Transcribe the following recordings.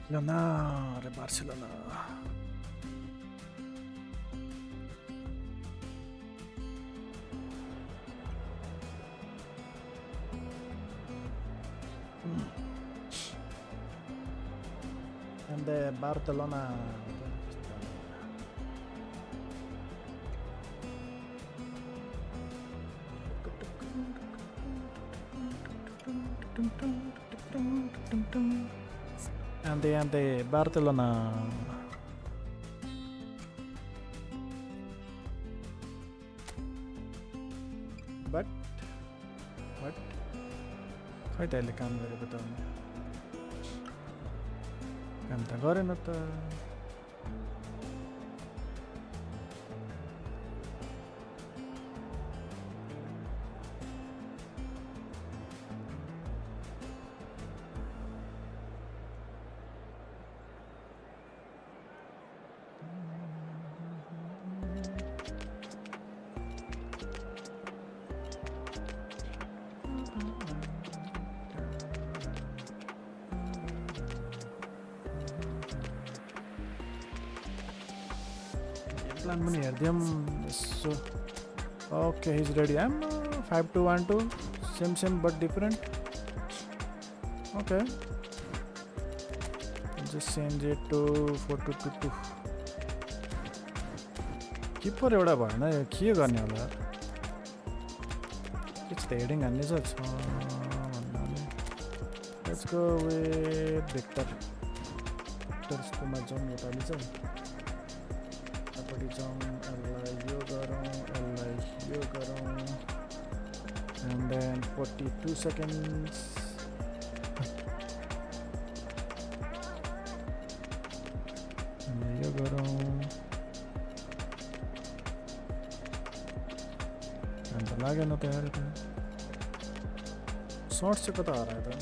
Barcelona, Barcelona. And the Barcelona. And the Barcelona. But खै त अहिले काम गरेको त काम त गरेन त plan पनि हेर्दियौं so okay he's ready I'm 5-2-1-2 same but different okay just change it to 4-2-2-2 किपर एउटा भएन यो के गर्ने होला it's the heading हान्ने छ भन्नाले let's go with Victor स्कोमा जाउँ नेपाली चाहिँ and then 42 seconds and the lag न त यार शॉट से पता आ रहा था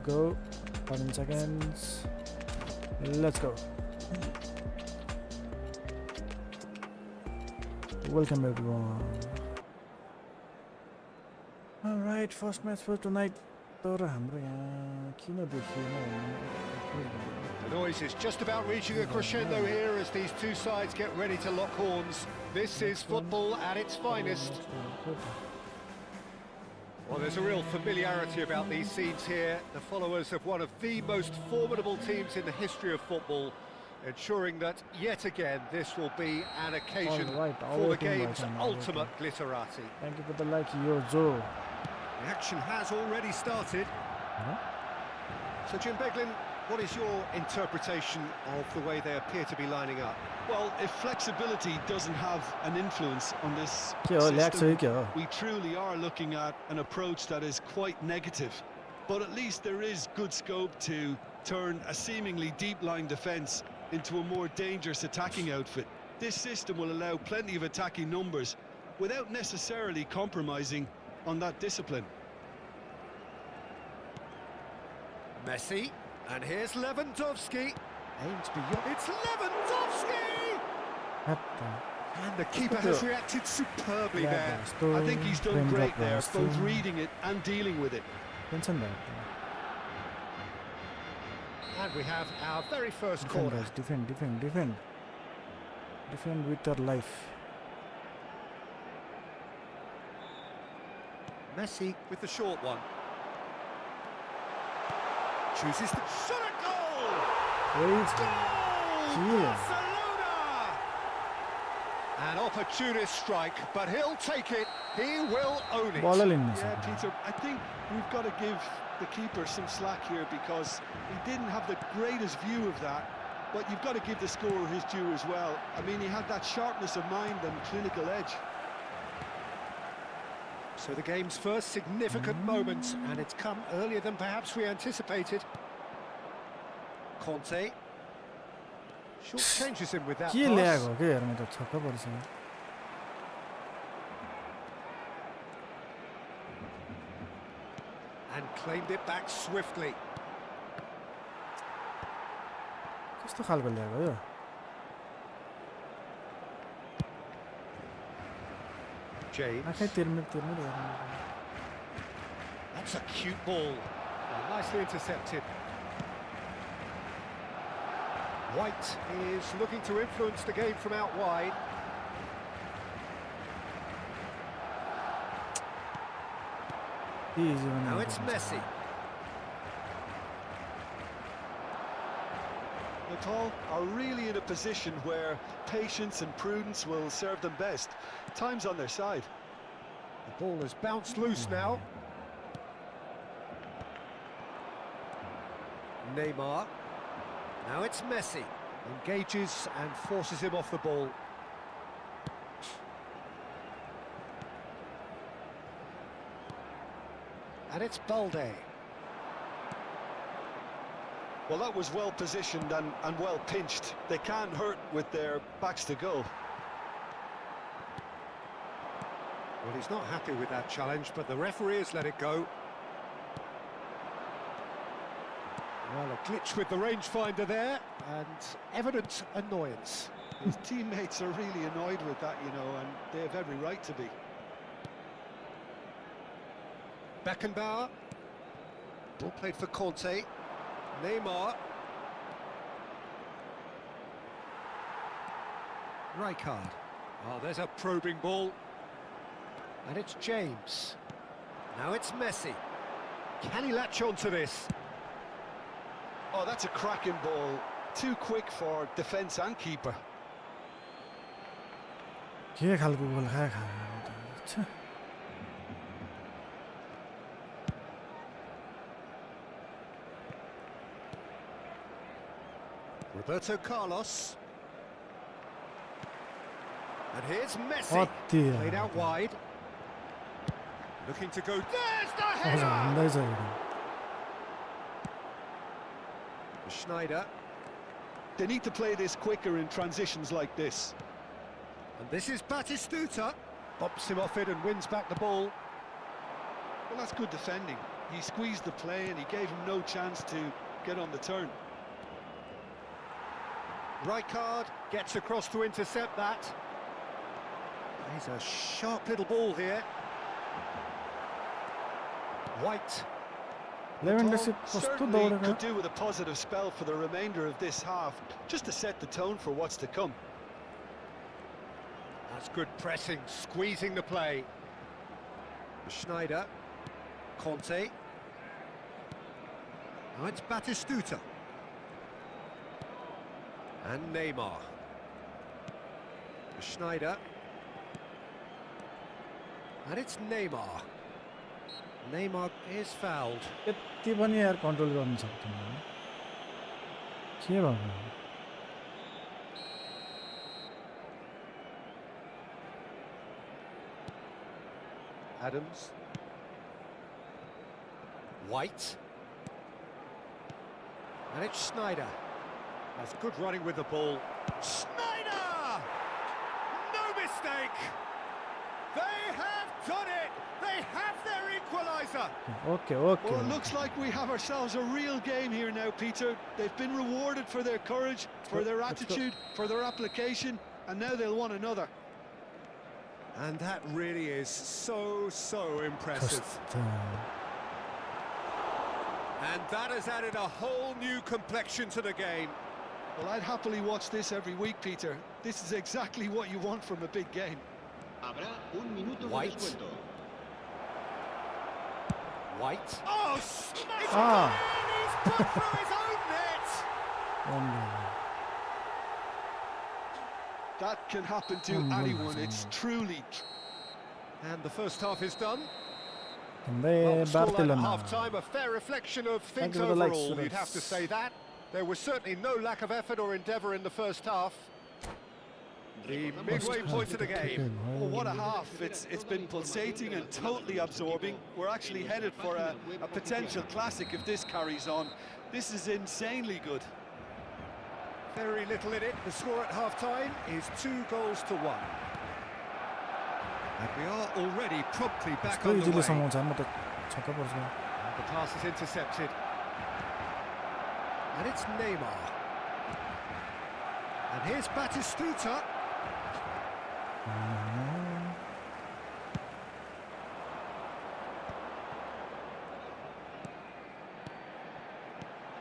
go 7 seconds let's go welcome everyone all right first match for tonight तर हाम्रो यहाँ किन देखिएन The noise is just about reaching a crescendo here as these two sides get ready to lock horns. This is football at its finest. Well, there's a real familiarity about these scenes here. The followers of one of the most formidable teams in the history of football, ensuring that, yet again, this will be an occasion for the game's ultimate glitterati. Thank you for the like, Joe. The action has already started. So, Jim Beglin, what is your interpretation of the way they appear to be lining up? Well, if flexibility doesn't have an influence on this system, we truly are looking at an approach that is quite negative. But at least there is good scope to turn a seemingly deep-lying defence into a more dangerous attacking outfit. This system will allow plenty of attacking numbers without necessarily compromising on that discipline. Messi, and here's Lewandowski. Aims beyond. It's Lewandowski! And the keeper has reacted superbly there. I think he's done great there, both reading it and dealing with it. And we have our very first corner. Defend with your life. Messi with the short one. Chooses the shot at goal! Goal! Barcelona! An opportunist strike, but he'll take it. He will own it. Yeah, Peter, I think we've got to give the keeper some slack here because he didn't have the greatest view of that, but you've got to give the scorer his due as well. I mean, he had that sharpness of mind and clinical edge. So the game's first significant moment, and it's come earlier than perhaps we anticipated. Conte short changes him with that pass. And claimed it back swiftly. James. 아카이 tirmir tirmir. That's a cute ball. Nicely intercepted. White is looking to influence the game from out wide. Now it's Messi. The tall are really in a position where patience and prudence will serve them best. Time's on their side. The ball has bounced loose now. Neymar. Now it's Messi. Engages and forces him off the ball. And it's Balde. Well, that was well positioned and well pinched. They can't hurt with their backs to goal. Well, he's not happy with that challenge, but the referee has let it go. Well, a glitch with the rangefinder there, and evident annoyance. His teammates are really annoyed with that, you know, and they have every right to be. Beckenbauer. Ball played for Conte. Neymar. Rijkaard. Oh, there's a probing ball. And it's James. Now it's Messi. Can he latch on to this? Oh, that's a cracking ball. Too quick for defence and keeper. के खालको गोल खायो छ Roberto Carlos. And here's Messi. अति Played out wide. Looking to go. There's the अझ header! हान्दै छ Schneider. They need to play this quicker in transitions like this. And this is Batistuta. Bumps him off it and wins back the ball. Well, that's good defending. He squeezed the play and he gave him no chance to get on the turn. Rijkaard gets across to intercept that. He's a sharp little ball here. White. लेभेन्डरसिप कस्तो Certainly दौडेको could do with a positive spell for the remainder of this half, just to set the tone for what's to come. That's good pressing, squeezing the play. Schneider. Conte. Now it's Batistuta. And Neymar. Schneider. And it's Neymar. Neymar is fouled. यति पनि यार control गर्न सक्दैन के भएको Adams. White. And it's Schneider. That's good running with the ball. Schneider! No mistake! They have done it! They have their equaliser! Okay Well, okay it looks like we have ourselves a real game here now, Peter. They've been rewarded for their courage, for their Let's go. attitude, for their application, and now they'll want another. And that really is so impressive. And that has added a whole new complexion to the game. Well, I'd happily watch this every week, Peter. This is exactly what you want from a big game. White. White. Oh, it's Ah. he's put through his own net! That can happen to anyone. It's truly... And the first half is done. भन्दै Well, the scoreline at Barcelona half-time, a fair reflection of things you for the likes, overall, you'd Suresh. have to say that. There was certainly no lack of effort or endeavour in the first half. The midway point of the game. Oh, what a half. It's been pulsating and totally absorbing. We're actually headed for a potential classic if this carries on. This is insanely good. Very little in it. The score at half-time is 2-1. And we are already promptly back यस्तो on the easily way. समाउँछ म त छक्क पर्छु And the pass is intercepted. And it's Neymar. And here's Batistuta.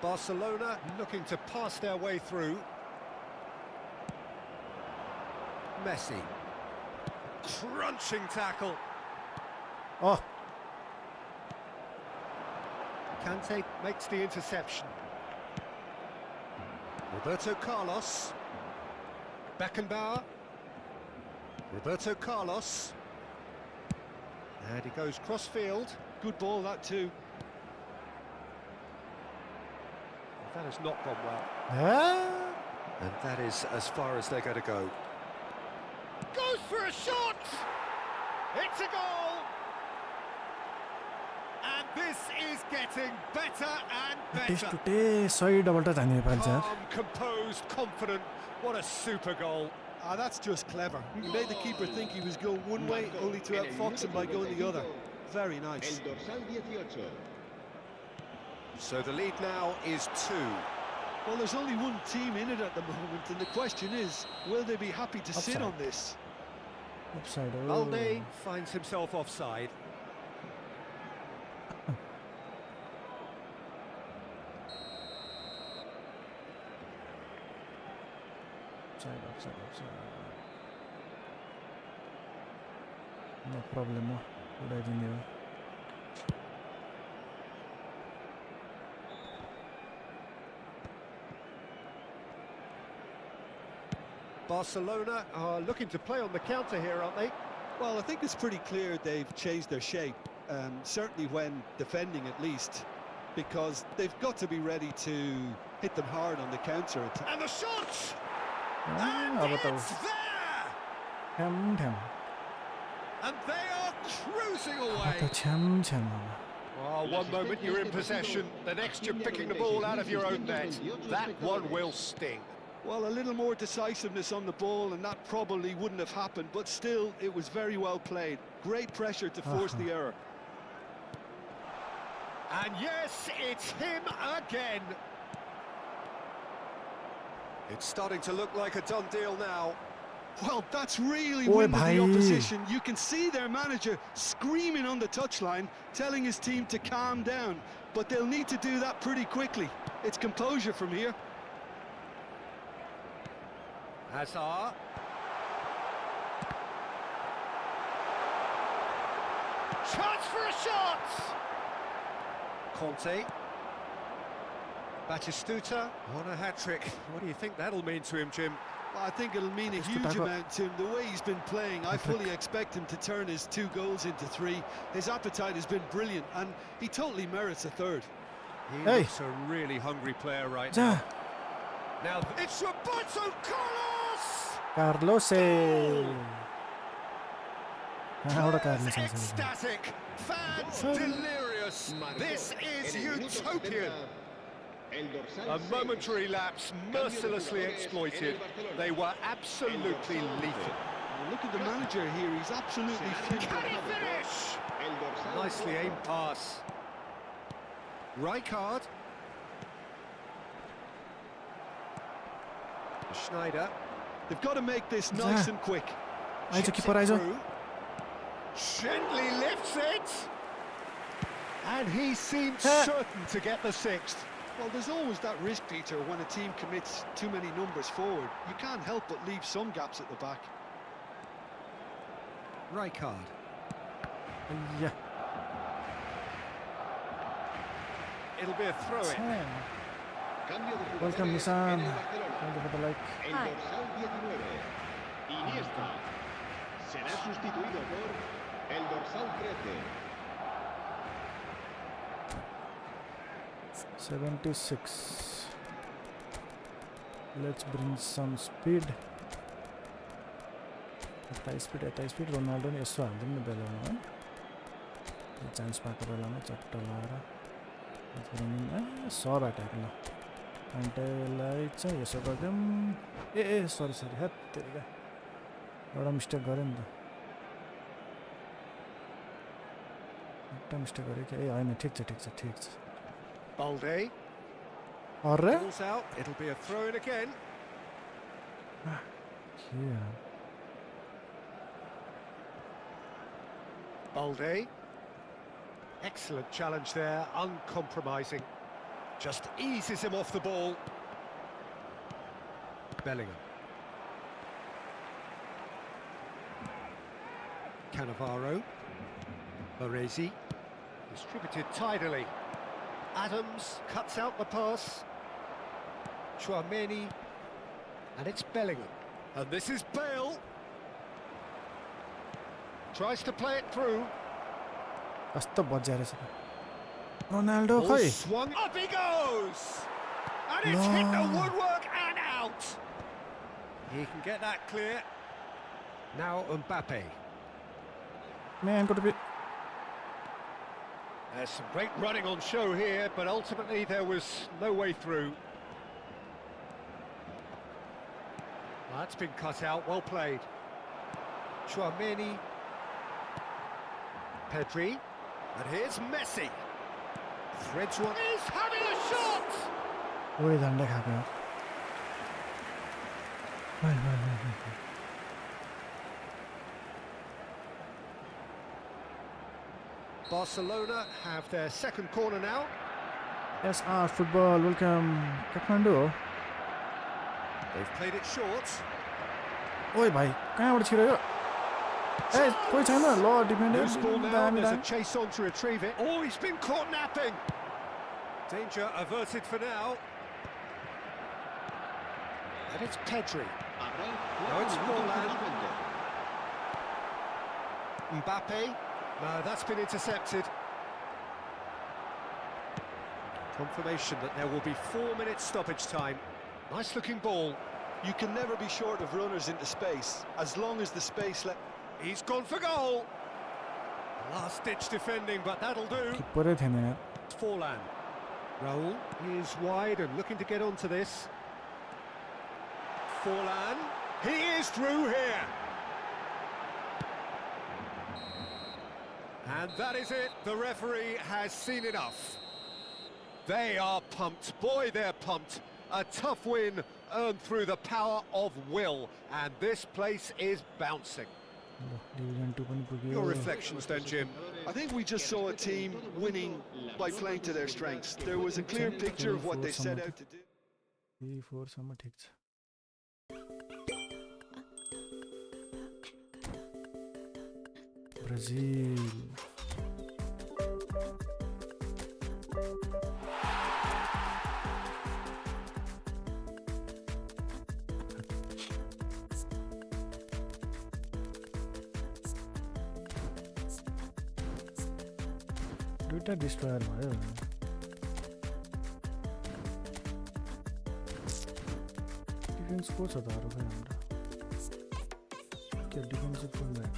Barcelona looking to pass their way through. Messi. Crunching tackle. Oh, Kante makes the interception. Roberto Carlos. Beckenbauer. Roberto Carlos. And he goes cross-field. Good ball, that too. That has not gone well. yeah. And that is as far as they're going to go. Goes for a shot! It's a goal! And this is getting better and better. टुटे सही double touch हान्नु पाइन्छ यार. Calm, composed, confident. What a super goal. Ah, that's just clever. He made the keeper think he was going one way, only to outfox him by going the other. Very nice. So the lead now is 2. Well, there's only one team in it at the moment, and the question is, will they be happy to sit Offside. on this? Offside. Oh. Balde finds himself offside. Offside. No problem. उडाइदिने हो. Barcelona are looking to play on the counter here, aren't they? Well, I think it's pretty clear they've changed their shape, certainly when defending at least, because they've got to be ready to hit them hard on the counter attack. And the shot! अब And त it's there! ठ्याम And they are cruising अब away. त छ्याम Oh, one moment you're in possession, the next you're picking the ball out of your own net. That one will sting. Well, a little more decisiveness on the ball, and that probably wouldn't have happened, but still, it was very well played. Great pressure to force the error. And yes, it's him again. It's starting to look like a done deal now. Well, that's really Oi, winning the bhai. opposition. You can see their manager screaming on the touchline, telling his team to calm down, but they'll need to do that pretty quickly. It's composure from here. Hazard. Chance for a shot! Conte. Batistuta on a hat-trick. What do you think that'll mean to him, Jim? Well, I think it'll mean a huge amount to him. The way he's been playing, I fully expect him to turn his 2 goals into 3. His appetite has been brilliant, and he totally merits a 3rd. He Hey. looks a really hungry player right जा now. Now it's Roberto Carlos! Carlos एउटा Players Carlos ecstatic, fans delirious. This is utopian. A momentary lapse mercilessly exploited. They were absolutely lethal. Look at the manager here, he's absolutely Can he finish? Nicely aimed pass. Rijkaard. Schneider. They've got to make this nice and quick. Eyes Chips keeper it eyes through. Gently lifts it. And he seemed certain to get the 6th. Well, there's always that risk, Peter, when a team commits too many numbers forward. You can't help but leave some gaps at the back. Rijkaard. या It'll be a throw-in. Welcome Nishan thank you for the like Será sustituido por el dorsal 13. 76. Let's bring some speed. यता speed Ronaldo नि यसो हाल्दिउँ न बेलामा है chance पाएको बेलामा चट्ट लगाएर सब अट्याक ल अन्टेलाई चाहिँ यसो गरिदिउँ ए सरी हेत्तेरिका एउटा मिस्टेक गरेँ नि त एउटा मिस्टेक गरेँ कि ए होइन ठिक छ Balde. अरे Ball's out. It'll be a throw-in again. के Balde. Excellent challenge there, uncompromising. Just eases him off the ball. Bellingham. Cannavaro. Baresi. Distributed tidily. Adams cuts out the pass. Chouameni. And it's Bellingham. And this is Bale. Tries to play it through. कस्तो बज्या रहेछ Ronaldo Ball खै swung. Up he goes! And it's hit the woodwork and out. He can get that clear. Now Mbappe. Man could be There's some great running on show here, but ultimately there was no way through. That's been cut out, well played. Chouameni. Pedri. And here's Messi. Threads one. He's having a shot! ओइ झन्डा खाएको यार Barcelona have their second corner now. SR football welcome Kathmandu हो They've played it short. ओइ भाइ कहाँबाट छिर्यो ए कोही छैन ल डिफेन्डर Loose ball now, दामी there's a दामी chase on to retrieve it. Oh, he's been caught napping. Danger averted for now. And it's Pedri. No, it's Forlan. Mbappe. No, that's been intercepted. Confirmation that there will be 4 minutes stoppage time. Nice looking ball. You can never be short of runners into space, as long as the space let... He's gone for goal. Last ditch defending, but that'll do. किपरै थिएन यार Forlan. Raul is wide and looking to get onto this. Forlan. He is through here. And that is it. The referee has seen enough. They are pumped. Boy, they're pumped. A tough win earned through the power of will. And this place is bouncing. Division 2 पनि पुग्यो Your reflections then, Jim. I think we just saw a team winning by playing to their strengths. There was a clear picture of what they set out to do. 3-4 सम्म ठिक छ Brazil दुईटा डिस्ट्रयर भयो defence को छ त अरू खै हाम्रो के डिफेन्सिभ फुल ब्याक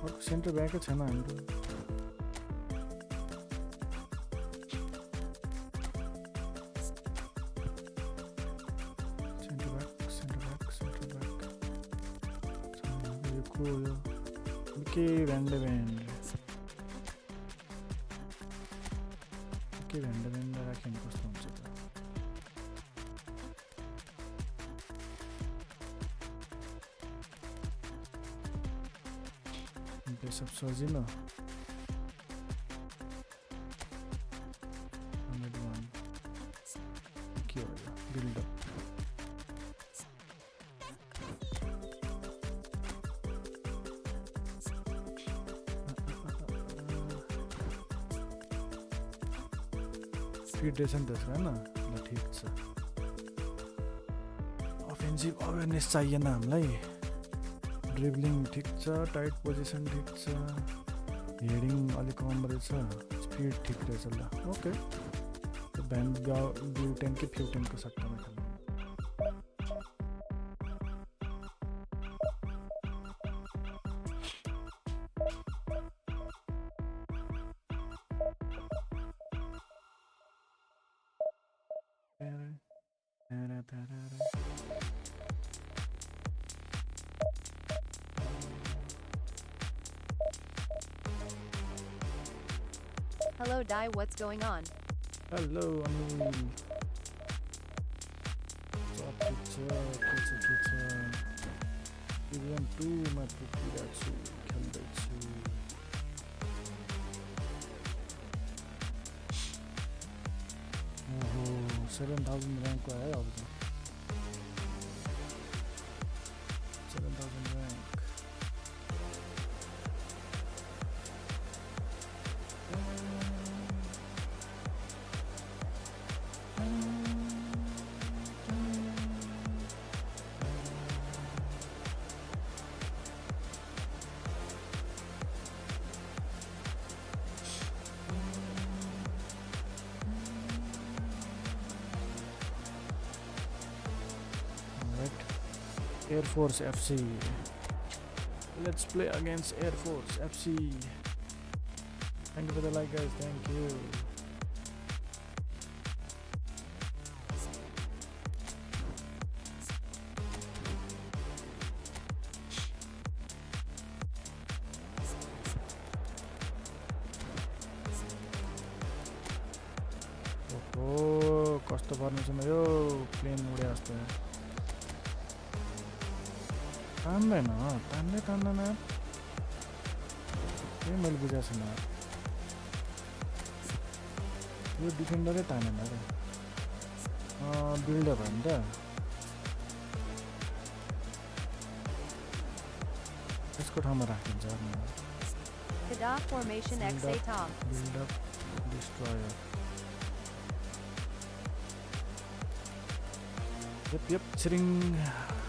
अर्को सेन्टर ब्याकै छैन हाम्रो के भ्यान्डभ्यान्ड राख्यो भने कस्तो हुन्छ त सब सजिलो के हो यो बिल्डअप स्पिड रहेछ नि त्यसको होइन ल ठिक छ अफेन्सिभ अवेरनेस चाहिएन हामीलाई ड्रिब्लिङ ठिक छ टाइट पोजिसन ठिक छ हेडिङ अलिक कम रहेछ स्पिड ठिक रहेछ ल ओके ब्लु टेन्टकै फ्यु टेन्टको सट्टामा खेल्नु Hello, Dai, what's going on? Hello, Anil. Division 2 मा पुगिरहेको छु खेल्दैछु ओहो 7000 र्याङ्कको आयो अब त 7000 rank Air Force FC. Let's play against Air Force FC. Thank you for the like, guys. Thank you. Oh, कस्तो पर्नु छ यो प्लेन उडे जस्तो तान्दैन तान्दैन के मैले बुझेको छैन यो डिफेन्डरै तानेन अरे बिल्डअप हो नि त यसको ठाउँमा राखिन्छ बिल्डअप डिस्ट्रोयर यप छिरिङ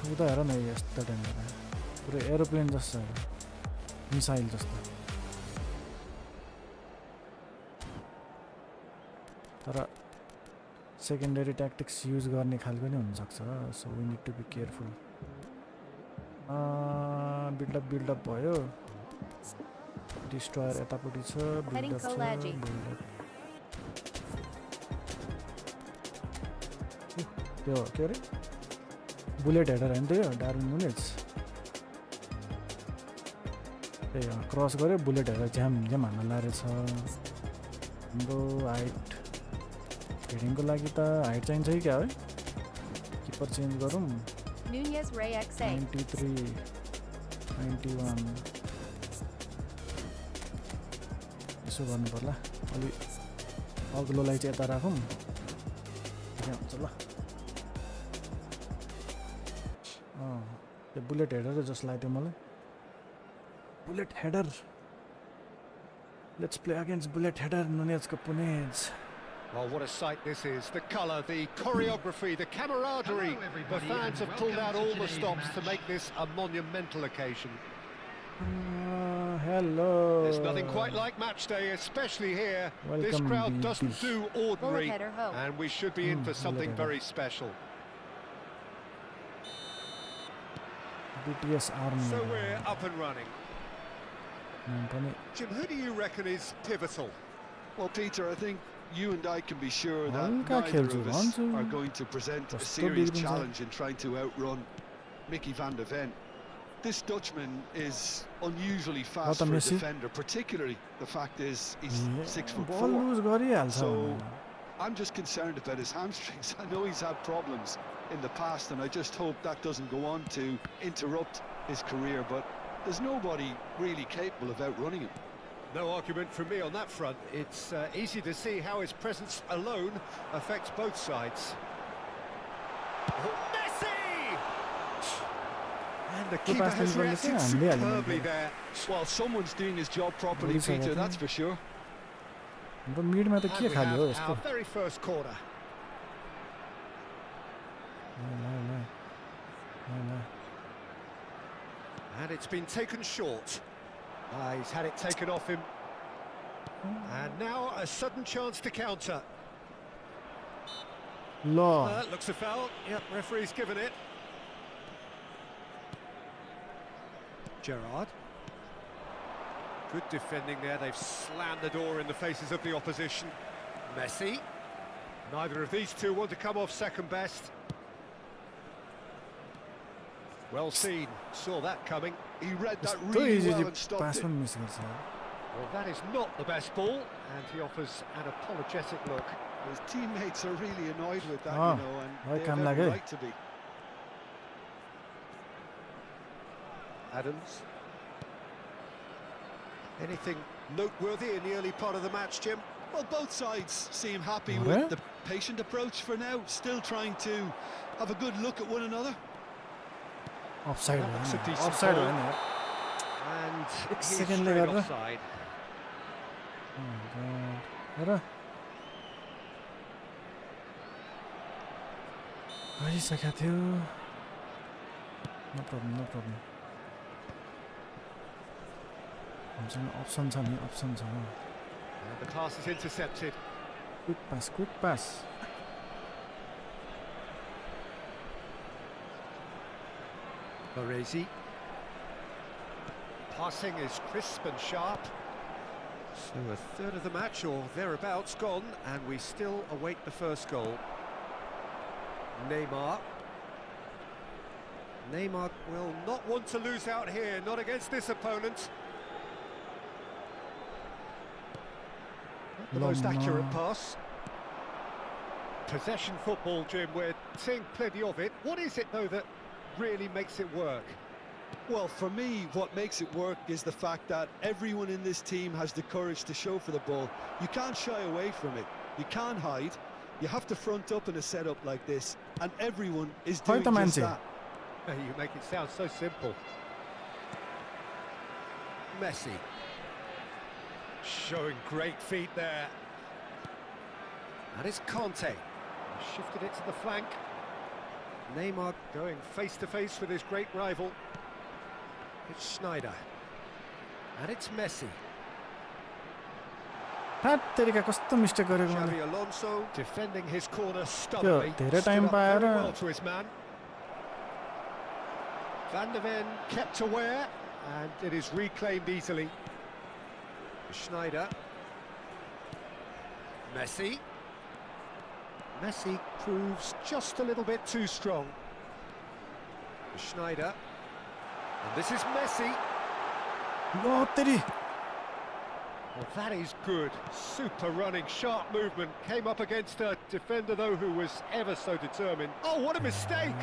उता हेर न यस्तो टाइममा पुरै एरोप्लेन जस्तो मिसाइल जस्तो तर सेकेन्डरी ट्याक्टिक्स युज गर्ने खालको पनि हुनसक्छ so we need to be careful buildup भयो डिस्ट्रोयर यतापट्टि छ बिल्डअप त्यो के अरे बुलेट हेडर होइन त यो डार्विन नुनेज ए क्रस गऱ्यो बुलेट हेडर झ्याम हान्न लारेछ हाम्रो हाइट हेडिङको लागि त हाइट चाहिन्छ कि क्या है किपर चेन्ज गरौँ 93 91 यसो गर्नु पर्ला अलि अग्लोलाई चाहिँ यता राखौँ ठिकै हुन्छ ल त्यो बुलेट हेडर जस्तो लाग्थ्यो मलाई bullet header let's play against bullet header नुनेजको पुनेज Well, what a sight this is. The colour, the choreography, the camaraderie. The fans have pulled out all the stops to make this a monumental occasion. Hello. There's nothing quite like match day, especially here. Welcome, this crowd doesn't do ordinary, and we should be in for something very special. BTS Army. So we're up and running. Jim, who do you reckon is pivotal? Well, Peter, I think you and I can be sure that neither of us are going to present a serious challenge in trying to outrun Mickey van der Ven. This Dutchman is unusually fast for a defender, particularly the fact is he's 6'4". So I'm just concerned about his hamstrings. I know he's had problems in the past, and I just hope that doesn't go on to interrupt his career. But there's nobody really capable of outrunning him. No argument from me on that front. It's easy to see how his presence alone affects both sides. Oh, Messi! And the keeper has reacted superbly there. Well, someone's doing his job properly, Peter, that's for sure. And we have our very first corner. And it's been taken short. He's had it taken off him. And now a sudden chance to counter. Looks a foul. Yep, referee's given it. Gerrard. Good defending there. They've slammed the door in the faces of the opposition. Messi. Neither of these two want to come off second best. Well seen. Saw that coming. He read that really well and stopped it. Well, that is not the best ball, and he offers an apologetic look. His teammates are really annoyed with that, you know, and they have every right to be. Adams. Anything noteworthy in the early part of the match, Jim? Well, both sides seem happy with the patient approach for now, still trying to have a good look at one another. Offside. That's a decent Offside ball. हो नि यार. And एक he's सेकेन्डले straight गर्दा. offside. हेर गरिसकेको थियो. No problem no problem. हामीसँग option छ नि, अप्सन छ. And the pass is intercepted. Quick pass, quick pass. Baresi. Passing is crisp and sharp. So a third of the match or thereabouts gone, and we still await the first goal. Neymar. Neymar will not want to lose out here, not against this opponent. Not the most accurate pass. Possession football, Jim, we're seeing plenty of it. What is it, though, that really makes it work? Well, for me, what makes it work is the fact that everyone in this team has the courage to show for the ball. You can't shy away from it. You can't hide. You have to front up in a setup like this, and everyone is doing just that. You make it sound so simple. Messi. Showing great feet there. And it's Conte. Shifted it to the flank. Neymar going face-to-face with his great rival. It's Schneider. And it's Messi. Xavi Alonso defending his corner stubbornly. धेरै Stood time up very पाएर well to his man. Van der Ven kept aware, and it is reclaimed easily. Schneider. Messi. Messi proves just a little bit too strong. Schneider. And this is Messi. Oh, Well, that is good. Super running, sharp movement. Came up against a defender, though, who was ever so determined. Oh, what a mistake!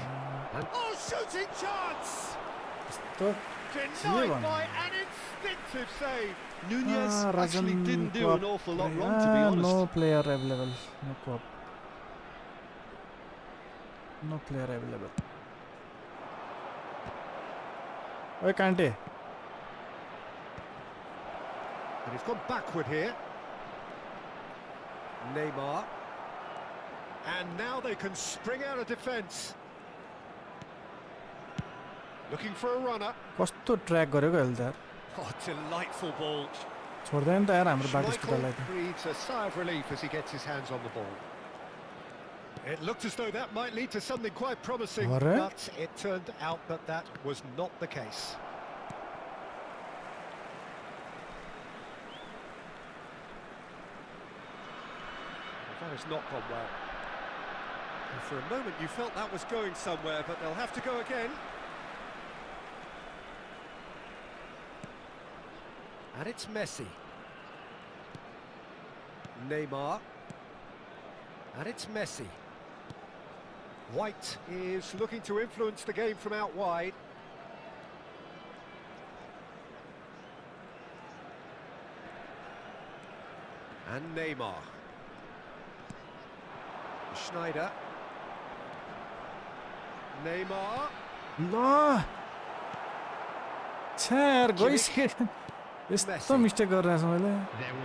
And oh, shooting chance! Denied by an instinctive save. Nunez actually didn't do an awful lot wrong, to be honest. No player available. No co-op. No player available. Oi, Kante. And he's gone backward here. Neymar. And now they can spring out of defence. Looking for a runner. कस्तो track गरेको अहिले त. Oh, delightful ball. छोड्दैन त यार हाम्रो बाटो Schmeichel breathes a sigh of relief as he gets his hands on the ball. It looked as though that might lead to something quite promising, but it turned out that that was not the case. That has not gone well. And for a moment you felt that was going somewhere, but they'll have to go again. And it's Messi. Neymar. And it's Messi. White is looking to influence the game from out wide. And Neymar. Schneider. Neymar. ल छ्यार गइसक्यो. यस्तो mistake गरिरहेछ मैले.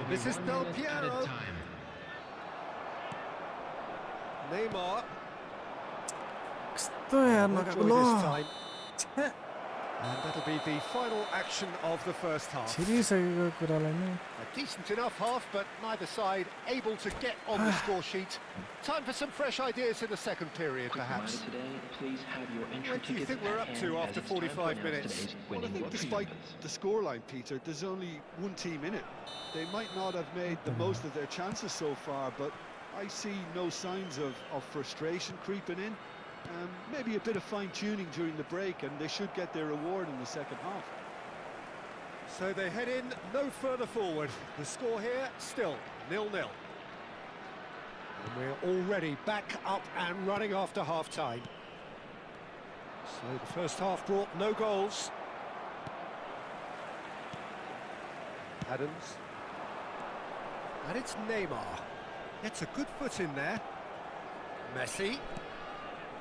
This is Del Piero. Neymar. कस्तो यार नगएको ल. And that'll be the final action of the first half. छिरिसकेको कुरालाई नै. A decent enough half, but neither side able to get on the score sheet. Time for some fresh ideas in the second period, perhaps. What do you think we're up to after 45 minutes? Well, I think despite the scoreline, Peter, there's only one team in it. They might not have made the most of their chances so far, but I see no signs of frustration creeping in. Maybe a bit of fine-tuning during the break, and they should get their reward in the second half. So they head in no further forward. The score here, still 0-0. And we're already back up and running after half-time. So the first half brought no goals. Adams. And it's Neymar. Gets a good foot in there. Messi.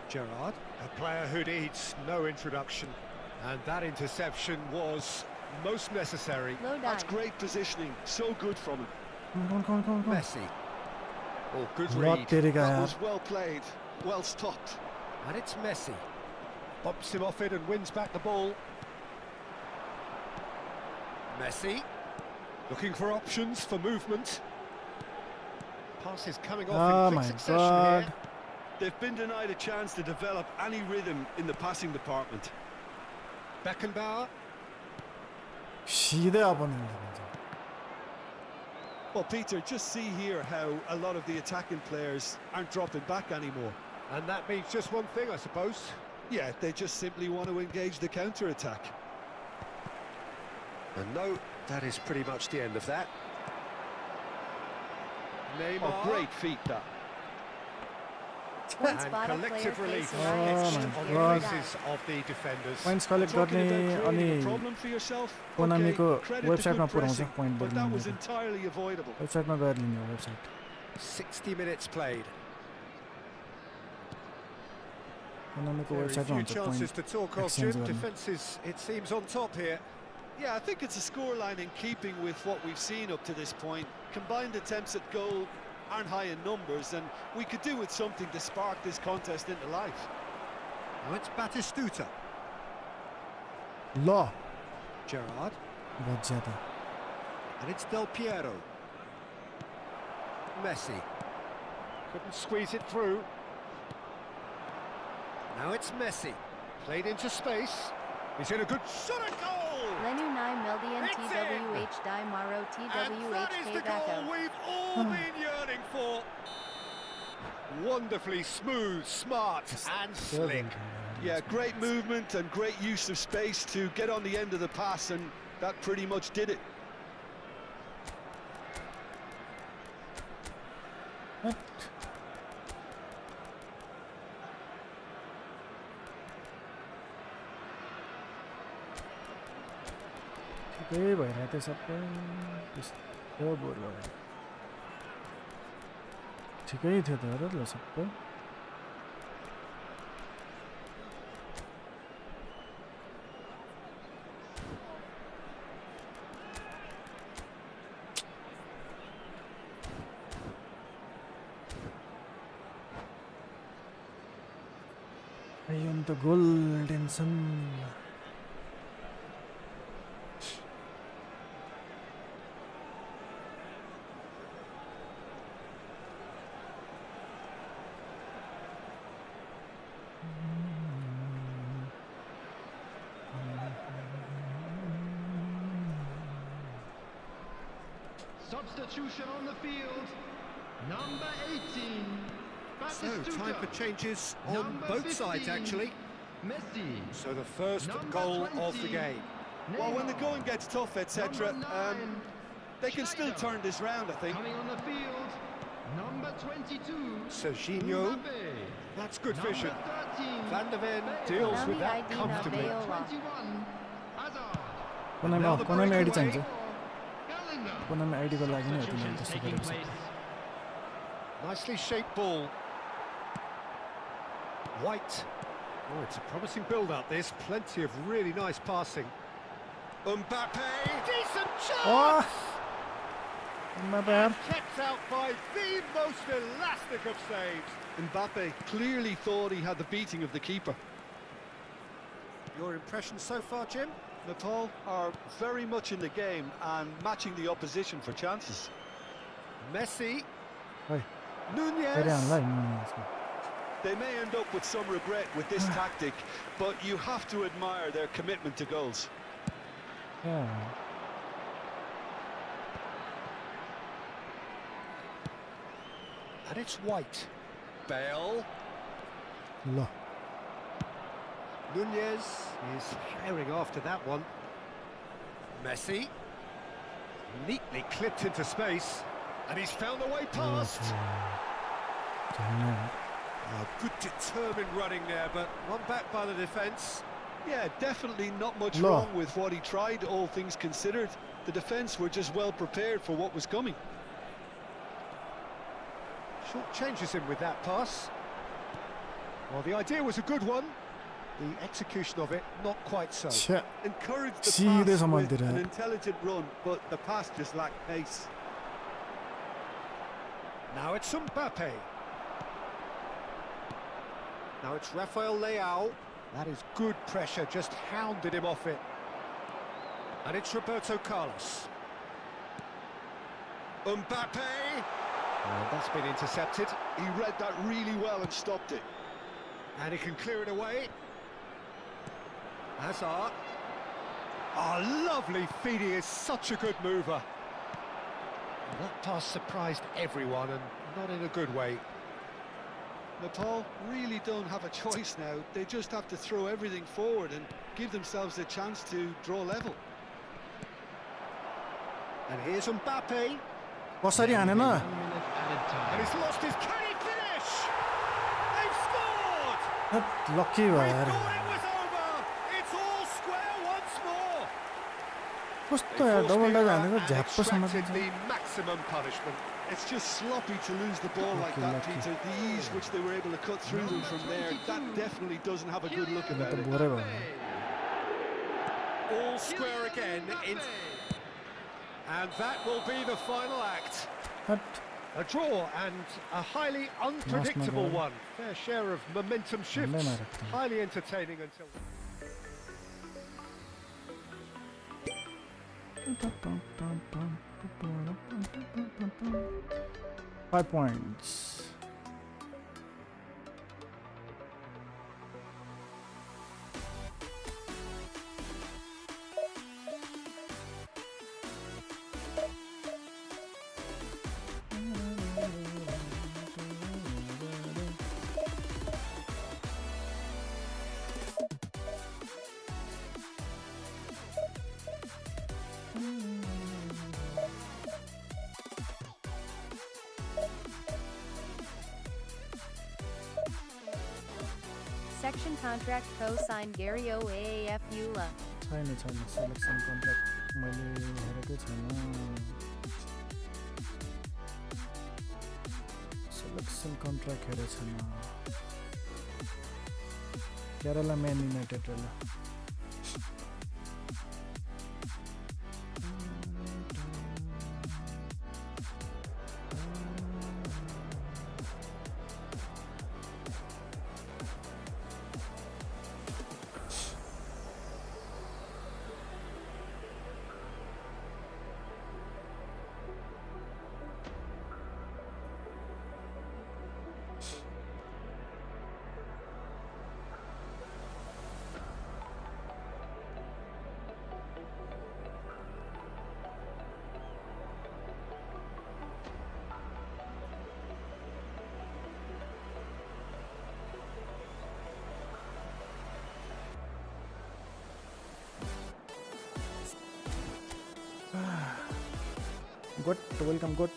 Gerrard, a player who needs no introduction. And that interception was most necessary. Low That's dive. great positioning, so good from him. Come on. Messi. Oh, good Lot read. तेरेगा That यार. was well played, well stopped. And it's Messi. Bumps him off it and wins back the ball. Messi. Looking for options for movement. Passes coming off Oh in my quick succession God. here. They've been denied a chance to develop any rhythm in the passing department. Beckenbauer. सीधे opponent है. Well, Peter, just see here how a lot of the attacking players aren't dropping back anymore. And that means just one thing, I suppose. Yeah, they just simply want to engage the counter-attack. And no, that is pretty much the end of that. Neymar. Oh, great feat, that. Point And spot a player collective relief facing Oh etched my on God. the faces of the defenders. Points collect Talking गर्ने about creating अनि a problem for yourself. Konami-को Okay, credit to website-मा good पुर्याउँछ pressing, point but that was बदलिने. entirely avoidable. Website-मा गएर लिने हो website. 60 minutes played. Konami-को Very website-मा few हुन्छ chances point to talk of, exchange Jim. गर्ने. Defence is, it seems, on top here. Yeah, I think it's a scoreline in keeping with what we've seen up to this point. Combined attempts at goal aren't high in numbers, and we could do with something to spark this contest into life. Now it's Batistuta. ल Gerrard. बहुत ज्यादा. And it's Del Piero. Messi. Couldn't squeeze it through. Now it's Messi. Played into space. He's in a good shot at goal! Lenu Nai Meldian It's TWH Di Maro And that is the TWHK goal Backup. we've all been yearning for. Wonderfully smooth, smart and slick. Yeah, great movement and great use of space to get on the end of the pass, and that pretty much did it. ठिकै भइरहेको थियो सबै. त्यस्तो bore भयो. ठिकै थियो त हेर ल सबै. यो त golden sun. Substitution on the field. Number 18. So, Batistuta. time for changes on Number both sides, 15. actually. Messi. So, the first Number goal of the 20. game. Well, when the Neymar. going gets tough, etc., Number 9. they can still Schneider. turn this round, I think. Coming on the field. Number 22. Serginho. Mbappe. That's good Number vision. 13. Van der Ven Bale. deals with Konami that ID comfortably. Nabeo. 21. Hazard. Now the Konami ID breakaway. चाहिन्छ. Bellingham. Konami ID को लागि नै हो तिमीले त्यस्तो taking गरेको. place. Nicely shaped ball. White. Oh, it's a promising build-up, this. Plenty of really nice passing. Mbappe, decent chance! Oh! Not bad. Kept out by the most elastic of saves. Mbappe clearly thought he had the beating of the keeper. Your impression so far, Jim? Nepal are very much in the game and matching the opposition for chances. Messi. Oi. Nunez. फेरि हान्ला नि. They may end up with some regret with this tactic, but you have to admire their commitment to goals. Yeah. And it's White. Bale. ल. Nunez is herring after that one. Messi. Neatly clipped into space. And he's found a way past. झ्याउन. Oh, good determined running there, but one back by the defence. Yeah, definitely not much No. wrong with what he tried, all things considered. The defence were just well prepared for what was coming. Short changes him with that pass. Well, the idea was a good one. The execution of it, not quite so. छ्या Encouraged the सीधे pass संभालती with an रहे। intelligent run, but the pass just lacked pace. Now it's Mbappe. Now it's Rafael Leao. That is good pressure, just hounded him off it. And it's Roberto Carlos. Mbappe! And that's been intercepted. He read that really well and stopped it. And he can clear it away. Hazard. Oh, lovely feed. He is such a good mover. That pass surprised everyone, and not in a good way. Nepal really don't have a choice now. They just have to throw everything forward and give themselves a chance to draw level. And here's Mbappe. कसरी हाने न 1 minute added time. And he's lost his... Can he finish? They've scored! Lucky We भयो यार thought it was over. It's all square once more. कस्तो यार They double forced does the error हानेको and झ्याप्प extracted समात्छ the maximum punishment. It's just sloppy to lose the ball like Lucky, that, lucky. Peter. The ease which they were able to cut through them from there, that definitely doesn't have a good look म about त it. बोरै भयो All square again. And that will be the final act. हट A draw and a highly unpredictable goal. one. Fair share of momentum shifts. Neymar rakta. Highly entertaining until... 5 points. Section contract co-signed Gary OAAF Eula. छैन selection contract मैले हेरेकै छैन selection contract हेरेको छैन केरला म्यान United ल Good, welcome, good.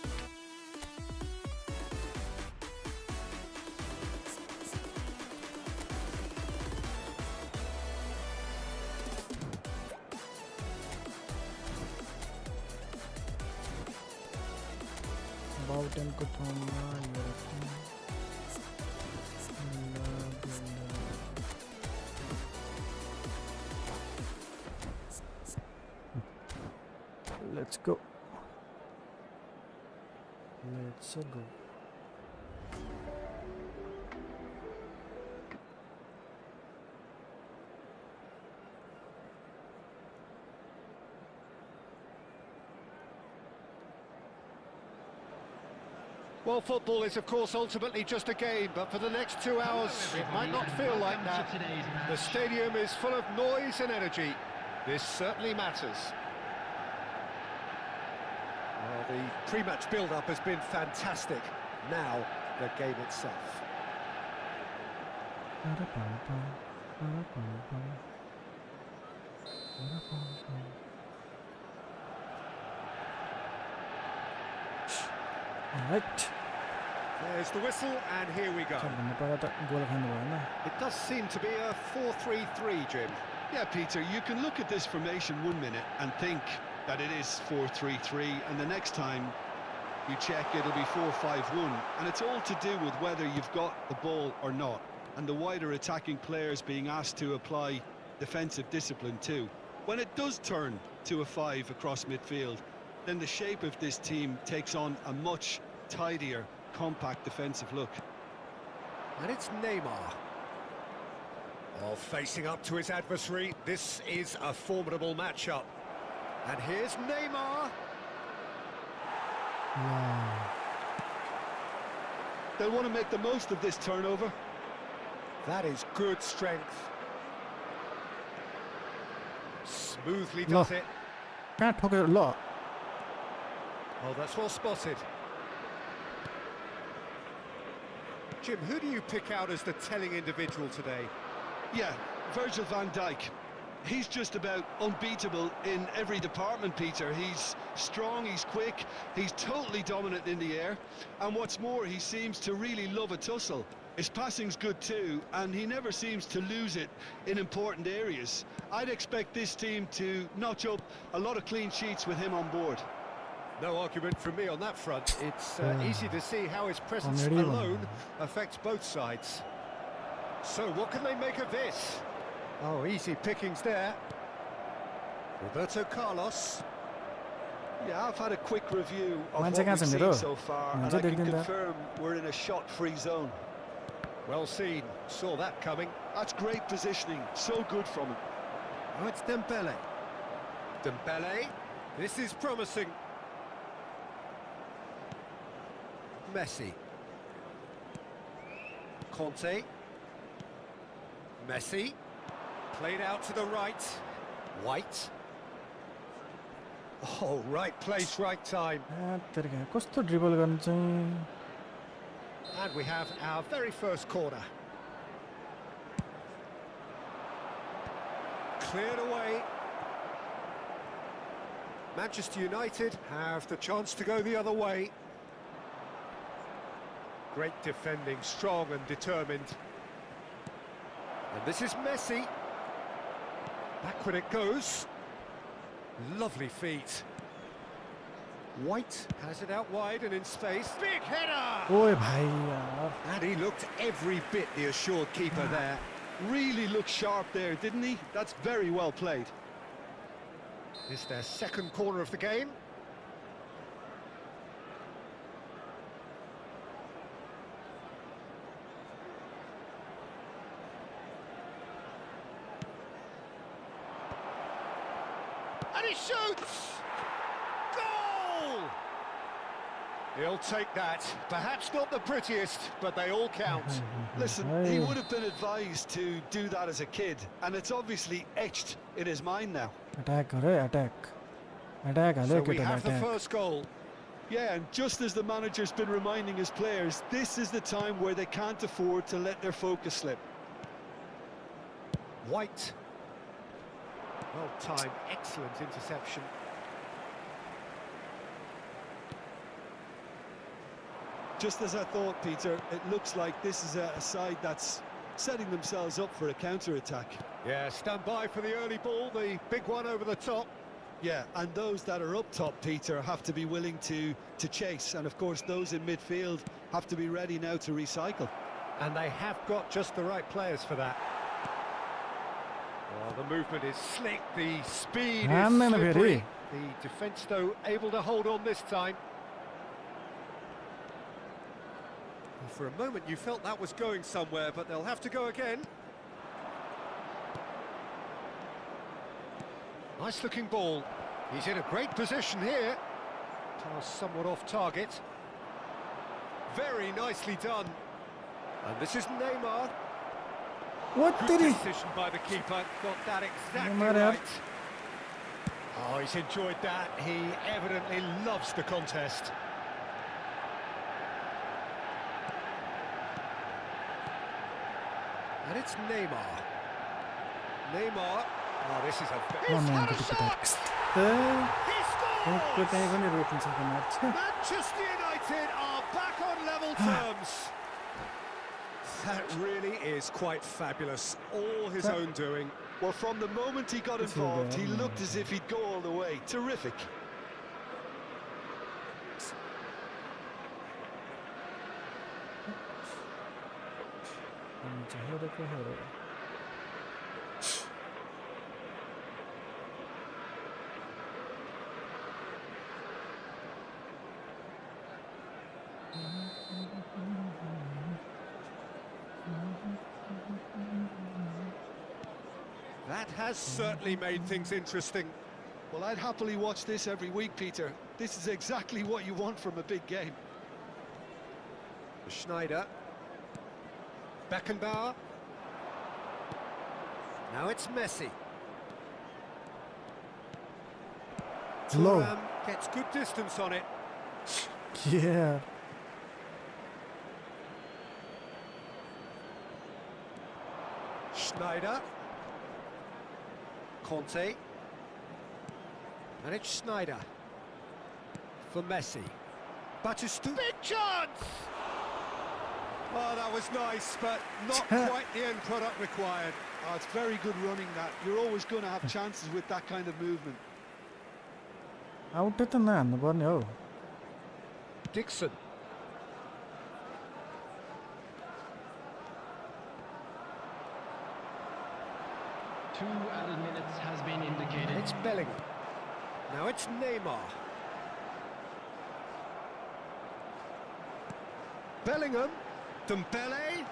About and good Let's go. Let's go. Well, football is, of course, ultimately just a game, but for the next 2 hours, it might not feel like that. The stadium is full of noise and energy. This certainly matters. Well, the pre-match build-up has been fantastic. Now, the game itself. All right. There's the whistle, and here we go. सबभन्दा पहिला त गोल खानु भएन It does seem to be a 4-3-3, Jim. Yeah, Peter, you can look at this formation 1 minute and think that it is 4-3-3, and the next time you check it'll be 4-5-1, and it's all to do with whether you've got the ball or not, and the wider attacking players being asked to apply defensive discipline too. When it does turn to a 5 across midfield, then the shape of this team takes on a much tidier, compact defensive look. And it's Neymar. Oh, facing up to his adversary. This is a formidable matchup. And here's Neymar. They'll want to make the most of this turnover. That is good strength. Smoothly does it. कहाँ ठोक्यो ल Oh, that's well spotted. Jim, who do you pick out as the telling individual today? Yeah, Virgil van Dijk. He's just about unbeatable in every department, Peter. He's strong, he's quick, he's totally dominant in the air, and what's more, he seems to really love a tussle. His passing's good too, and he never seems to lose it in important areas. I'd expect this team to notch up a lot of clean sheets with him on board. No argument from me on that front. It's easy to see how his presence Already alone affects both sides. So what can they make of this? Oh, easy pickings there. Roberto Carlos. Yeah, I've had a quick review of what Manchester we've seen United. so far, and I Manchester can United. confirm we're in a shot-free zone. Well seen. Saw that coming. That's great positioning, so good from him. Oh, it's Dembele. Dembele. This is promising. Messi. Conte. Messi. Played out to the right. White. Oh, right place, right time. कस्तो dribble गर्नु चाहिँ And we have our very first corner. Cleared away. Manchester United have the chance to go the other way. Great defending, strong and determined. And this is Messi. Backward it goes. Lovely feet. White has it out wide and in space. Big header! ओए भाइ यार And he looked every bit the assured keeper there. Really looked sharp there, didn't he? That's very well played. It's their second corner of the game. And he shoots! Goal! He'll take that. Perhaps not the prettiest, but they all count. Listen, he would have been advised to do that as a kid, and it's obviously etched in his mind now. Attack गर है attack attack हाल्यो So we केटाले have the attack first goal. Yeah, and just as the manager's been reminding his players, this is the time where they can't afford to let their focus slip. White. Well timed, excellent interception. Just as I thought, Peter, it looks like this is a side that's setting themselves up for a counter-attack. Yeah, stand by for the early ball, the big one over the top. Yeah, and those that are up top, Peter, have to be willing to chase, and of course those in midfield have to be ready now to recycle. And they have got just the right players for that. Well, the movement is slick, the speed is slippery. The defence, though, able to hold on this time. Well, for a moment you felt that was going somewhere, but they'll have to go again. Nice looking ball. He's in a great position here. Pass somewhat off target. Very nicely done. And this is Neymar. What Good did he decision by the keeper. Got that exactly Neymar, yeah. right. Oh, he's enjoyed that. He evidently loves the contest. And it's Neymar. Neymar. Oh, this is a... He's had a shot! He scores! Manchester United are back on level terms. That really is quite fabulous. All his own doing. Well, from the moment he got involved, he looked as if he'd go all the way. Terrific. That has certainly made things interesting. Well, I'd happily watch this every week, Peter. This is exactly what you want from a big game. Schneider. Beckenbauer. Now it's Messi. Low. Thuram gets good distance on it. Yeah. Schneider. Conte. And it's Schneider. For Messi. Batistu. Big chance! Oh, that was nice, but not quite the end product required. Oh, it's very good running that. You're always going to have chances with that kind of movement. Out at the man, oh. Dixon. Two added minutes has been indicated. It's Bellingham. Now it's Neymar. Bellingham. Dembele.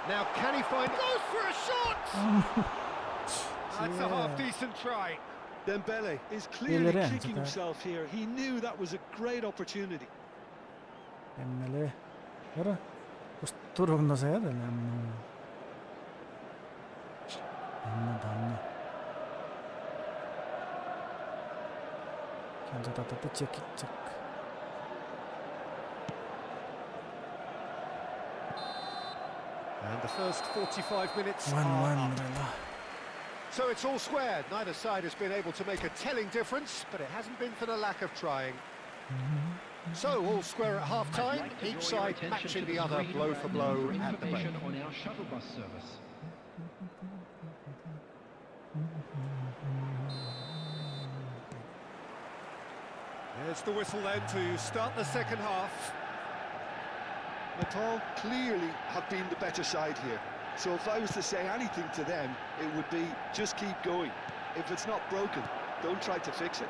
Now can he find... Goes for a shot! That's a half-decent try. Dembele is clearly kicking himself here. He knew that was a great opportunity. Dembele. Hear? कस्तो रोक्न छ यार धन्न धन्न खेल्छ त check. And the first 45 minutes 1-1. So it's all squared. Neither side has been able to make a telling difference, but it hasn't been for the lack of trying. So all square at half-time, each side matching the other blow for blow at the break. On our shuttle bus service. There's the whistle then to start the second half. Natal clearly have been the better side here. So if I was to say anything to them, it would be just keep going. If it's not broken, don't try to fix it.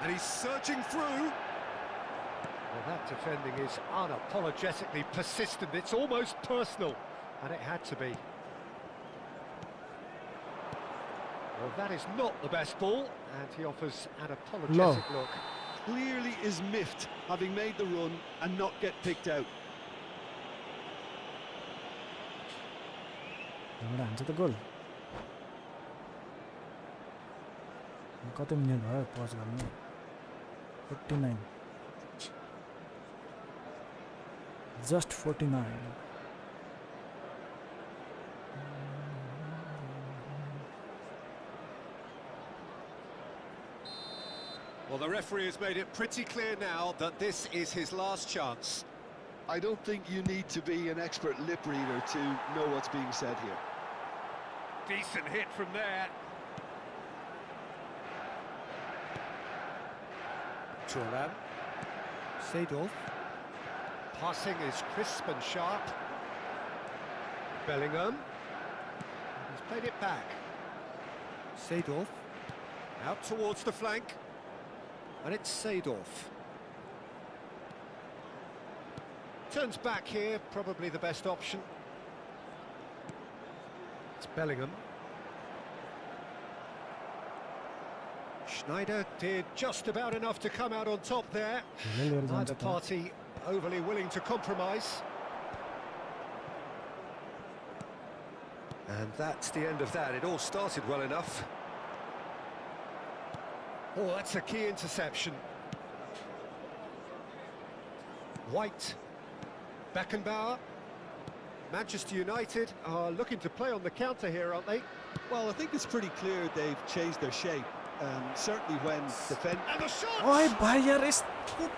And he's searching through. Well, that defending is unapologetically persistent. It's almost personal, and it had to be. Well, that is not the best ball, and he offers an apologetic look. Clearly is miffed, having made the run and not get picked out. Answer the goal. कति minute भयो पज गर्नु 49 just 49. Well, the referee has made it pretty clear now that this is his last chance. I don't think you need to be an expert lip reader to know what's being said here. Decent hit from there. Thuram. Seedorf. Passing is crisp and sharp. Bellingham. He's played it back. Seedorf. Out towards the flank. And it's Seedorf. Turns back here, probably the best option. It's Bellingham. Schneider did just about enough to come out on top there. Neither party overly willing to compromise. And that's the end of that. It all started well enough. Oh, that's a key interception. White. Beckenbauer. Manchester United are looking to play on the counter here, aren't they? Well, I think it's pretty clear they've changed their shape. Certainly when defend. And the shot! Oi, Bayer is... Oh,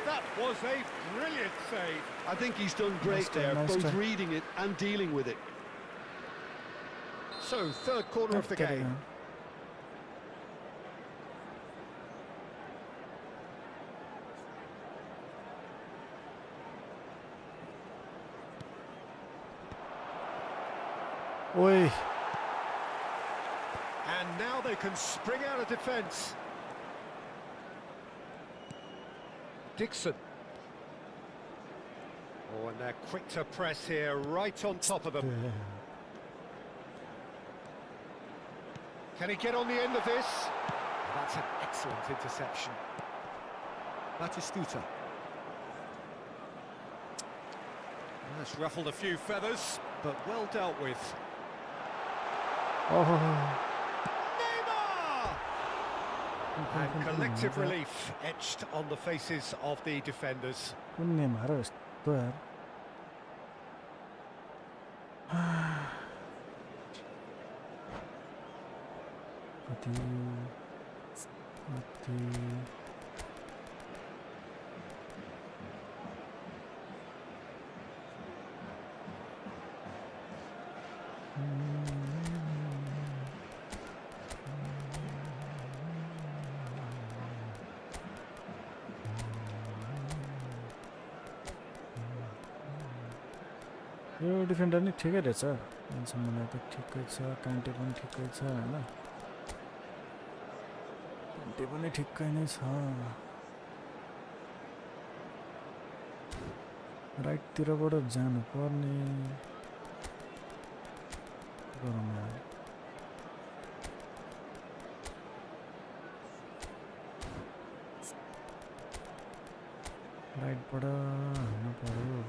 that was a brilliant save. I think he's done great there, both reading it and dealing with it. So, third corner of the game. Oi. And now they can spring out of defence. Dixon. Oh, and they're quick to press here, right on top of them. Can he get on the end of this? That's an excellent interception. Batistuta. That's ruffled a few feathers, but well dealt with. Oh. Neymar! And collective relief etched on the faces of the defenders. Neymar is there. Yo defender नि ठिकै रहेछ यहाँसम्मलाई त ठिकै छ कान्टे पनि ठिकै छ हैन कान्टे पनि ठिकै नै छ राइट तिरबाट जानु पर्ने गरौँ यार राइटबाट हान्नु पर्यो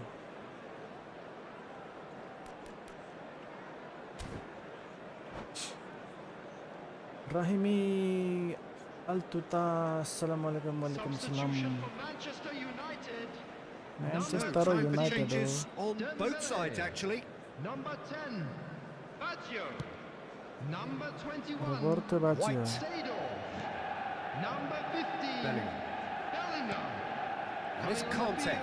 Rahimi Altuta, assalamu alaikum, walaikum salam. Manchester United. Changes on both sides, actually. Number 10, Baggio. Number 21, Roberto Baggio. Number 15, Bellingham. And it's Conte.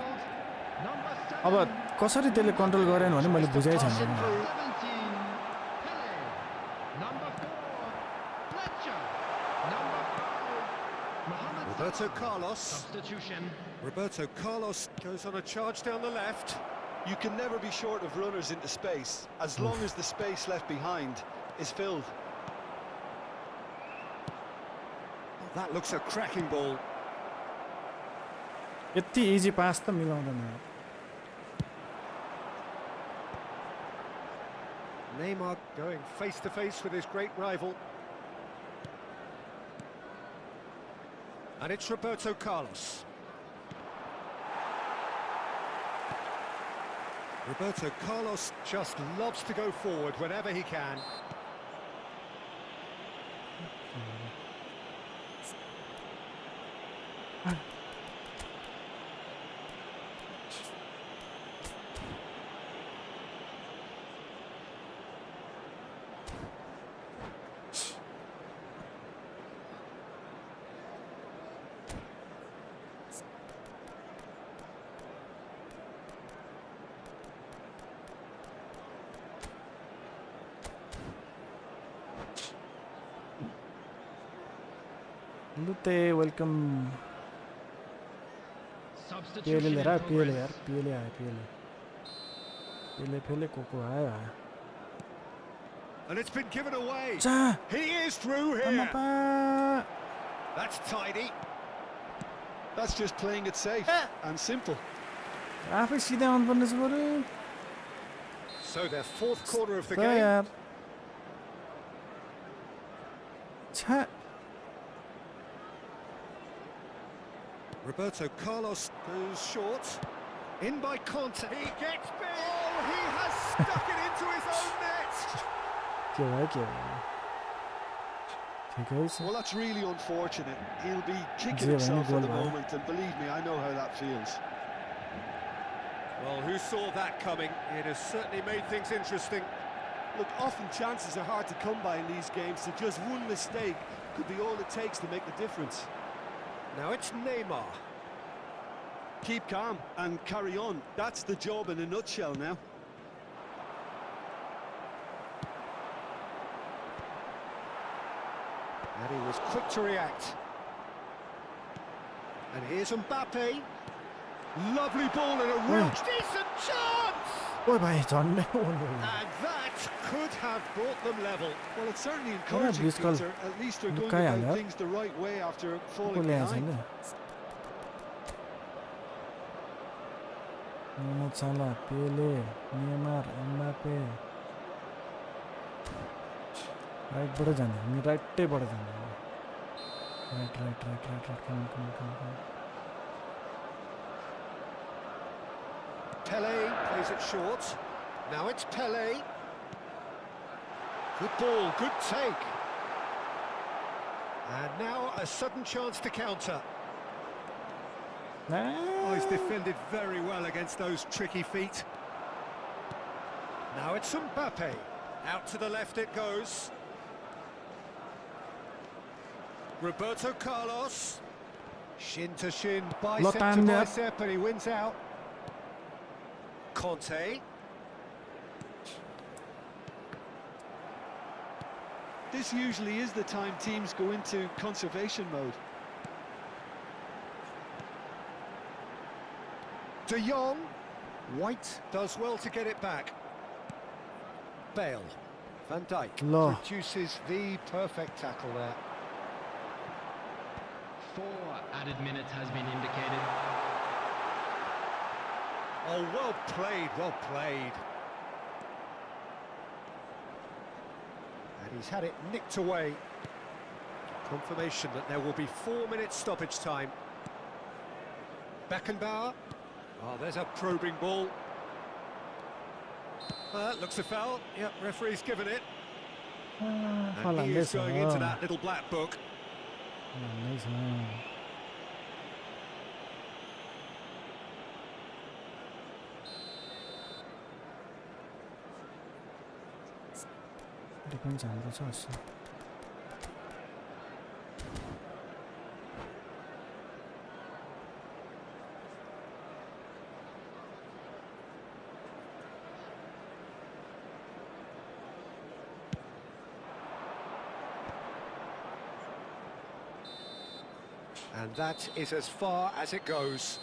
अब कसरी त्यसले कन्ट्रोल गरेन भने मैले बुझाइ छैन Roberto Carlos. Substitution. Roberto Carlos goes on a charge down the left. You can never be short of runners into space, as long as the space left behind is filled. Oh, that looks a cracking ball. यति easy pass त मिलाउँदैन Neymar going face to face with his great rival. And it's Roberto Carlos. Roberto Carlos just loves to go forward whenever he can. लुते welcome PLA ले रहा है PLA यार PLA आया PLA फेले कोको आया And it's been given away. Ja. He is through here. That's tidy. That's just playing it safe and simple. आफै सिधै आउनु पर्ने छ बरु So their fourth quarter of the त game. यार छा Roberto Carlos goes short. In by Conte. He gets big. Oh, he has stuck it into his own net. के भयो ठिकै छ Well, that's really unfortunate. He'll be kicking Yeah, himself goal, at the man. moment, and believe me, I know how that feels. Well, who saw that coming? It has certainly made things interesting. Look, often chances are hard to come by in these games, so just one mistake could be all it takes to make the difference. Now it's Neymar. Keep calm and carry on. That's the job in a nutshell now. And he was quick to react. And here's Mbappe. Lovely ball and a real decent chance! ओए भाइ झन्डै And that could have brought them level. Well, it's certainly encouraging, Please call. Peter. At least they're going Lukai about हाल्यो things the right way after falling कसले आएछ behind. नि मोहम्मद साला पेले Neymar Mbappe राइटबाट जाने हामी राइटैबाट जाने right right right right right come Pele plays it short. Now it's Pele. Good ball, good take. And now a sudden chance to counter. Oh, he's defended very well against those tricky feet. Now it's Mbappe. Out to the left it goes. Roberto Carlos. Shin to shin, bicep to bicep, and he wins out. Conte. This usually is the time teams go into conservation mode. De Jong. White does well to get it back. Bale. Van Dijk produces the perfect tackle there. 4 added minutes has been indicated. Oh, well played, well played. And he's had it nicked away. Confirmation that there will be 4 minutes stoppage time. Beckenbauer. Oh, there's a probing ball. Looks a foul. Yep, referee's given it. And he is going into that little black book. Depends on the source. And that is as far as it goes.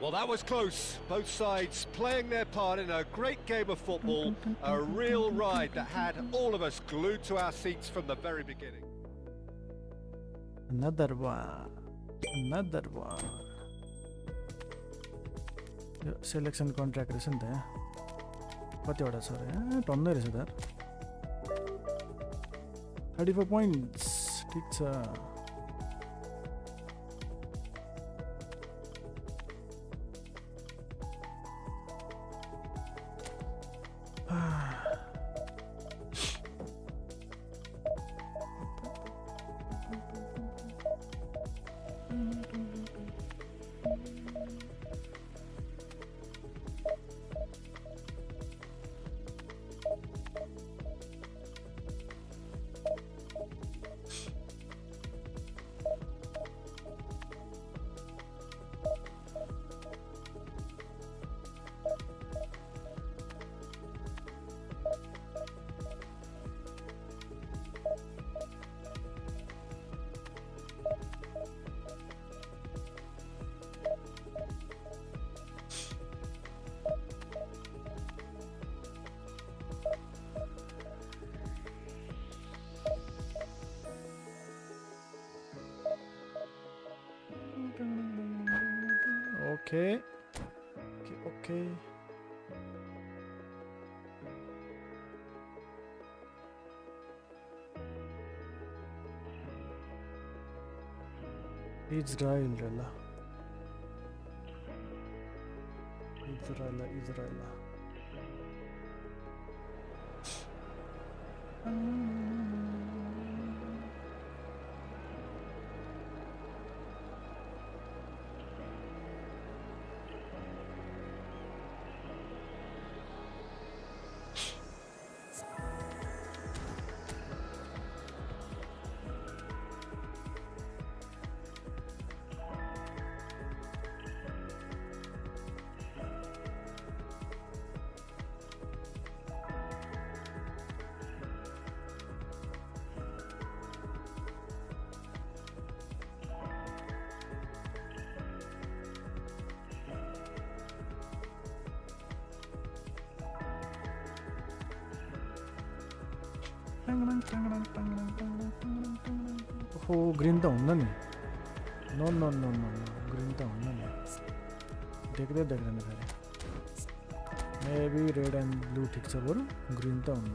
Well, that was close. Both sides playing their part in a great game of football. A real ride that had all of us glued to our seats from the very beginning. Another one. Another one. Selection contract isn't there. कतिवटा छ रे टन्नै रहेछ त 34 points. ठीक छ Okay. Okay. Israel. ओहो green त हुन्न नि no no no no green त हुन्न नि देख्दै देख्दैन फेरि मेबी रेड एन्ड ब्लू ठिक छ बरु ग्रीन त हुन्न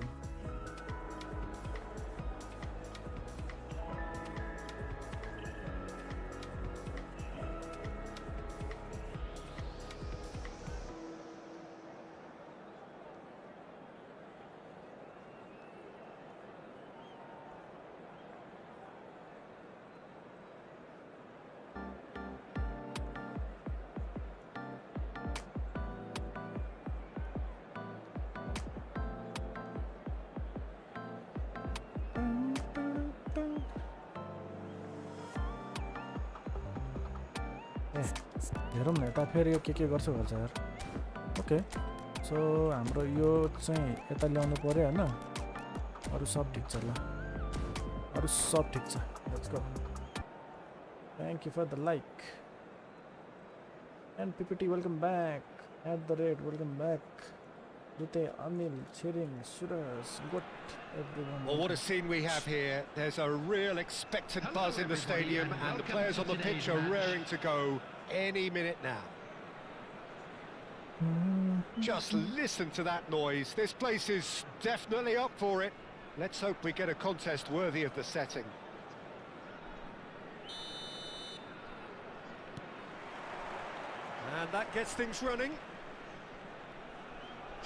हेरौँ न यता फेरि यो के गर्छ यार ओके सो हाम्रो यो चाहिँ यता ल्याउनु पर्यो होइन अरू सब ठिक छ ल अरू सब ठिक छ let's go thank you for the like and PPT welcome back at the rate welcome back Dute, Anil, Chirin, Suras, what everyone. Well, what a scene we have here. There's a real expectant buzz in the stadium, and the players on the pitch are raring to go any minute now. Just listen to that noise. This place is definitely up for it. Let's hope we get a contest worthy of the setting. And that gets things running.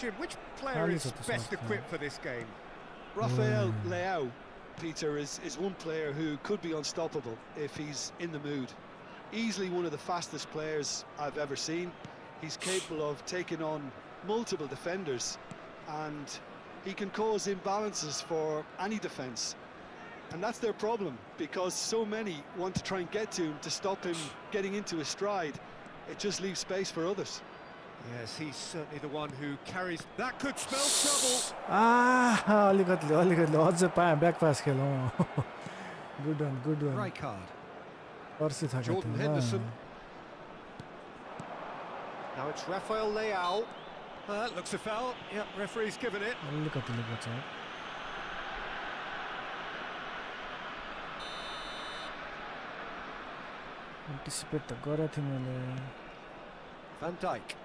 Jim, which player is best equipped for this game? Rafael Leao, Peter, is one player who could be unstoppable if he's in the mood. Easily one of the fastest players I've ever seen. He's capable of taking on multiple defenders, and he can cause imbalances for any defence. And that's their problem, because so many want to try and get to him to stop him getting into his stride. It just leaves space for others. Yes, he's certainly the one who carries... That could spell trouble! अलिकति अझै पाएँ back पास खेलौँ good वान Right card. पर्सी थाकेको Jordan थियो Henderson. Now it's Rafael Leao. Looks a foul. Yep, referee's given it. अलिकतिले बच्चा anticipate त गरेको थिएँ मैले Van Dijk.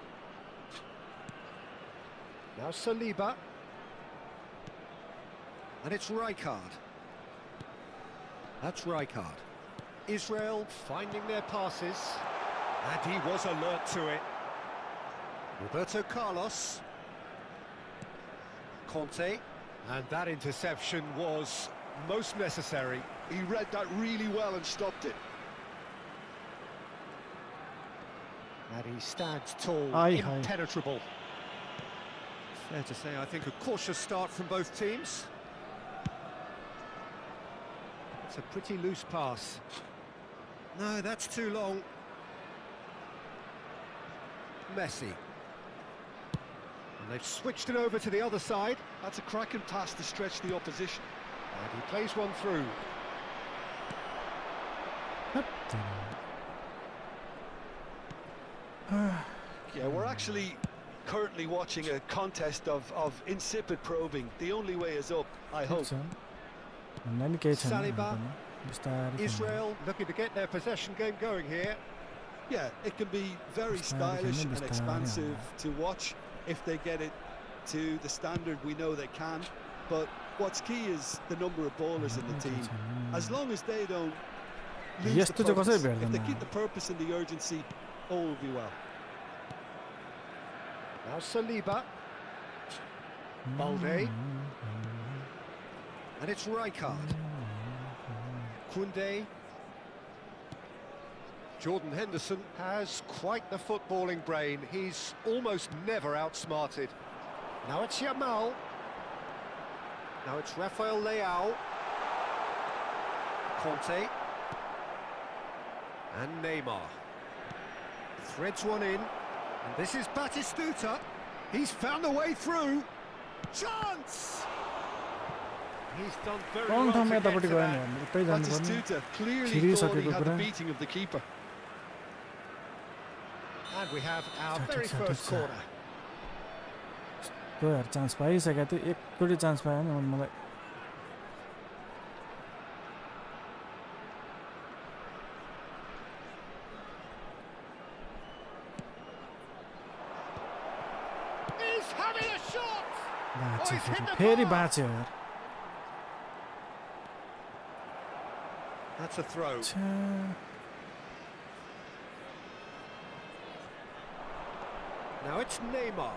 Now Saliba. And it's Rijkaard. That's Rijkaard. Israel finding their passes. And he was alert to it. Roberto Carlos. Conte. And that interception was most necessary. He read that really well and stopped it. And he stands tall, impenetrable. Fair to say, I think a cautious start from both teams. It's a pretty loose pass. No, that's too long. Messi. And they've switched it over to the other side. That's a cracking pass to stretch the opposition. And he plays one through. Yeah, we're actually currently watching a contest of insipid probing. The only way is up, I hope. Saliba. Israel looking to get their possession game going here. Yeah, it can be very stylish and expansive to watch if they get it to the standard we know they can. But what's key is the number of ballers in the team. As long as they don't lose the purpose, if they keep the purpose and the urgency, all will be well. Now Saliba. Balde. And it's Rijkaard. Koundé. Jordan Henderson has quite the footballing brain. He's almost never outsmarted. Now it's Yamal. Now it's Rafael Leao. Conte. And Neymar. Threads one in. And this is Batistuta. He's found a way through. Chance! He's done very well to get to that. Batistuta clearly thought he had the beating of the keeper. And we have our very first corner. तो यार chance पाइसकेको थियो एकचोटि chance पाएन मलाई बाँच्यो फेरि बाँच्यो यार That's a throw. Now it's Neymar.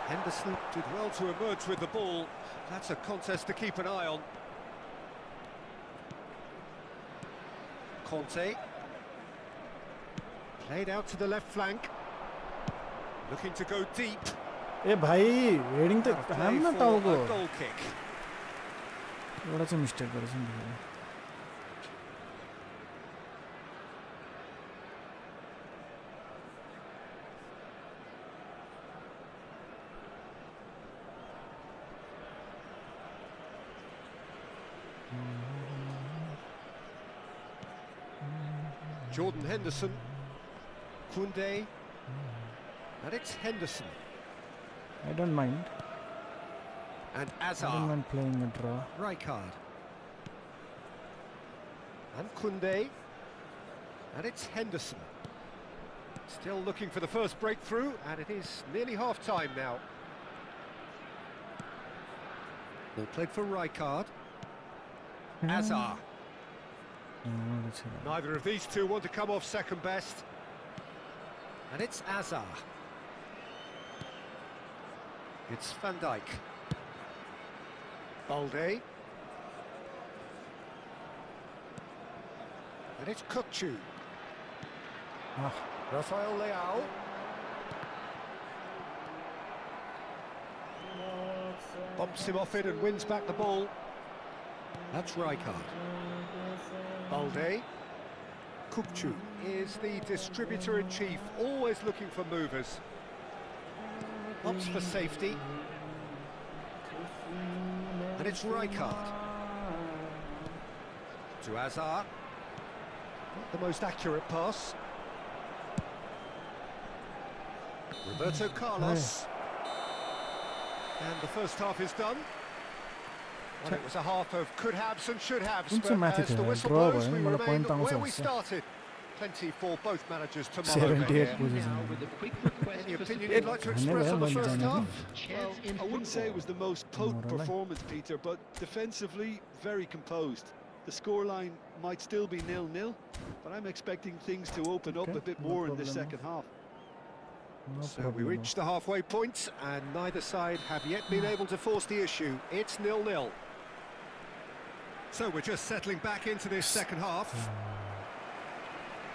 Henderson did well to emerge with the ball. That's a contest to keep an eye on. Conte. Played out to the left flank. Looking to go deep. ए भाइ heading त Play हान्न for टाउको a goal kick. एउटा चाहिँ mistake गरेछ नि Jordan Henderson. Kunde. And it's Henderson. I don't mind. And I don't Azar. mind playing a draw. Rijkaard. And Kunde. And it's Henderson. Still looking for the first breakthrough, and it is nearly half-time now. Ball played for Rijkaard. Azar. Neither of these two want to come off second best. And it's Azar. It's Van Dijk. Balde. And it's Kukçu. Rafael Leao. Bumps him off it and wins back the ball. That's Rijkaard. Balde. Kukçu is the distributor-in-chief, always looking for movers. Opts for safety. And it's Rijkaard. To Azar. Not the most accurate pass. Roberto Carlos. And the first half is done. Well, it was a half of could-haves and should-haves, but as the whistle blows, we remain where we started. Plenty for both managers to mull over here. Any opinion you'd like to express on the first half? Well, I wouldn't say it was the most potent performance, Peter, but defensively, very composed. The scoreline might still be 0-0, but I'm expecting things to open up a bit more in this second half. So we reached the halfway point, and neither side have yet been able to force the issue. It's 0-0. So we're just settling back into this second half.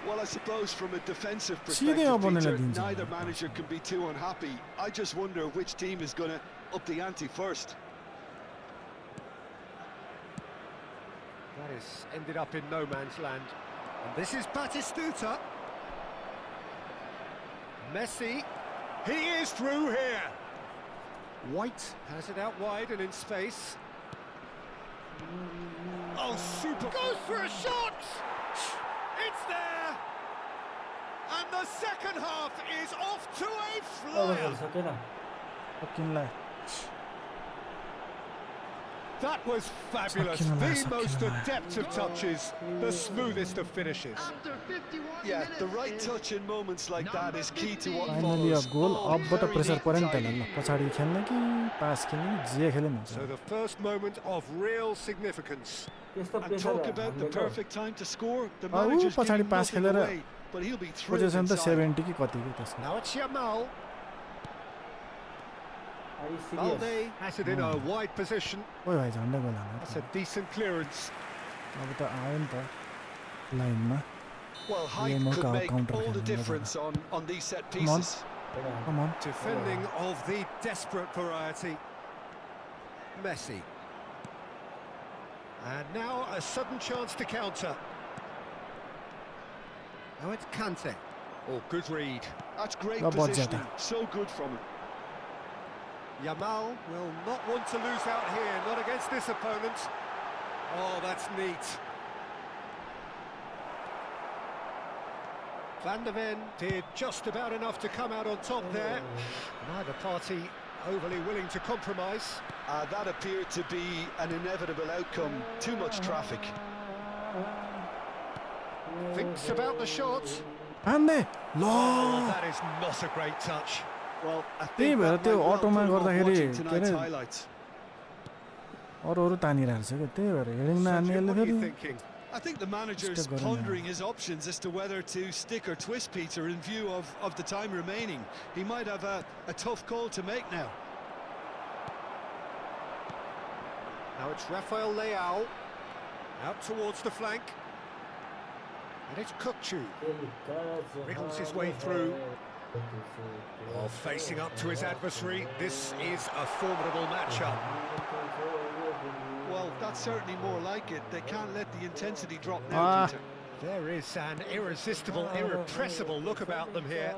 Well, I suppose from a defensive perspective, Peter, neither manager can be too unhappy. I just wonder which team is going to up the ante first. That has ended up in no man's land. And this is Batistuta. Messi. He is through here. White has it out wide and in space. Oh, super. Goes for a shot! It's there! And the second half is off to a flyer. That was fabulous. The most adept of touches, the smoothest of finishes. Yeah, the right touch in moments like that is key to what Finally a follows. goal. अबबाट pressure परेन त ल पछाडी खेल्ने कि पास खेल्ने जे खेले पनि So the first moment of real significance. And talk about the perfect time to score. The manager's पछाडी giving पास nothing खेलेर away, but he'll be thrilled position त inside. 70 कि कति के त्यसको Now it's Yamal. Balde has it in a wide position. ओइ भाइ झन्डै गोल हाल्नु That's a decent clearance. अब त आयो नि त लाइनमा Well, height could make all the difference on these set pieces. Come on. Defending of the desperate variety. Messi. And now a sudden chance to counter. Now it's Kante. Oh, good read. That's great La positioning. Bozzetta. So good from him. Yamal will not want to lose out here, not against this opponent. Oh, that's neat. Van der Ven did just about enough to come out on top there. Neither party overly willing to compromise. That appeared to be an inevitable outcome. Too much traffic. Thinks about the shot. हान्ने ल Oh, that is not a great touch. Well, I त्यही think भएर that त्यो might well अटोमा put him off गर्दाखेरि watching के tonight's अरे highlights. अरू तानिरहेको छ क्या त्यही भएर हेडिङ नहान्ने Sergio, यसले what are you फेरि thinking? I think the manager's Stick going pondering now. his options as to whether to stick or twist Peter in view of the time remaining. He might have a tough call to make now. Now it's Rafael Leao out towards the flank. And it's Kukçu. Wriggles his way through. Oh, facing up to his adversary. This is a formidable matchup. Well, that's certainly more like it. They can't let the intensity drop now, Ah. Peter. There is an irresistible, irrepressible look about them here.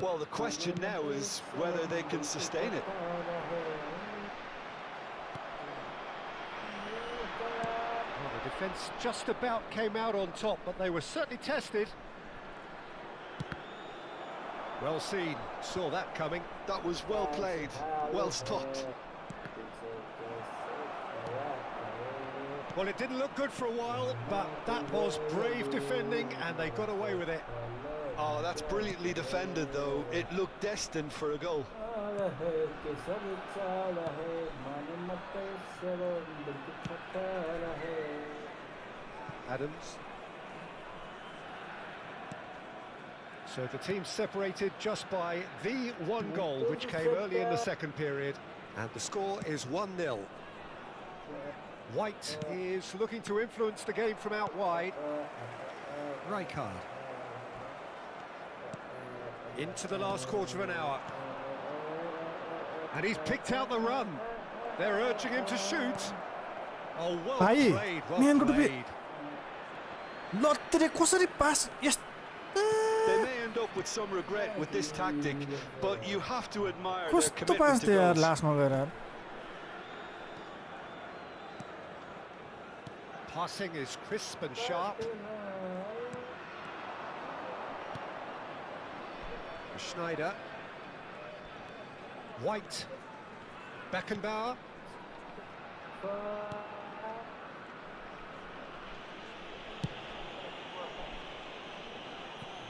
Well, the question now is whether they can sustain it. Well, the defence just about came out on top, but they were certainly tested. Well seen, saw that coming. That was well played, well stopped. Well, it didn't look good for a while, but that was brave defending, and they got away with it. Oh, that's brilliantly defended, though. It looked destined for a goal. Adams. So the team separated just by the one goal, which came early in the second period. And the score is 1-0. White is looking to influence the game from out wide. Rijkaard. Into the last quarter of an hour. And he's picked out the run. They're urging him to shoot. Oh, well Bhai, played, man, well go to bed. played. ल तेरे कसरी पास yes They may end up with some regret with this tactic, but you have to admire their कस्तो commitment pass to थियो यार goals. लास्टमा गएर यार Passing is crisp and sharp. Schneider. White. Beckenbauer.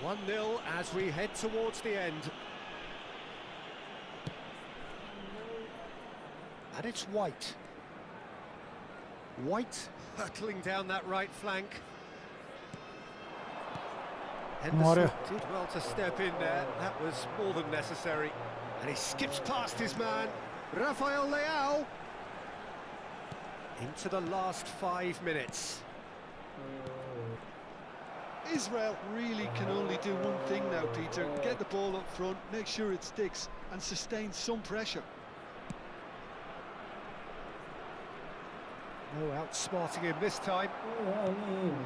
One 0 as we head towards the end. And it's White. White hurtling down that right flank. Henderson did well to step in there. That was more than necessary. And he skips past his man, Rafael Leao. Into the last 5 minutes. Israel really can only do one thing now, Peter. Get the ball up front, make sure it sticks, and sustain some pressure. No outsmarting him this time.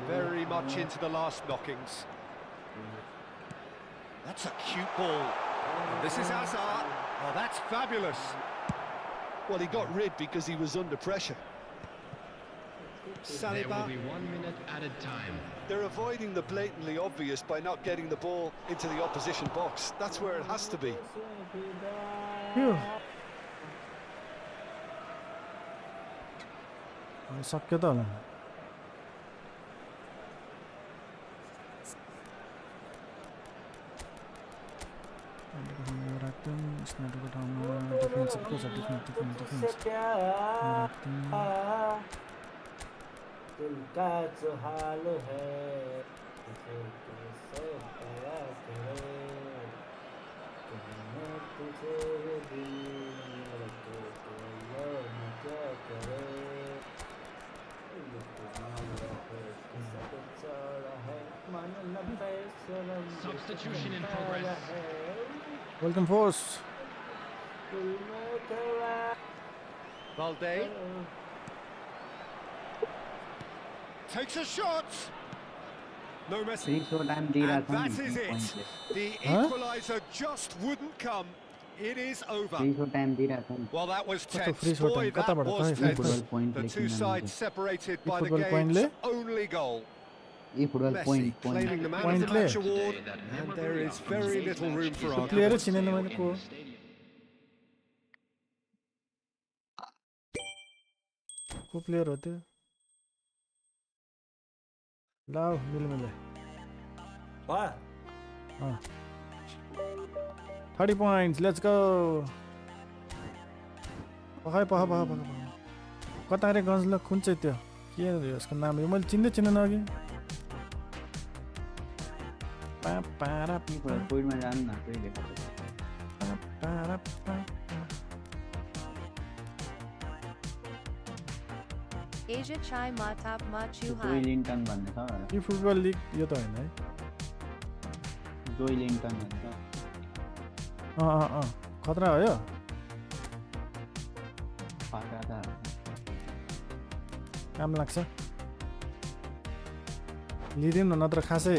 Very much into the last knockings. That's a cute ball. And this is Hazard. Oh, that's fabulous. Well, he got rid because he was under pressure. There will Saliba. be 1 minute added time. They're avoiding the blatantly obvious by not getting the ball into the opposition box. That's where it has to be. सक्यो त होला राख्छौँ स्नाइडरको ठाउँमा defensive को छ defence दिल का जो हाल है तुझे कैसे बयां करे कहने तुझे ये दिल लगे तो ये न क्या करे ये तुम्हारा है कि सब चढ़ा है मन न बेशरम Substitution in progress. Welcome force दिल में तेरा Valde. Takes a shot. No Messi. And that is it. The equaliser just wouldn't come. It is over. Well, that was tense. Boy, that was tense. The two sides separated by the game's only goal. Messi claiming the man of the match award, and there is very little room for player argument. चिनेन मैले को player हो त्यो लाउ मिल मिले वाह 30 points, let's go. पखाइ कता रे गजल कुन चाहिँ त्यो के यसको नाम यो मैले चिन्दैन अघि कोइडमा जानु न कहिले Asia Chai Matap Machu Hai. जोइलिङटन भन्ने छ यो फुटबल लिग यो त हैन है जोइलिङटन भन्छ खतरा हो यो फाटा काम लाग्छ लिदिउँ न नत्र खासै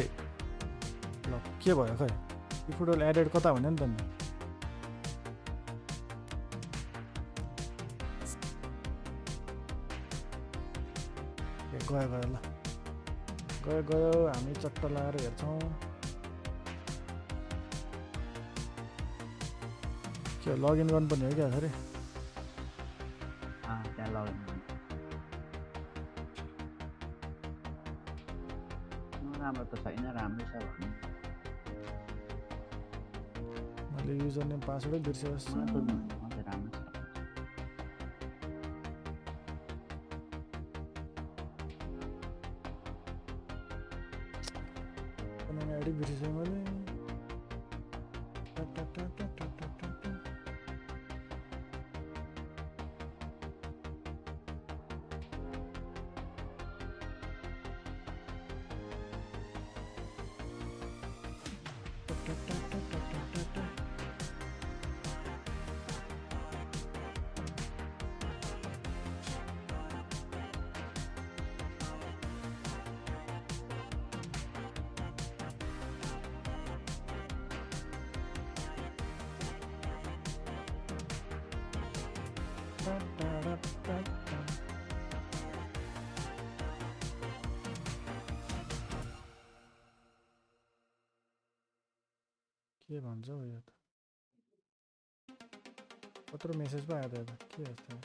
ल के भयो खै यो फुटबल एडेड कता भन्यो नि त नि गयो ल गयो हामी चट्ट लाएर हेर्छौँ के लगइन गर्नुपर्ने हो क्या अरे त्यहाँ लगइन राम्रो त छैन राम्रै छ भन्नु मैले युजर नेम पासवर्डै बिर्सेँ राम्रो छ आइडी बिर्सेँ मैले के भन्छ हौ यो त कत्रो मेसेज पो आयो त के यस्तो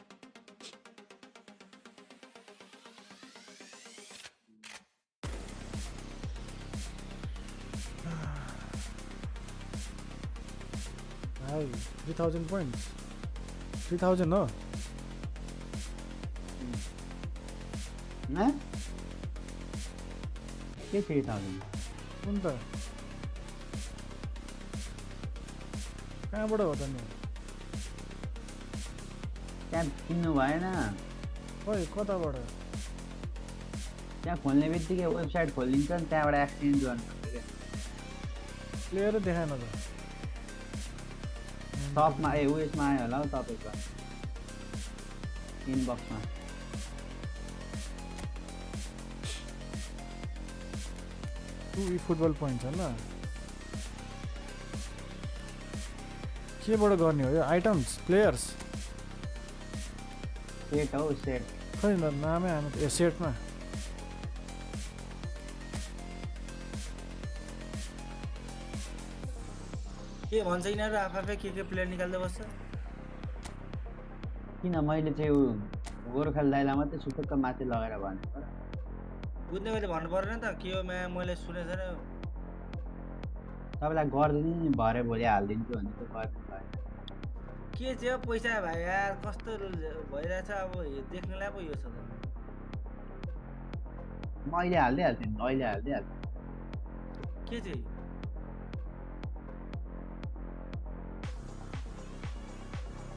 भाइ 3000 points 3000 हो के 3000 कुन त कहाँबाट हो त नि त्यहाँ किन्नु भएन खोइ कताबाट त्यहाँ खोल्ने बित्तिकै वेबसाइट खोलिन्छ नि त्यहाँबाट एक्सचेन्ज गर्नुपर्छ क्या प्लेयरै देखाएन त टपमा उयसमा आयो होला हौ तपाईँको इनबक्समा फुटबल पोइन्ट छ ल केबाट गर्ने हो यो आइटम्स प्लेयर्स सेट हौ सेट खै न नामै आएन ए सेटमा के भन्छ यिनीहरू आफै के प्लेयर निकाल्दै बस्छ किन मैले चाहिँ गोर्खा दाइलाई मात्रै सुटुक्क माथि लगाएर भनेको बुझ्ने गरी भन्नु परेन त के हो मैले सुनेको छैन तपाईँलाई गरिदिनु नि भरे भोलि हालिदिन्छु भने चाहिँ गरिदिनु भयो के चाहिँ हो पैसा भाइ यार कस्तो भइरहेछ अब देख्नेलाई पो यो छ त म अहिले हालिदिइहाल्छु नि अहिले हालिदिइहाल्छु के चाहिँ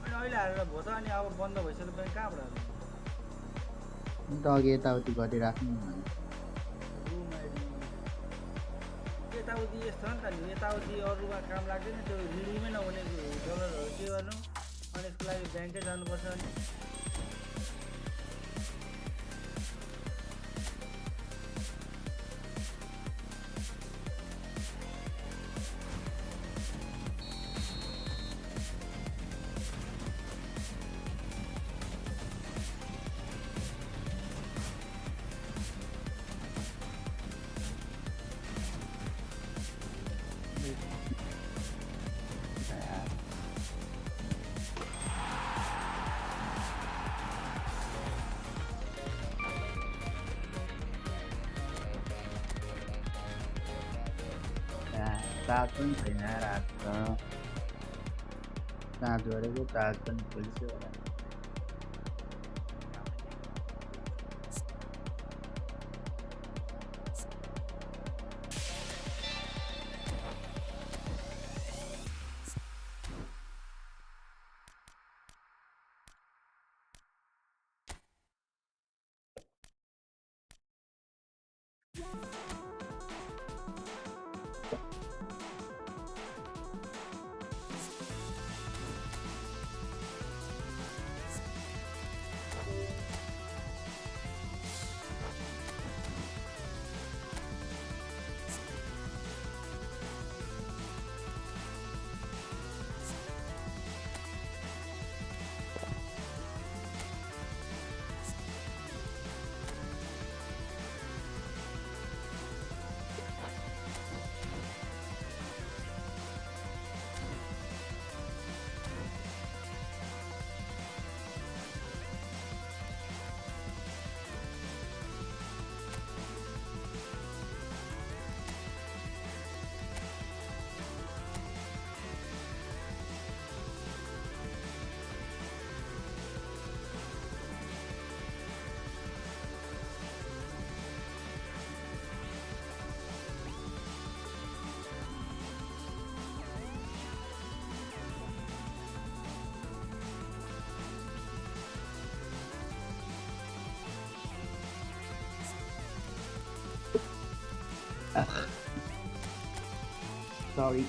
अनि अहिले हालेर भयो त अनि अब बन्द भइसकेपछि कहाँबाट त अघि यताउति गरिराख्नु यताउति यस्तो हो नि त नि यताउति अरूमा काम लाग्दैन त्यो रिडिङमै नहुने डलरहरू के गर्नु अनि यसको लागि ब्याङ्कै जानुपर्छ अनि चार्ज पनि छैन रात चार्ज गरेको चार्ज पनि खोलिसक्यो होला Sorry.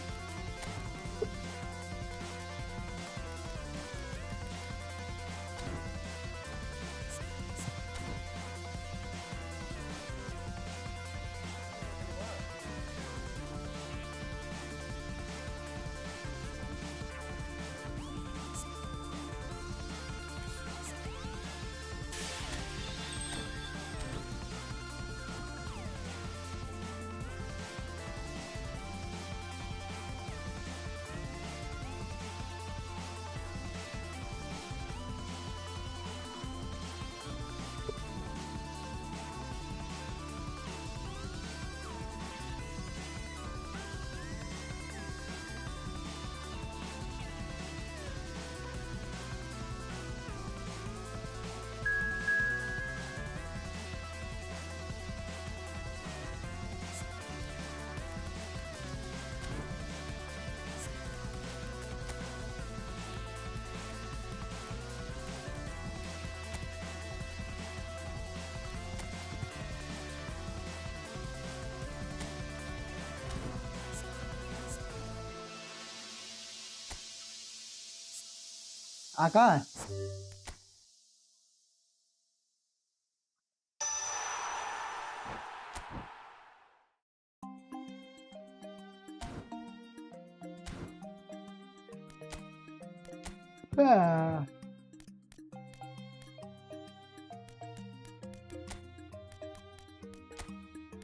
आकाश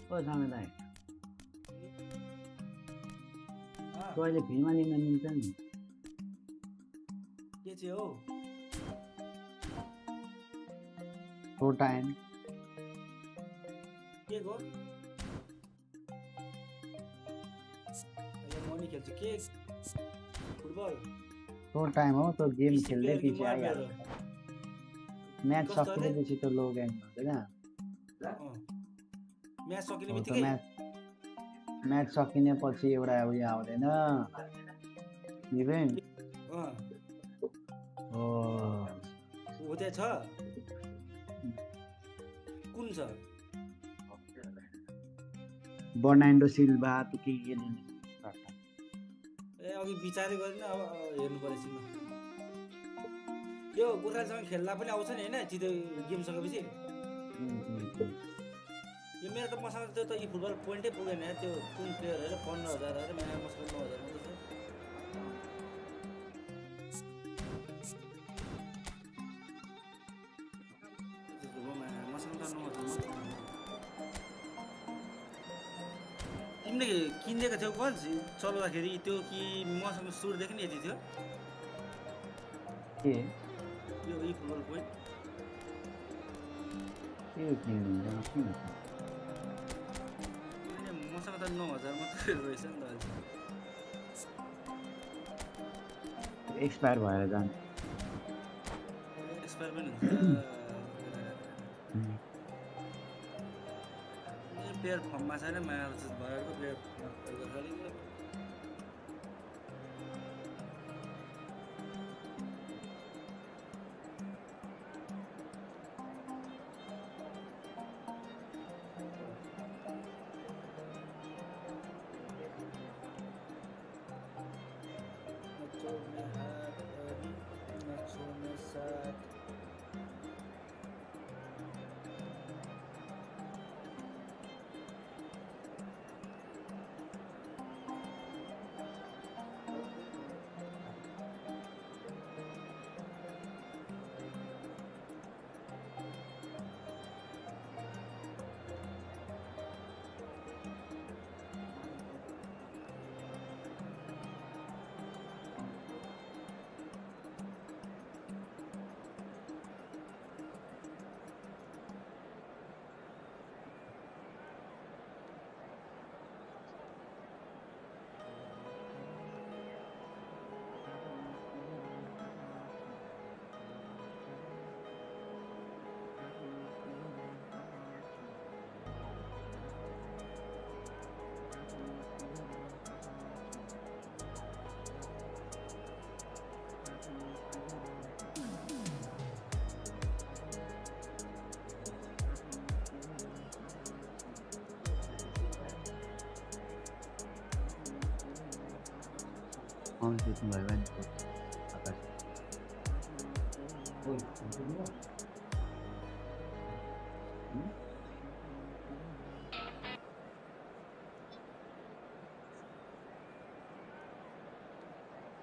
ओ सामेदाई तो अहिले फ्रीमा लिन मिल्छ नि के चाहिँ हो फुल टाइम के गो मनी खेल्छु के फुटबल फुल टाइम हो तो गेम खेल्दै पछि आइहाल्छ म्याच सकिएपछि त लग इन हुँदैन म्याच सकिने बित्तिकै म्याच सकिने पछि एउटा उयो आउँदैन इभेन्ट हो त्यहाँ छ कुन छ बर्नान्डो सिल्भा त के लिने ए अघि विचारै गरिन अब हेर्नु पर्छ म यो गोर्खालीसँग खेल्दा पनि आउँछ नि हैन जित्यो गेम सकेपछि यो मेरो त मसँग त्यो त eFootball पोइन्टै पुगेन त्यो कुन प्लेयर हैन 15000 अरे मैले मसँग 9000 मात्र छ तिमीले किनेको थियौ पल्स चलाउँदाखेरि त्यो कि मसँग सुरुदेखि नै यति थियो के यो eFootball पोइन्ट के किन्नु किन मसँग त 9000 मात्र रहेछ नि त एक्सपायर भएर जान्छ एक्सपायर पनि हुन्छ प्लेयर फर्ममा छैन म्याच भएको प्लेयर कन्फ्युजन भयो भने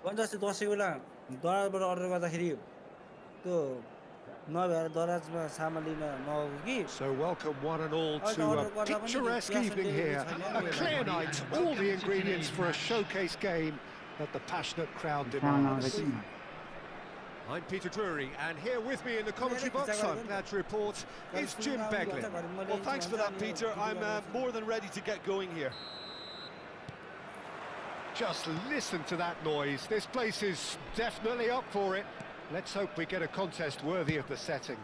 आकाश जस्तै दसैँ बेला दराजबाट अर्डर गर्दाखेरि त्यो नभएर दराजमा सामान लिन नगएको कि So welcome one and all to a picturesque evening here, a clear night, all the ingredients for a showcase game that the passionate crowd demands. I'm Peter Drury, and here with me in the commentary box, I'm glad to report, is Jim Beglin. Well, thanks for that, Peter. I'm more than ready to get going here. Just listen to that noise. This place is definitely up for it. Let's hope we get a contest worthy of the setting.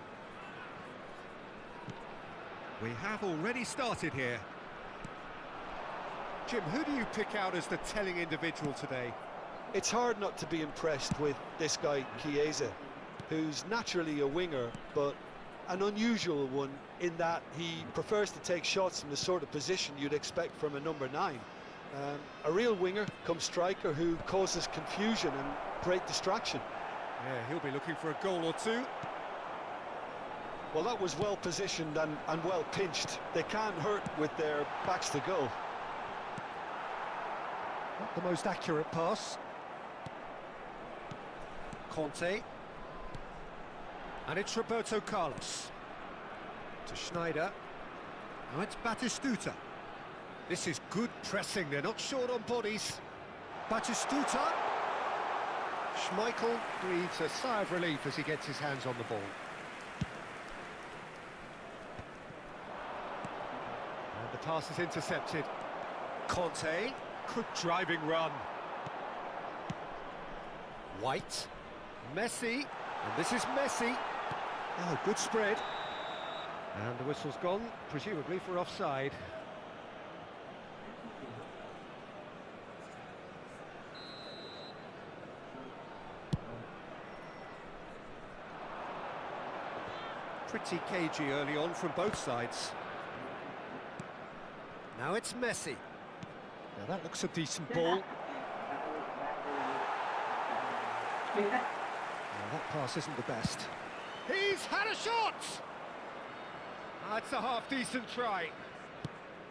We have already started here. Jim, who do you pick out as the telling individual today? It's hard not to be impressed with this guy, Chiesa, who's naturally a winger, but an unusual one in that he prefers to take shots from the sort of position you'd expect from a number 9. A real winger come striker who causes confusion and great distraction. Yeah, he'll be looking for a goal or two. Well, that was well positioned and well pinched. They can't hurt with their backs to goal. Not the most accurate pass. Conte. And it's Roberto Carlos. To Schneider. Now it's Batistuta. This is good pressing, they're not short on bodies. Batistuta. Schmeichel breathes a sigh of relief as he gets his hands on the ball. And the pass is intercepted. Conte. Good driving run. White. Messi. And this is Messi. Oh, good spread. And the whistle's gone, presumably for offside. Pretty cagey early on from both sides. Now it's Messi. Now that looks a decent ball. Now that pass isn't the best. He's had a shot! That's a half-decent try.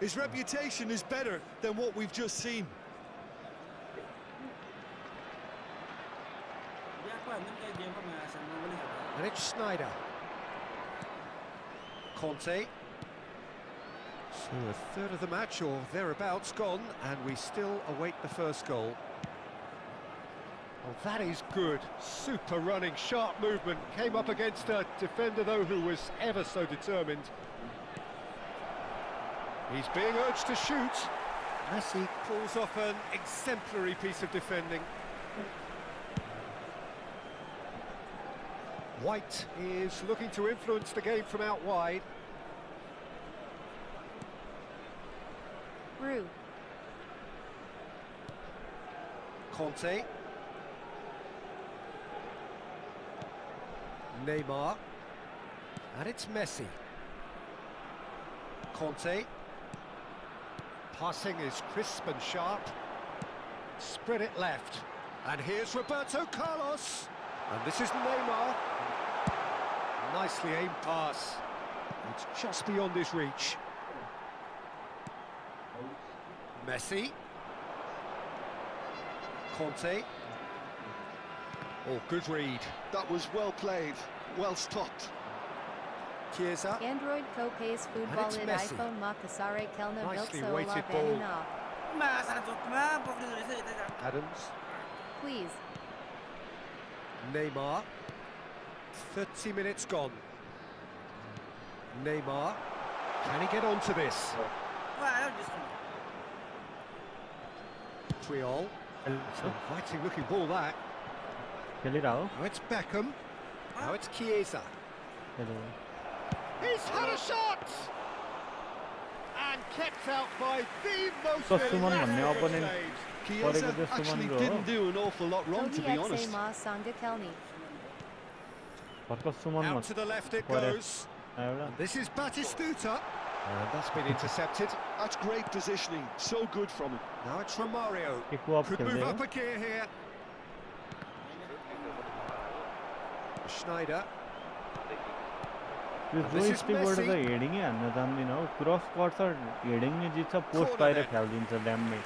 His reputation is better than what we've just seen. And it's Schneider. Conte. So a third of the match or thereabouts gone, and we still await the first goal. Oh, that is good. Super running, sharp movement. Came up against a defender, though, who was ever so determined. He's being urged to shoot. Messi pulls off an exemplary piece of defending. White is looking to influence the game from out wide. Rue. Conte. Neymar. And it's Messi. Conte. Passing is crisp and sharp. Spread it left. And here's Roberto Carlos. And this is Neymar. Nicely aimed pass. It's just beyond his reach. Messi. Conte. Oh, good read. That was well played, well stopped. Chiesa. Android co Ps5 it's Let Messi. iPhone Makasare Kelna Nicely Vilkso weighted La ball. Benina. Adams. Please. Neymar. 30 minutes gone. Neymar. Can he get onto this? Triol. It's an inviting looking ball that. Now it's Beckham. Now it's Chiesa. He's had a shot! And kept out by the most electric saves. Chiesa actually didn't do an awful lot wrong, to be Togi honest. Ma Sanga Kelni. Out to the left it goes. And this is Batistuta. And that's been intercepted. That's great positioning, so good from him. Now it's Romario. Could move up a gear here. Schneider. जो स्टिकबाट त हेडिङै हान्न जान्दिन हो cross गर्छ heading नै जित्छ post बाहिर फ्याल्दिन्छ ड्याममै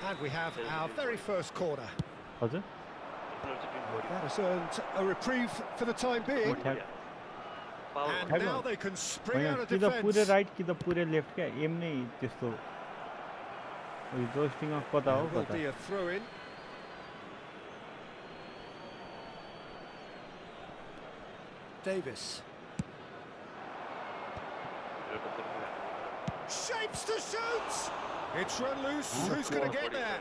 And we have our very first corner. हजुर That has earned a reprieve for the time being. And now they can spring out of कि त पुरै defence. राइट कि त पुरै लेफ्ट क्या एम नै त्यस्तो जोस्टिङ कता हो Will कता be a throw-in. Davis. Shapes to shoot! It's run loose. Who's going to get there?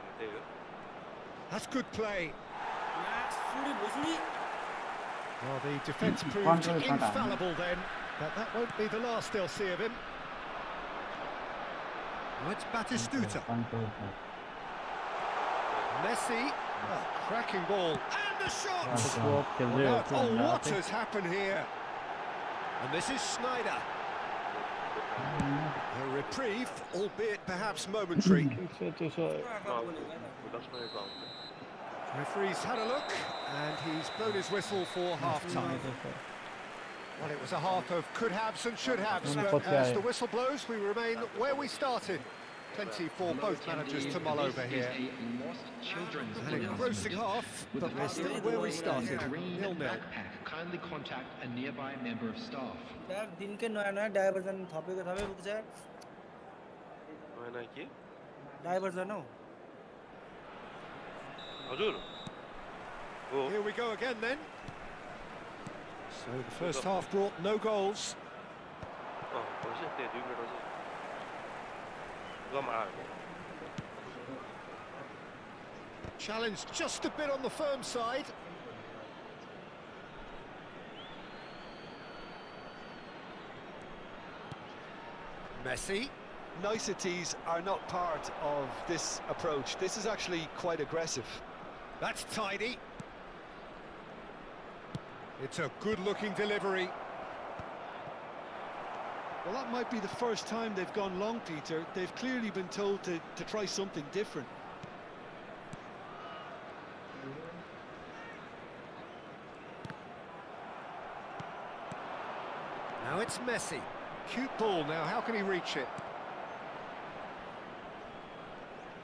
That's good play. Well, the defence proved infallible then, but that won't be the last they'll see of him. Now it's Batistuta. Messi. Oh, cracking ball. And the shot! Oh, what has happened here? And this is Schneider. A reprieve, albeit perhaps momentary. Referee's had a look, and he's blown his whistle for half-time. Well, it was a half of could-haves and should-haves, but as the whistle blows, we remain where we started. Plenty for both managers to mull over here. An engrossing half, but we're still where we started, 0-0. Kindly contact a nearby member of staff. दिनकै नयाँ नयाँ diversion थपेको थपै पुग्छ diversion how Here we go again then. So the first half brought no goals. Challenge just a bit on the firm side. Messi. Niceties are not part of this approach. This is actually quite aggressive. That's tidy. It's a good-looking delivery. Well, that might be the first time they've gone long, Peter. They've clearly been told to try something different. Now it's Messi. Cute ball now, how can he reach it?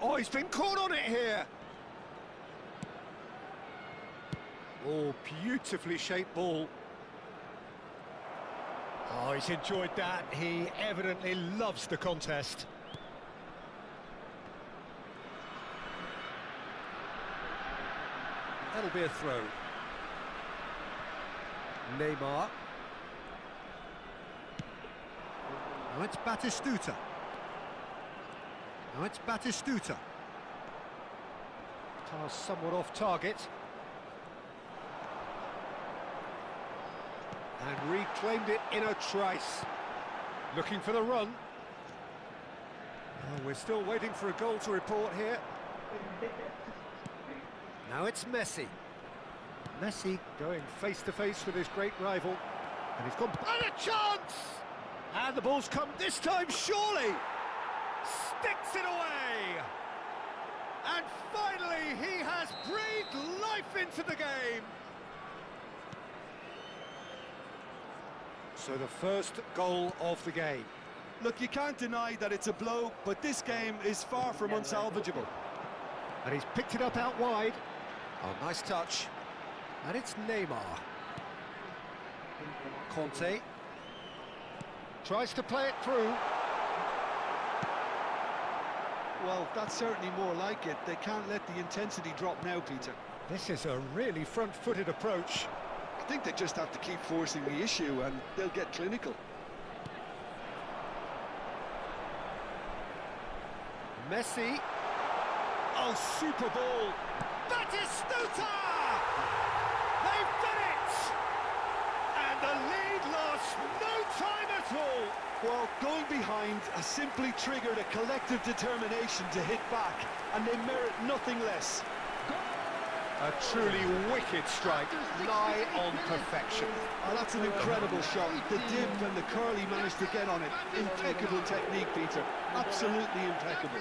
Oh, he's been caught on it here! Oh, beautifully shaped ball. Oh, he's enjoyed that. He evidently loves the contest. That'll be a throw. Neymar. Now it's Batistuta. Pass somewhat off target. And reclaimed it in a trice. Looking for the run. Oh, we're still waiting for a goal to report here. Now it's Messi. Messi going face-to-face with his great rival. And he's gone... And a chance! And the ball's come this time, surely! Sticks it away! And finally, he has breathed life into the game! So the first goal of the game. Look, you can't deny that it's a blow, but this game is far from unsalvageable. And he's picked it up out wide. Oh, nice touch. And it's Neymar. Conte tries to play it through. Well, that's certainly more like it. They can't let the intensity drop now, Peter. This is a really front-footed approach. I think they just have to keep forcing the issue and they'll get clinical. Messi. Oh, super ball. Batistuta! They've done it! And the lead lost no time at all. Well, going behind has simply triggered a collective determination to hit back, and they merit nothing less. A truly wicked strike, nigh on perfection. Oh, that's an incredible shot. The dip and the curl he managed to get on it. Impeccable technique, Peter. Absolutely impeccable.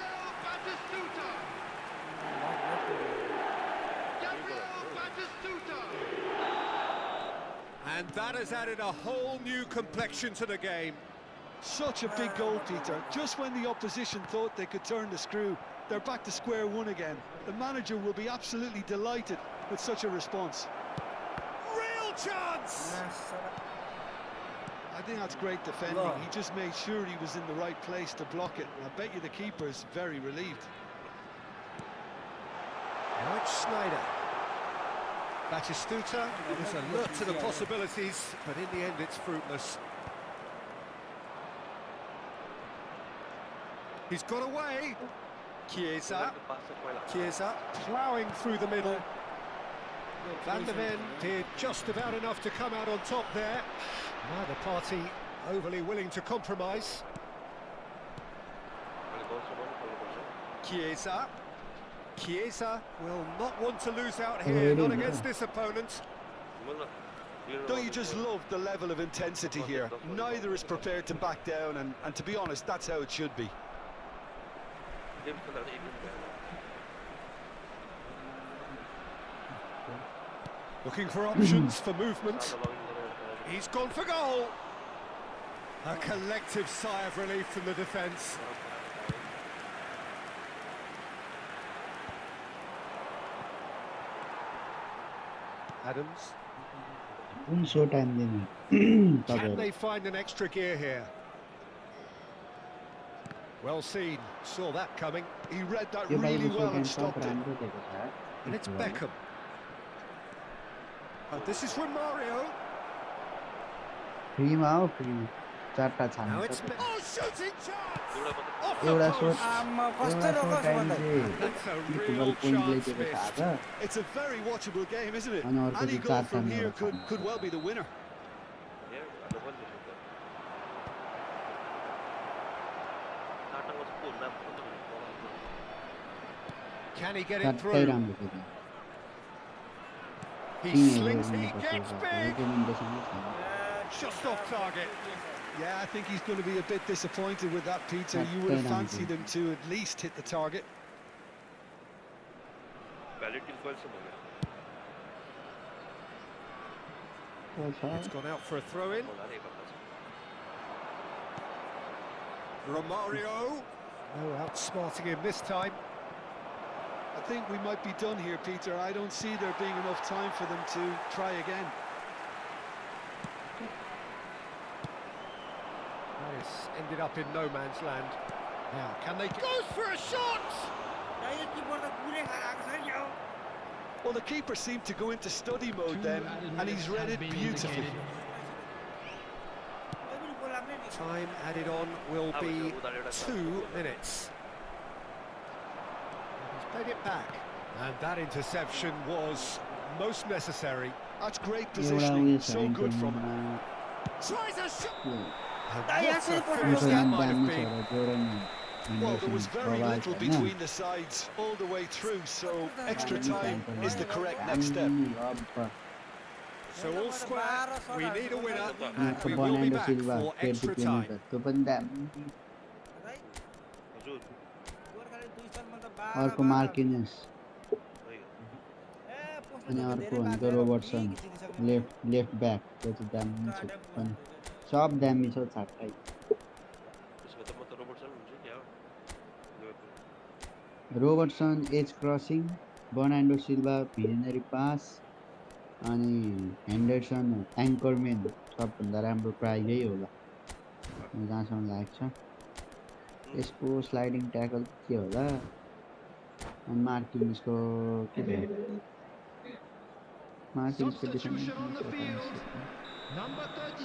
And that has added a whole new complexion to the game. Such a big goal, Peter. Just when the opposition thought they could turn the screw, they're back to square one again. The manager will be absolutely delighted with such a response. Real chance! I think that's great defending. He just made sure he was in the right place to block it. I bet you the keeper's very relieved. Now it's Snyder. Batistuta was alert to the possibilities, but in the end it's fruitless. He's got away. Chiesa ploughing through the middle. Van der Ven did just about enough to come out on top there. Neither party overly willing to compromise. Chiesa will not want to lose out here, not against this opponent. Don't you just love the level of intensity here? Neither is prepared to back down, and to be honest, that's how it should be. Looking for options for movement. He's gone for goal. A collective sigh of relief from the defence. Adams. Can they find an extra gear here? Well seen, saw that coming. He read that really well and stopped it. And it's Beckham. And this is Romario. Now it's oh, shooting chance! Off the post! That's a real chance missed. It's a very watchable game, isn't it? Any goal from here could well be the winner. Can he get it through? He slings, he gets big! Just off target. Yeah, I think he's going to be a bit disappointed with that, Peter. You would have fancied him to at least hit the target. It's gone out for a throw-in. Romario. No outsmarting him this time. I think we might be done here, Peter. I don't see there being enough time for them to try again. This ended up in no man's land. Now, can they... Goes for a shot! Well, the keeper seemed to go into study mode then, and he's read it beautifully. Time added on will be 2 minutes. He's played it back. And that interception was most necessary. That's great positioning, so good from him. Tries a shot. Ah, What यहाँ चाहिँ a पठाउनु finish क्या? that might have been. Well, there was very little between the sides all the way through, so extra time is the correct next step. So all square, we need a winner, and we will be back for extra time. अर्को मार्किनेस अनि अर्को भनेको Robertson left back त्यो चाहिँ दामी छ पनि सब दामी छ छाट्टै Robertson edge crossing Bernardo Silva visionary pass अनि हेन्डरसन एङ्करमेन सबभन्दा राम्रो प्राय यही होला जहाँसम्म लाग्छ यसको स्लाइडिङ ट्याकल के होला अनि मार्किन्सको के भयो मार्किन्सको डिफेन्स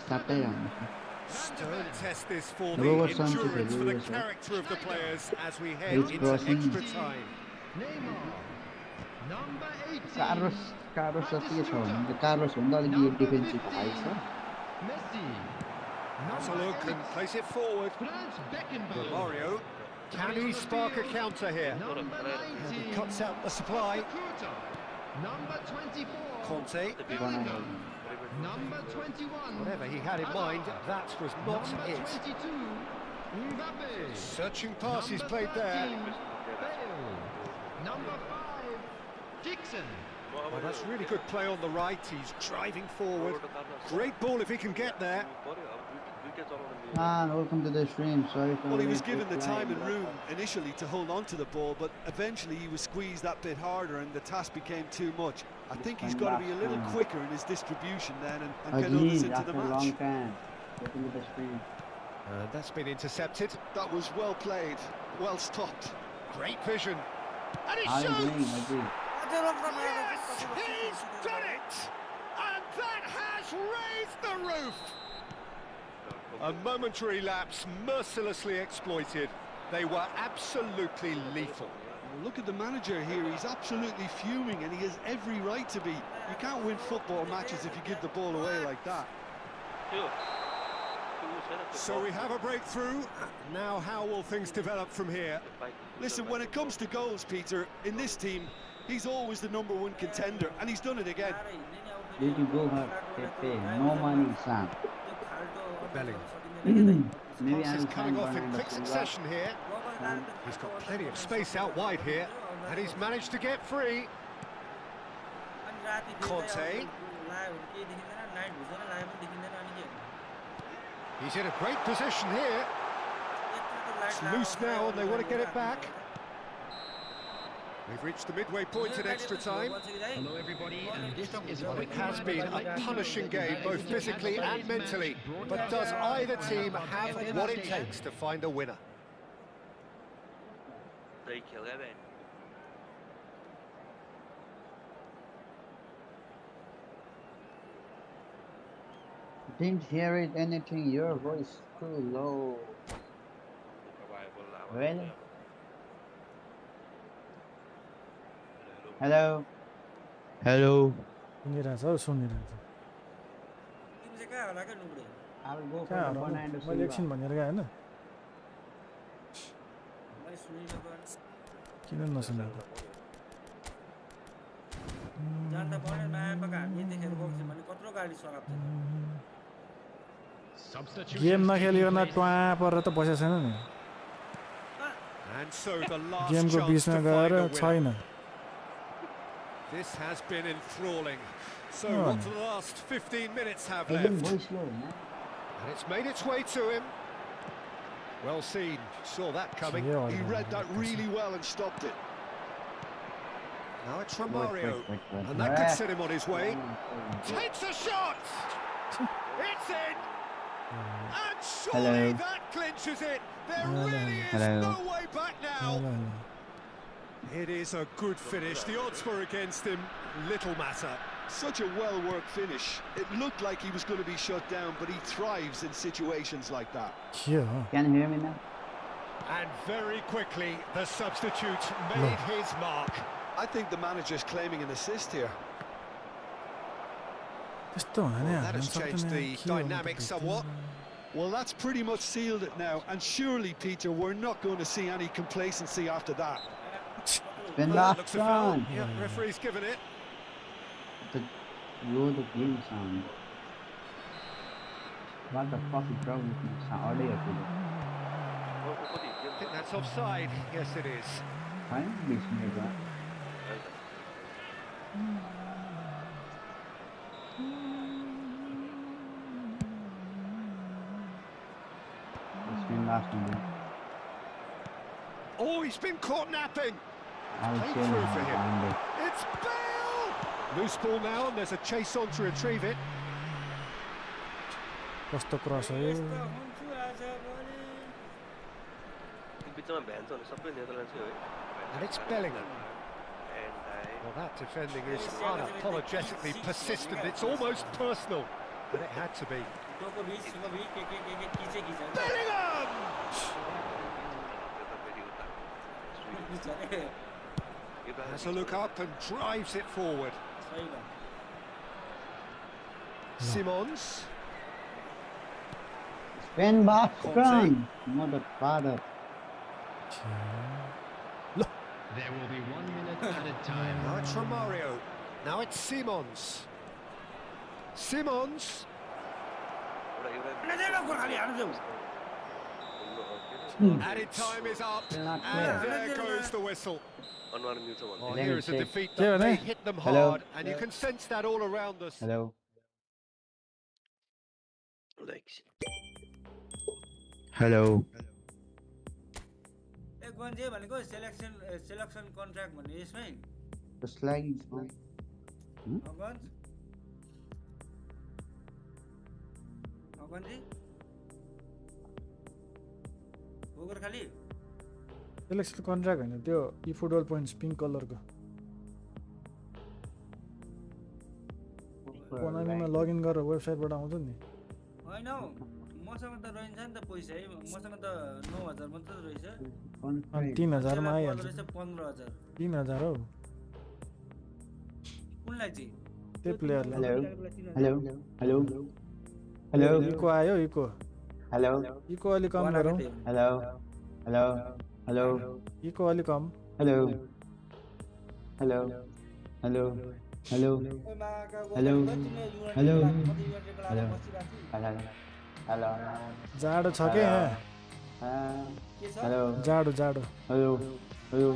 सातै राम्रो छ Stern test this for the endurance for the character of the players as we head into extra time. Carlos जति छ भने कार्लोस भन्दा अलिकति डिफेन्सिभ हाई छ Has a look and place it forward. Mario, can he spark a counter here? He cuts out the supply. Conte. Whatever he had in mind, that was not it. Searching pass he's played there. Well, that's really good play on the right. He's driving forward. Great ball if he can get there. Welcome to the stream. Sorry for Well, he was given the time and room initially to hold on to the ball, but eventually he was squeezed that bit harder and the task became too much. I think he's got to be a little quicker in his distribution then and get others into the match. Welcome to the stream. That's been intercepted. That was well played, well stopped. Great vision. And he How are you shoots! doing, Ajay? Yes, he's done it! And that has raised the roof! A momentary lapse mercilessly exploited. They were absolutely lethal. Well, look at the manager here, he's absolutely fuming and he has every right to be. You can't win football matches if you give the ball away like that. So we have a breakthrough. Now how will things develop from here? Listen, when it comes to goals, Peter, in this team, he's always the #1 contender and he's done it again. Did you go her? Pepe, no money, Sam. Bellingham. Maybe Pass I'm is coming off in Bernardo quick Silva. succession here. He's got plenty of space out wide here, and he's managed to get free. Conte. He's in a great position here. It's loose now and they want to get it back. We've reached the midway point in extra time. Hello everybody, and this is Well, it has been a punishing game, both physically and mentally. But does either team have what it takes to find a winner? Didn't hear it anything. Your voice too low. Really? Hello. Hello. सुनिरहेछ हौ सुनिरहेछ I'll go for कहाँ the हो Bernardo मैले Silva. एकछिन भनेर गएँ होइन किन नसुनेको गेम नखेलिकन ट्वा परेर त बसेको छैन नि And so the last गेमको chance बिचमा to गएर find a छैन winner. This has been enthralling. So Oh. what do the last 15 minutes have Again, left? voice low, man. And it's made its way to him. Well seen, saw that coming. He read that really well and stopped it. Now it's from Mario, wait. and that could set him on his way. Takes a shot! It's in! And surely Hello. that clinches it! There Hello. really is Hello. no way back now! It is a good finish. The odds were against him. Little matter. Such a well-worked finish. It looked like he was going to be shut down, but he thrives in situations like that. के हो Can you hear me now? And very quickly, the substitute made his mark. I think the manager's claiming an assist here. त्यस्तो हुँदैन Well, यार, that has हुन changed सक्दैन the यार, के गर्नु त dynamic भित्र? somewhat. Well, that's pretty much sealed it now, and surely, Peter, we're not going to see any complacency after that. When That last looks a foul. one. Yeah, referee's given it. The the game sound. What the fuck is wrong with my sound? I think that's offside. Yes, it is. Fine, this nigga. It's been last one. Oh, he's been caught napping. I would Played say through for him. Monday. It's Bale! Loose ball now, and there's a chase on to retrieve it. कस्तो cross हो यस्तो हुन्छु आज भोलि And it's Bellingham. Well, that defending is unapologetically persistent. It's almost personal, but it had to be. टोको बिच के खिचे Bellingham! Has a look up and drives it forward. छैन Simons. Spin back Conte. scrum. Mother father. There will be 1 minute added time. Now it's Romario. Now it's Simons. Simons. Added time is up, Not and fair. there goes the whistle. Oh, Let here me is a check. defeat Yeah, that may no. hit them Hello. hard, and you can sense that all around us. Hello. Hello. एक गन्जे भनेको selection contract भन्ने यसमै Just like it's fine. गन्ज गन्जी गोबर खाली selection contract होइन त्यो eFootball पोइन्ट्स पिङ्क कलरको कोनामीमा लगइन गरेर वेबसाइटबाट आउँछ नि होइन हौ मसँग त रहन्छ नि त पैसा है मसँग त 9,000 मात्र रहेछ अनि 3,000 मा आइहाल्छ रहेछ 15,000 3,000 हौ कुनलाई चाहिँ त्यो प्लेयरलाई Hello. Hello. Hello. इको आयो इको Hello. इको अलि कम गरौँ Hello. Hello. Hello. इको अलि कम Hello. Hello. Hello. Hello. Hello. Hello. Hello. Hello. Hello. जाडो छ के यहाँ Hello. जाडो जाडो Hello. Hello.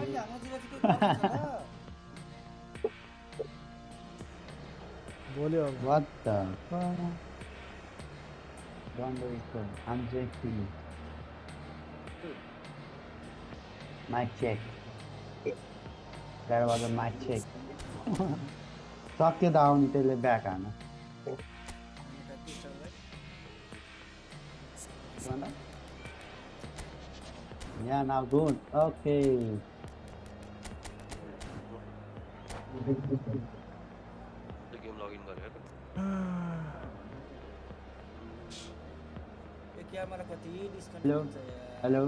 बोल्यो अब What the fuck? Don't do it. I'm checking. Mic check. That was a mic check. सक्यो त आउने त्यसले ब्याक हान Yeah, now good. Okay. यो क्यामेरा कति डिस्काउन्ट Hello. हुन्छ यार Hello.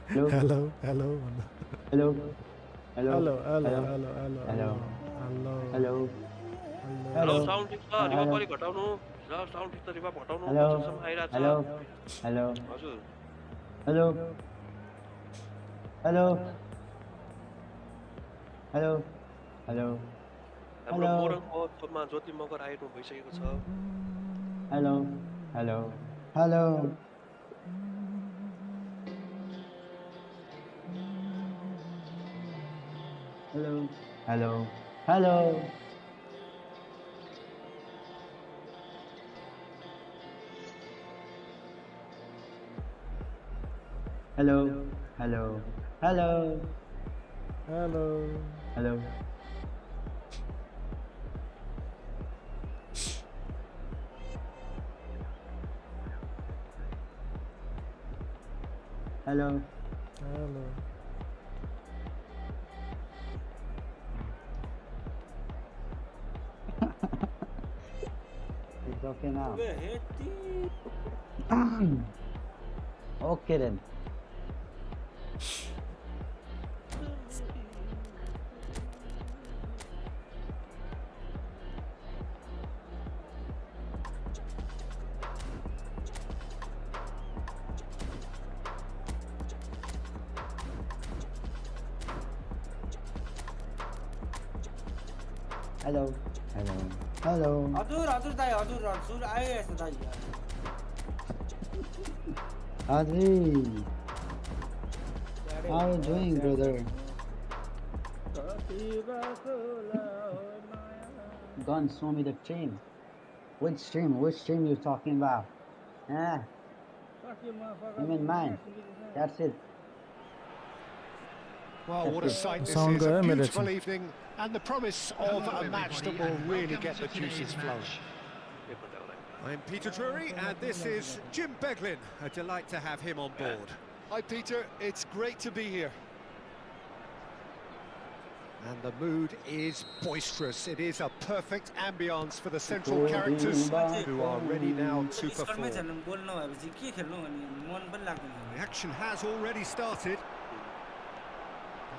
Hello. हेलो हेलो भन्नु Hello. Hello. Hello hello Hello. Hello hello Hello. Hello Hello. Hello sound ठिक छ रिभर्ब अलिक घटाउनु ल साउन्ड ठिक छ रिभर्ब घटाउनु Hello. पछिसम्म आइरहेछ Hello. Hello. हजुर Hello. Hello. Hello. Hello. हाम्रो Hello. मोरङमा ज्योति मगर आइरहनु भइसकेको छ Hello. Hello. Hello. Hello. Hello. Hello. Hello. Hello. Hello. Hello Hello. Hello. Hello It's okay now. A Hattie Okay then. Hello. Hello. हजुर दाइ हजुर आइरहेछ दाइ Adri. How are you doing, brother? Go and show me the stream. Which stream? Which stream you talking about? Ah, you mean mine? That's it. Well, what a sight this Sound is. A good, beautiful Emirates. evening and the promise of a match that will really get the juices flowing. I'm Peter Drury and this is Jim Beglin. A delight to have him on board. Hi, Peter. It's great to be here. And the mood is boisterous. It is a perfect ambience for the central characters who are ready now to perform. The action has already started.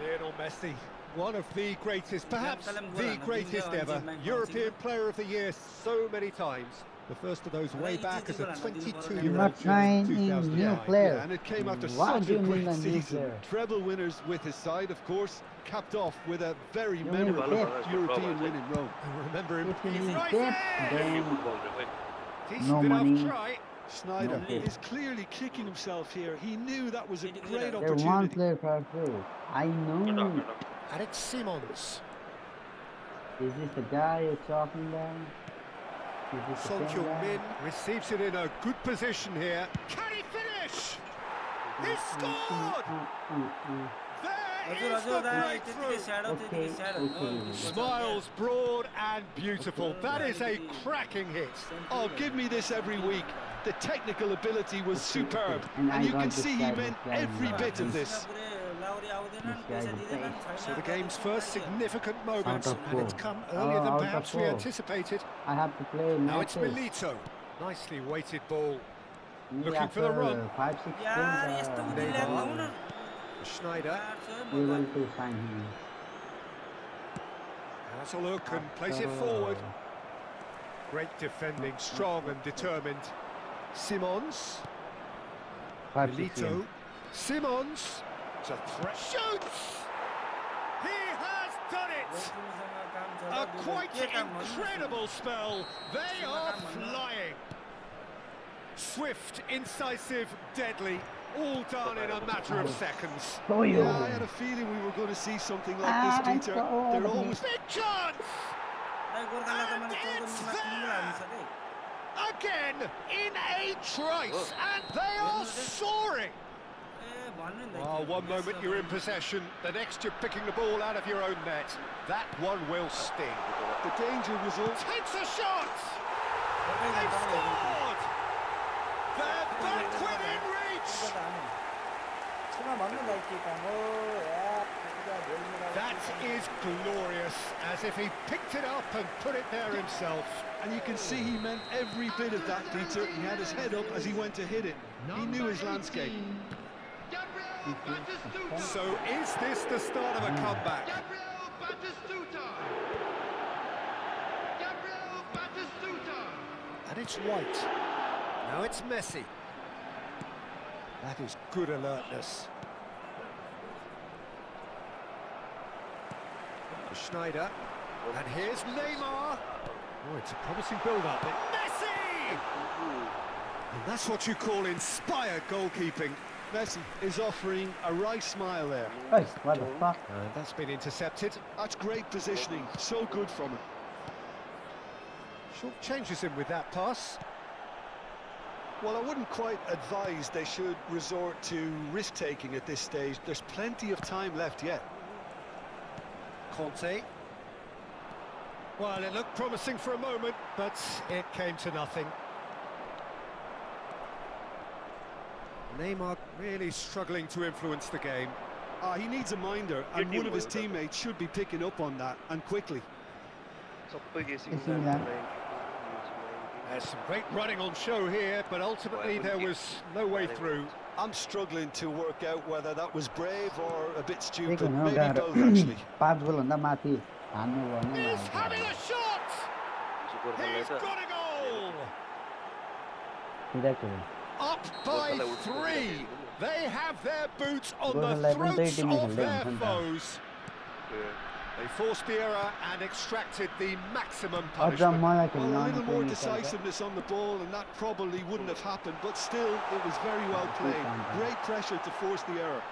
Lionel Messi, one of the greatest, perhaps the greatest ever, European Player of the Year so many times. The first of those way back as a 22-year-old Not trying in new 2009. player. Yeah, and it came after What such do you a mean great a new season. player? Treble winners with his side, of course, capped off with a very You mean memorable fifth? European win in Rome. And remember him. If you He's mean right fifth, there. then Decent no enough money. try. Schneider No. is clearly kicking himself here. He knew that was a great they're one opportunity. player per field. I know. Alex Simons. Is this the guy you're talking about? Is this the Son same guy? Heung-min receives it in a good position here. Can he finish? He scored! There is the breakthrough. Smiles broad and beautiful. That is a cracking hit. Oh, give me this every week. The technical ability was superb, And I and you got can this see guy, he this meant guy, every this bit of guy. this. So the game's first significant moment, Out of and it's four. come earlier Oh, than out of perhaps we four. anticipated. I have to play Now it's matches. Milito. Nicely weighted ball. Maybe looking for the after run. 5-6 यार games, यस्तो Neymar. बुद्धि ल्याउनु Schneider able to sign him. has a look and plays it forward. Great defending, strong and determined. Simons. 5-6 Milito. games. Simons. It's a threat. Shoots! He has done it! A quite incredible spell. They are flying. Swift, incisive, deadly. All done in a matter of seconds. Toyo. Yeah, I had a feeling we were going to see something like this, Peter. They're always Big chance! Again in a trice, and they are soaring. Oh, one moment you're in possession, the next you're picking the ball out of your own net. That one will sting. the danger was all. Takes a shot! They've scored! They're back within reach! That is glorious, as if he picked it up and put it there himself. And you can see he meant every bit of that, Peter. He had his head up as he went to hit it. He knew his landscape. So is this the start of a comeback? And it's White. Now it's Messi. That is good alertness. Schneider. And here's Neymar. Oh, it's a promising build-up. Messi! And that's what you call inspired goalkeeping. Messi is offering a right smile there. Hey, what the fuck? And that's been intercepted. That's great positioning. So good from him. Short changes him with that pass. Well, I wouldn't quite advise they should resort to risk-taking at this stage. There's plenty of time left yet. Conte. Well, it looked promising for a moment, but it came to nothing. Neymar really struggling to influence the game. He needs a minder, and one of his teammates should be picking up on that, and quickly. There's some great running on show here, but ultimately there was no way through. I'm struggling to work out whether that was brave or a bit stupid. Take a Maybe note both, actually. Mati. He's having a shot! He's got a goal! Up by 3. They have their boots on the throats of their foes. They forced the error and extracted the maximum अझ punishment. मलाई Well, a खेल्न little आउने more कोही निकाल्छ। decisiveness on the ball, and that probably wouldn't have happened, but still, it was very well played. Great pressure to force the error.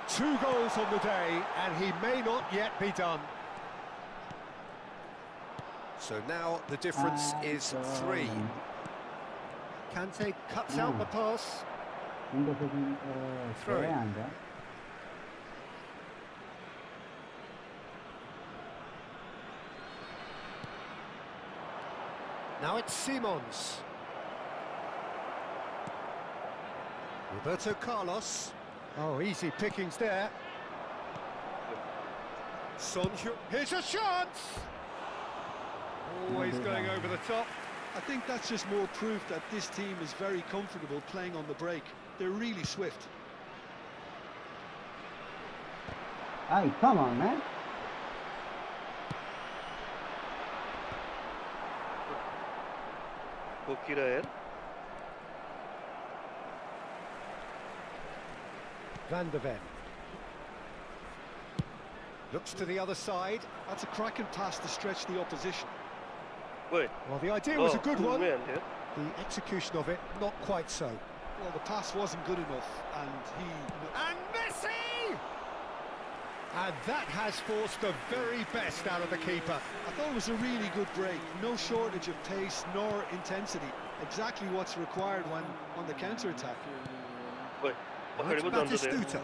2 goals on the day, and he may not yet be done. So now the difference is 3. Kante cuts out the pass. Throw it. Now it's Simons. Roberto Carlos. Oh, easy pickings there. Here's a chance! Always going over the top. I think that's just more proof that this team is very comfortable playing on the break. They're really swift. Hey, come on, man. Van der Ven. Looks to the other side. That's a cracking pass to stretch the opposition. Well, the idea was a good one. The execution of it, not quite so. Well, the pass wasn't good enough, and And Messi! And that has forced the very best out of the keeper. I thought it was a really good break. No shortage of pace nor intensity. Exactly what's required when on the counter-attack. It's Batistuta.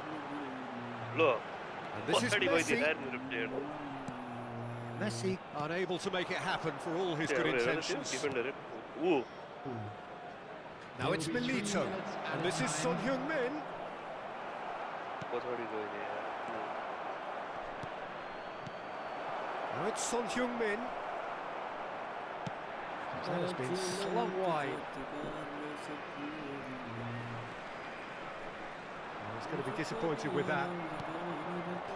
And this is Messi. Messi unable to make it happen for all his good intentions. Now it's Milito. And this is Son Heung-min. Now it's Son Heung-min. That has been slung wide. He's going to be disappointed with that.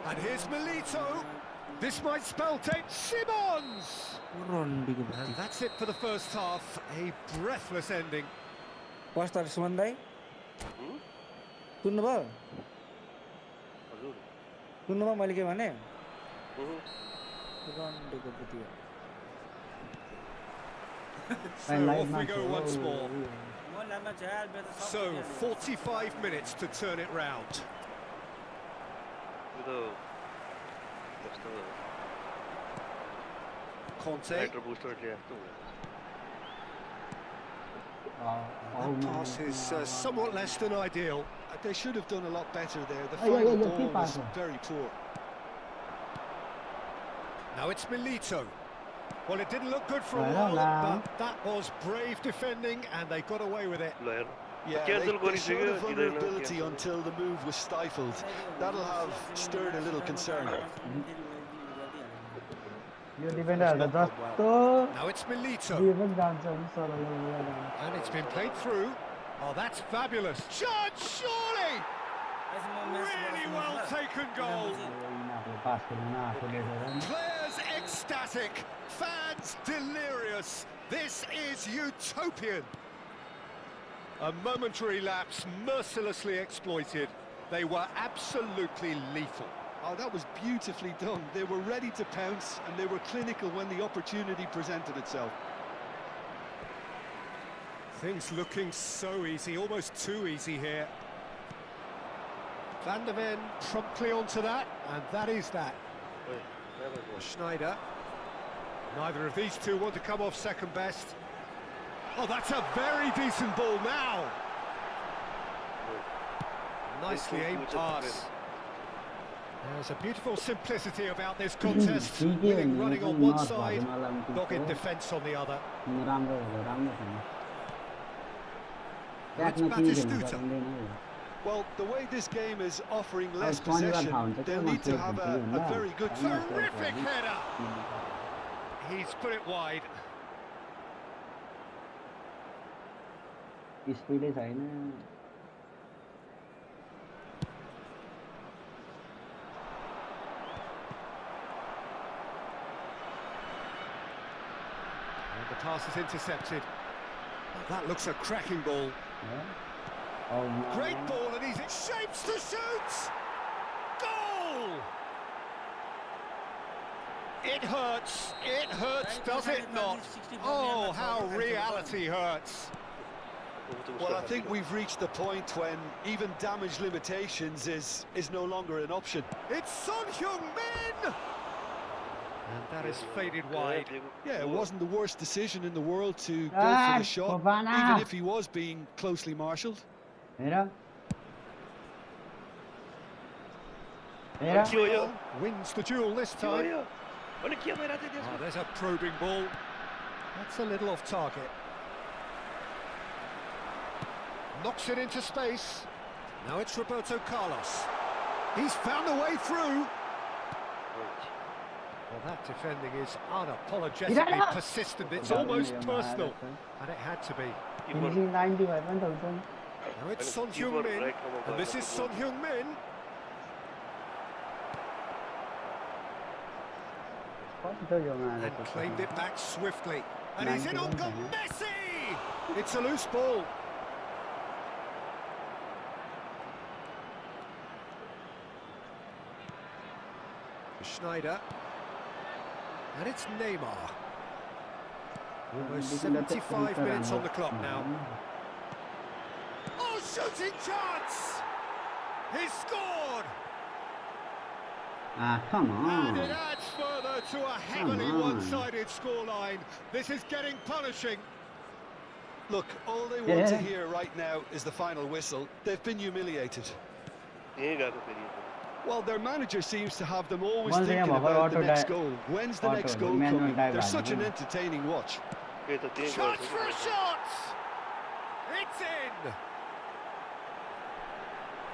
And here's Milito. This might spell Simons! And that's it for the first half. A breathless ending. Pastor Swandai? सुन्नुभयो सुन्नुभयो मैले के भने So off we go once more. So 45 minutes to turn it round. Conte. That pass is somewhat less than ideal. They should have done a lot better there. The final ball was very poor. Now it's Milito. Well, it didn't look good for a while, but that was brave defending, and they got away with it. Yeah, they showed a vulnerability until the move was stifled. That'll have stirred a little concern. Now it's Milito. And it's been played through. Oh, that's fabulous. Chance, surely! Really well taken goal. Players ecstatic, fans delirious. This is utopian. A momentary lapse mercilessly exploited. They were absolutely lethal. Oh, that was beautifully done. They were ready to pounce, and they were clinical when the opportunity presented itself. Things looking so easy, almost too easy here. Van der Ven promptly onto that, and that is that. Schneider. Neither of these two want to come off second best. Oh, that's a very decent ball now. Nicely aimed pass. There's a beautiful simplicity about this contest. Winning running on one side, dogged defence on the other. It's Batistuta. Well, the way this game is offering less possession, they'll need to have a very good... Terrific header! He's put it wide. And the pass is intercepted. That looks a cracking ball. Great ball, and he's in shapes to shoot! Goal! It hurts, does it not? Oh, how reality hurts. Well, I think we've reached the point when even damage limitations is no longer an option. It's Son Heung-min! And that is faded wide. Yeah, it wasn't the worst decision in the world to go for the shot, even if he was being closely marshalled. Wins the duel this time. Oh, there's a probing ball. That's a little off target. Knocks it into space. Now it's Roberto Carlos. He's found a way through. Well, that defending is unapologetically persistent. It's almost personal. And it had to be. Now it's Son Heung-min. And this is Son Heung-min. And claimed it back swiftly. And he's in on goal. Messi! It's a loose ball. Schneider. And it's Neymar. Almost 75 minutes on the clock now. Oh, shooting chance! He's scored! Come on. And it adds further to a heavily one-sided scoreline. This is getting punishing. Look, all they want to hear right now is the final whistle. They've been humiliated. Well, their manager seems to have them always thinking about the next goal. When's the next goal coming? They're such an entertaining watch. Chance for a shot! It's in!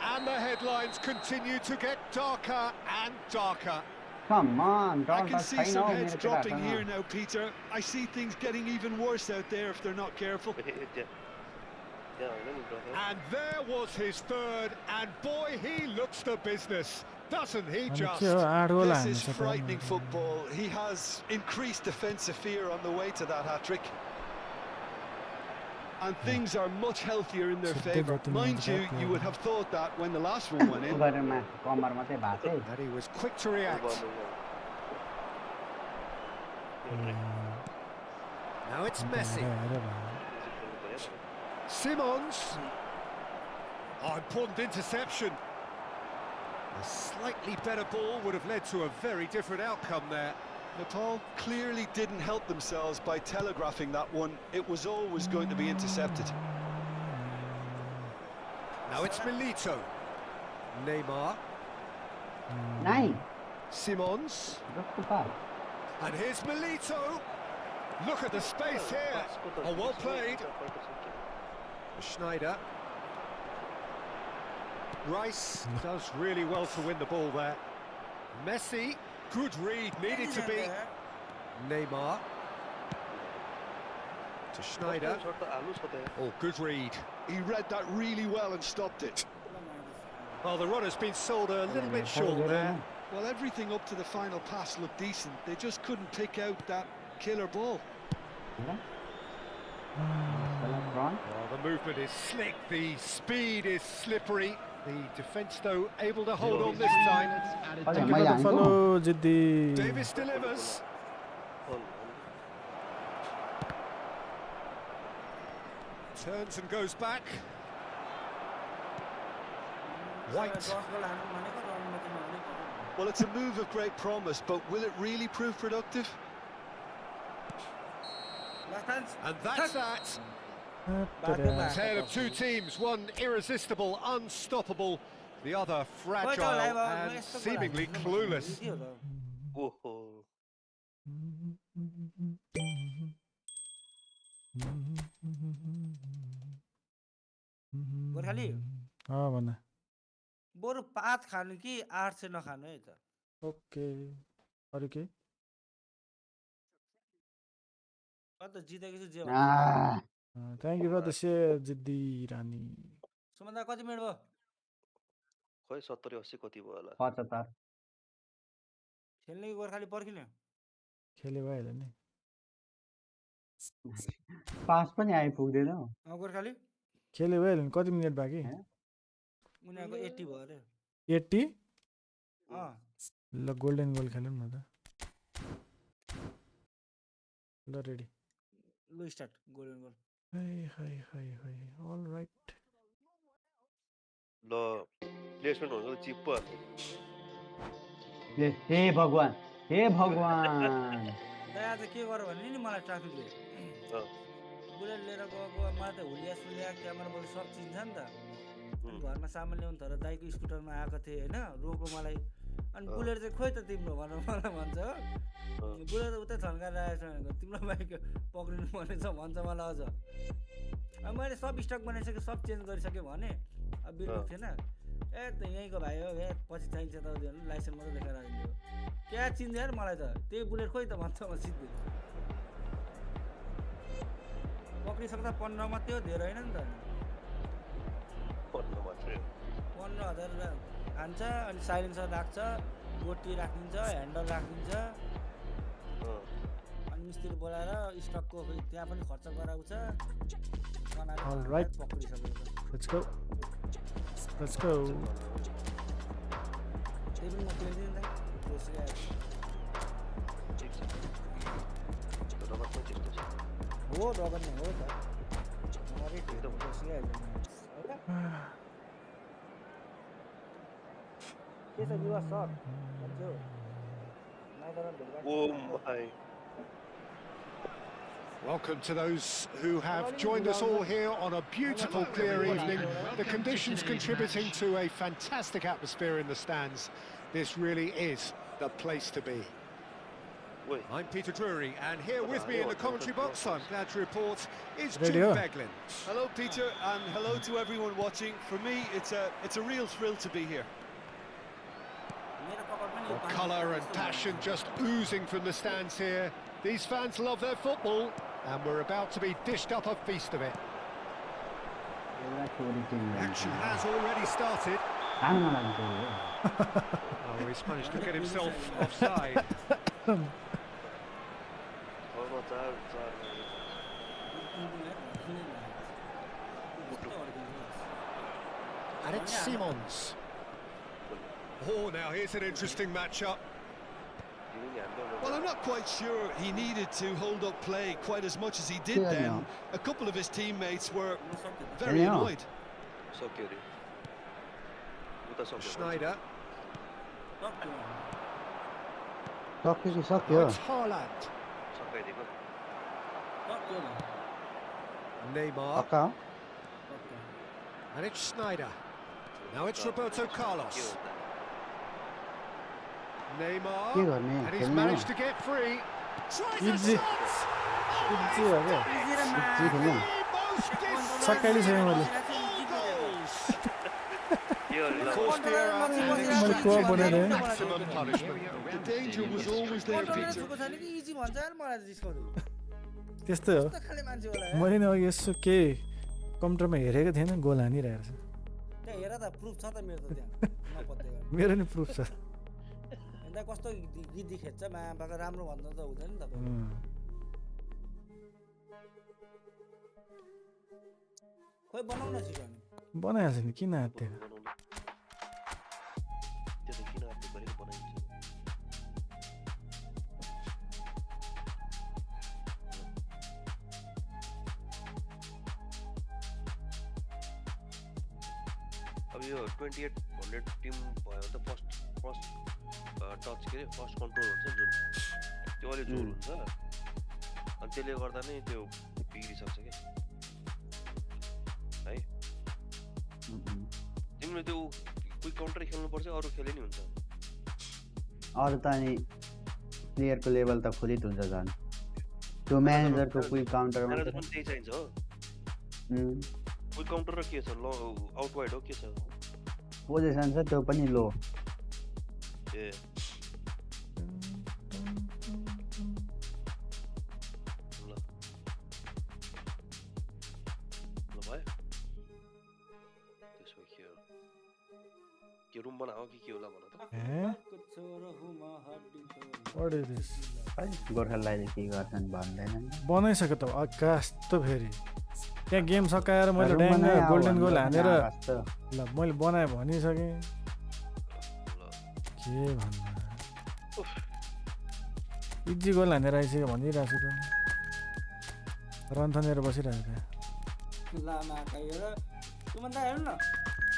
And the headlines continue to get darker and darker. Come on, I can see some heads dropping here now, Peter. I see things getting even worse out there if they're not careful. And there was his third, and boy, he looks the business, doesn't he just? This is frightening football. He has increased defensive fear on the way to that hat-trick. And things are much healthier in their favour. Mind you, you would have thought that when the last one went in. And he was quick to react. Now it's Messi. Simons. Oh, important interception. A slightly better ball would have led to a very different outcome there. Nepal clearly didn't help themselves by telegraphing that one. It was always going to be intercepted. Now it's Milito. Neymar. Simons. And here's Milito. Look at the space here. Oh, well played. Schneider. Rice does really well to win the ball there. Messi. Good read, needed to be. Neymar. To Schneider. Oh, good read. He read that really well and stopped it. Well, the run has been sold a little bit short there. Well, everything up to the final pass looked decent. They just couldn't pick out that killer ball. Well, the movement is slick, the speed is slippery. The defence, though, able to hold on this time. Thank you for the follow, Jiddi. Davis delivers. Turns and goes back. White. Well, it's a move of great promise, but will it really prove productive? And that's that. A tale of two teams, one irresistible, unstoppable, the other fragile and seemingly clueless. बरु 5 खानु कि 8 चाहिँ नखानु है त okay अरु के त जितेको चाहिँ जे thank you for the share जिद्दी रानी सुमन्दा कति मिनेट भयो खै 70 80 कति भयो होला 75 खेल्ने कि गोर्खाली पर्खिने खेले भइहाल्यो नि पास पनि आइपुग्दैन गोर्खाली खेले भइहाल्यो नि कति मिनेट बाँकी उनीहरुको 80 भयो रे 80 ल गोल्डन गोल खेलौँ न त ल रेडी लु स्टार्ट गोल्डन गोल अल राइट ल प्लेसमेन्ट हुन्छ चिप पो हे भगवान दाइ आज के गर भन्ने नि मलाई ट्राफिकले बुलेट लिएर गएको मलाई त हुलिया सुलिया क्यामेरा बोल सब चिन्छ नि त अनि घरमा सामान ल्याउनु तर दाइको स्कुटरमा आएको थिएँ होइन रोको मलाई अनि बुलेट चाहिँ खोइ त तिम्रो भनेर मलाई भन्छ हो बुलेट उतै थन्काएर आएछ भनेको तिम्रो बाइक पक्रिनु पर्ने छ भन्छ मलाई अझ अब मैले सब स्टक बनाइसकेँ सब चेन्ज गरिसकेँ भने अब बिर्को थिएन ए त यहीँको भाइ हो ए पछि चाहिन्छ त लाइसेन्स मात्रै देखाएर आइदियो क्या चिन्छ यार मलाई त त्यही बुलेट खोइ त भन्छ म सिधै पक्रिसक्दा 15 मात्रै हो धेरै होइन नि त 15,000 खान्छ अनि साइलेन्सर राख्छ गोटी राखिदिन्छ ह्यान्डल राखिदिन्छ अनि मिस्त्री बोलाएर स्टकको त्यहाँ पनि खर्च गराउँछ Alright. Let's go. Let's go. त्यही पनि म खेल्दिनँ त हो रगत नै हो त के छ युवा sir Welcome to those who have joined us all here on a beautiful, clear evening. The conditions contributing to a fantastic atmosphere in the stands. This really is the place to be. I'm Peter Drury, and here with me in the commentary box, I'm glad to report, is Jim Beglin. Hello, Peter, and hello to everyone watching. For me, it's a real thrill to be here. Well, colour and passion just oozing from the stands here. These fans love their football, and we're about to be dished up a feast of it. Action has already started. Oh, he's managed to get himself offside. And it's Simons. Oh, now here's an interesting matchup. Well, I'm not quite sure he needed to hold up play quite as much as he did then. A couple of his teammates were very annoyed. Schneider. Oh, It's Haaland. Neymar. And it's Schneider. Now it's Roberto Carlos. Neymar. And he's managed to get free. Easy. Sakali छैन मैले maximum punishment. The danger was always there, Peter. त्यस्तै हो मैले नि अघि यसो के कम्प्युटरमा हेरेको थिएन गोल हानिरहेको छ त्यहाँ हेर त प्रुफ छ त मेरो त त्यहाँ नपत्ते गर्नु मेरो नि प्रुफ छ अन्त कस्तो गीत खेच्छ माबाको राम्रो भन्दा त हुँदैन नि त खोइ बनाउन छिटो अनि बनाइहाल्छ नि किन हात्थ्यो अब यो 2800 टिम भयो भने त फर्स्ट टच के फर्स्ट कन्ट्रोल हुन्छ जुन त्यो अलि जोर हुन्छ अनि त्यसले गर्दा नै त्यो बिग्रिसक्छ के है तिमीले त्यो क्विक काउन्टर खेल्नु पर्छ अरु खेले नि हुन्छ अरु त नि प्लेयरको लेभल त खुलित हुन्छ झन् त्यो म्यानेजरको क्विक काउन्टरमा म्यानेजर पनि त्यही चाहिन्छ हो क्विक काउन्टर र के छ आउट वाइड हो के छ पोजिसन छ त्यो पनि लो ए ल भाइ त्यसो के रुम बनाऊ के होला भन त What is this? गोर्खालीले के गर्छन् भन्दैनन् बनाइसक्यो त आकाश त फेरि त्यहाँ गेम सकाएर मैले ड्याङ गोल्डन गोल हानेर ल मैले बनाए भनिसकेँ के भन्नु इजी गोल हानेर आइसक्यो भनिरहेको छु त रन थनेर बसिरहेको थियो ला माका यो र सुमन दा हेर्नु न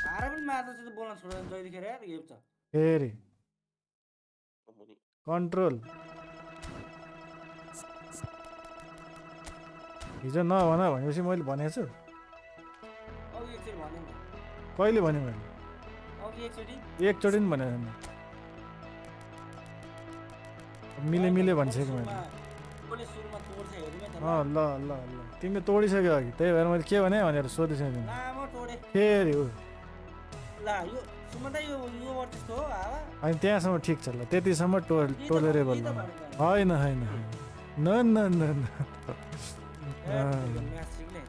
हारा पनि मार्छ त्यो बोल्न छोडेर जहिलेखेर यार हेप्छ फेरि कन्ट्रोल हिजो नभन भनेपछि मैले भनेको छु अघि एकचोटि भने नि कहिले भने मैले अघि एकचोटि एकचोटि पनि भनेको छैन मिले भनिसकेँ मैले कसले सुरुमा तोड्छ हेर्नु त ल ल ल तिमीले तोडिसक्यो अघि त्यही भएर मैले के भने भनेर सोधिसकेँ तिमी लामो तोडे फेरि हो ला यो सुमन दा यो वर त्यस्तो हो हावा अनि त्यहाँसम्म ठिक छ ल त्यतिसम्म टोलरेबल होइन होइन न न न न म्याच सिक्ने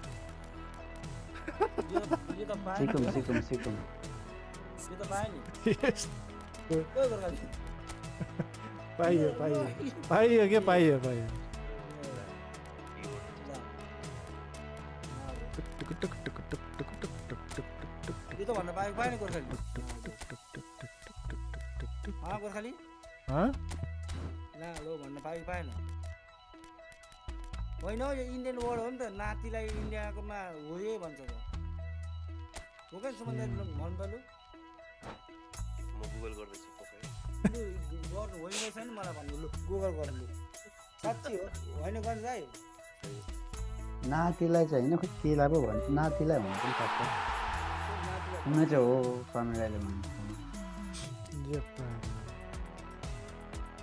यो त पाए सिकुम यो त पाए नि पाइयो के पाइयो यो त भन्न पाएको पाएन गोर्खाली गोर्खाली ला लो भन्न पाएको पाएन होइन यो इन्डियन वर्ड हो नि त नातिलाई इन्डियाकोमा हो यही भन्छ त हो क्या सुमन दा भन्नु त लु म गुगल गर्दैछु गर्नु होइन रहेछ नि मलाई भन्नु लु गुगल गर्नु साँच्ची हो होइन गर्नु है नातिलाई चाहिँ होइन खोइ केलाई पो भन्छ नातिलाई हुनु पनि सक्छ हुन चाहिँ हो कमेडाले भन्छ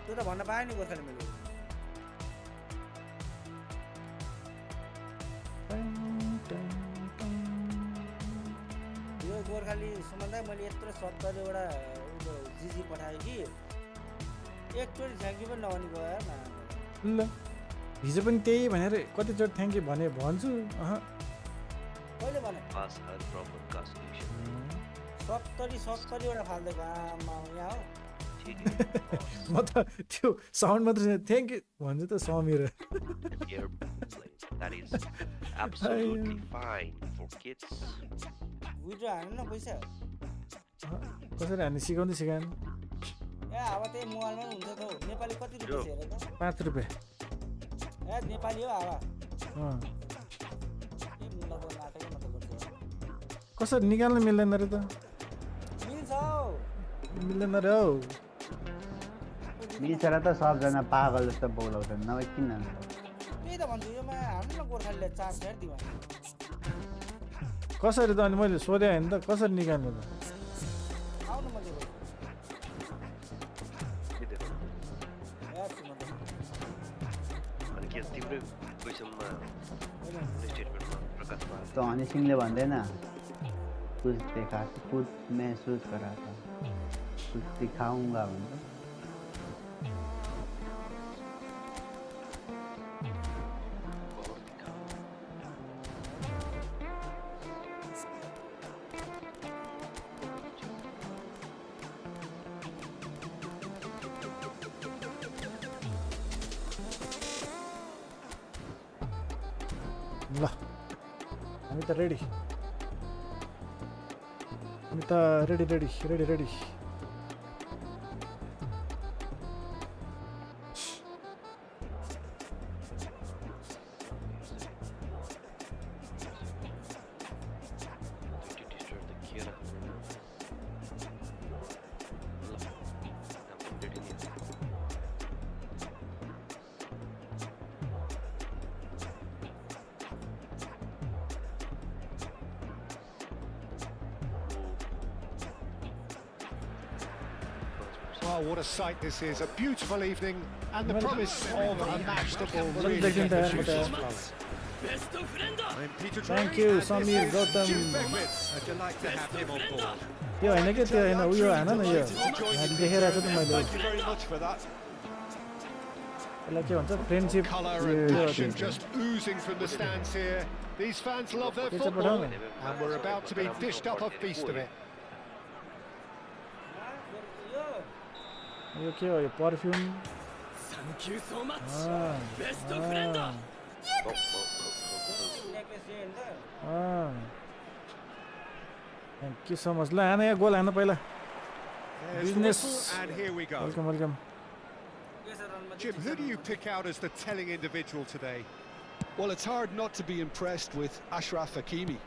त्यो त भन्न पाएँ नि गोर्खाली मैले यो गोर्खाली सुमन दा मैले यत्रो 70वटा जिजी पठाएँ कि एकचोटि थ्याङ्क यू पनि नभनी गयो यार ल हिजो पनि त्यही भनेर कतिचोटि थ्याङ्क यू भने भन्छु कहिले भने 70वटा फाल्दिएको आमा यहाँ हो म त त्यो साउन्ड मात्रै थ्याङ्क यू भन्छु त Sameer That is absolutely fine for kids. Withdraw हान्नु न पैसा कसरी हामी सिकाउँदै सिकाएन ए अब त्यही मोबाइलमा पनि हुन्छ त नेपाली कति रुपियाँ हेर त 5 रुपियाँ ए नेपाली हो हावा कसरी निकाल्न मिल्दैन रे त मिल्छ हौ मिल्दैन रे हौ मिल्छ र त सबजना पागल जस्तो बोलाउँछन् नभए किन त्यही त भन्छु योमा हान्नु न गोर्खालीले 4 शेयर दिमा कसरी त अनि मैले सोधेँ होइन त कसरी निकाल्नु त आउनु मैले त हनी सिंहले भन्दैन कुछ देखा कुछ महसूस करा था कुछ दिखाऊंगा भन्छ ल हामी त ready ready Oh, what a sight this is. A beautiful evening and the promise of a match that will really get the juices flowing. Thank you, Samir, Gautam. A delight to have him on board. यो हैन के त्यो हैन उयो हैन न यो देखेराको त मैले Thank you very much for that. यसलाई के भन्छ friendship Colour and passion just oozing from the stands here. These fans love their football and we're about to be dished up a feast of it. यो के हो यो perfume thank you so much ल हान यहाँ goal हान पहिला business And here we go. Welcome Jim, who do you pick out as the telling individual today? Well, it's hard not to be impressed with Achraf Hakimi,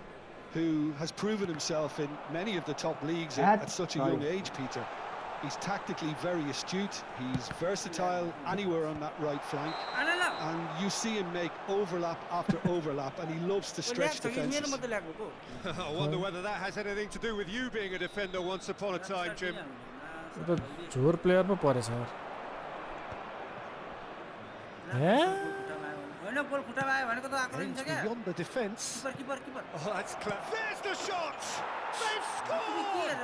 who has proven himself in many of the top leagues at such a young age, Peter. He's tactically very astute, he's versatile anywhere on that right flank, and you see him make overlap after overlap, and he loves to stretch defences. I wonder whether that has anything to do with you being a defender once upon a time, Jim. जोर player में परेछ यार Beyond the defence. Oh, that's clever. There's the shot! They've scored!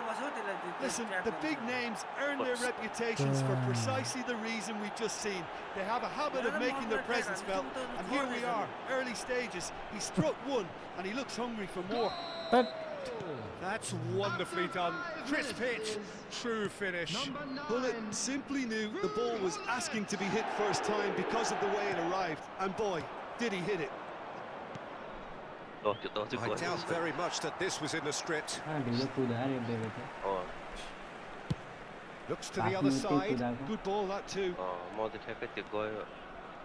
Listen, the big names earn their reputations for precisely the reason we've just seen. They have a habit of making their presence felt, and here we are, early stages. He struck one, and he looks hungry for more. That's wonderfully done. Crisp hit, true finish. Bullet simply knew the ball was asking to be hit first time because of the way it arrived, and boy, did he hit it. I doubt very much that this was in the script. Looks to the other side. Good ball, that too.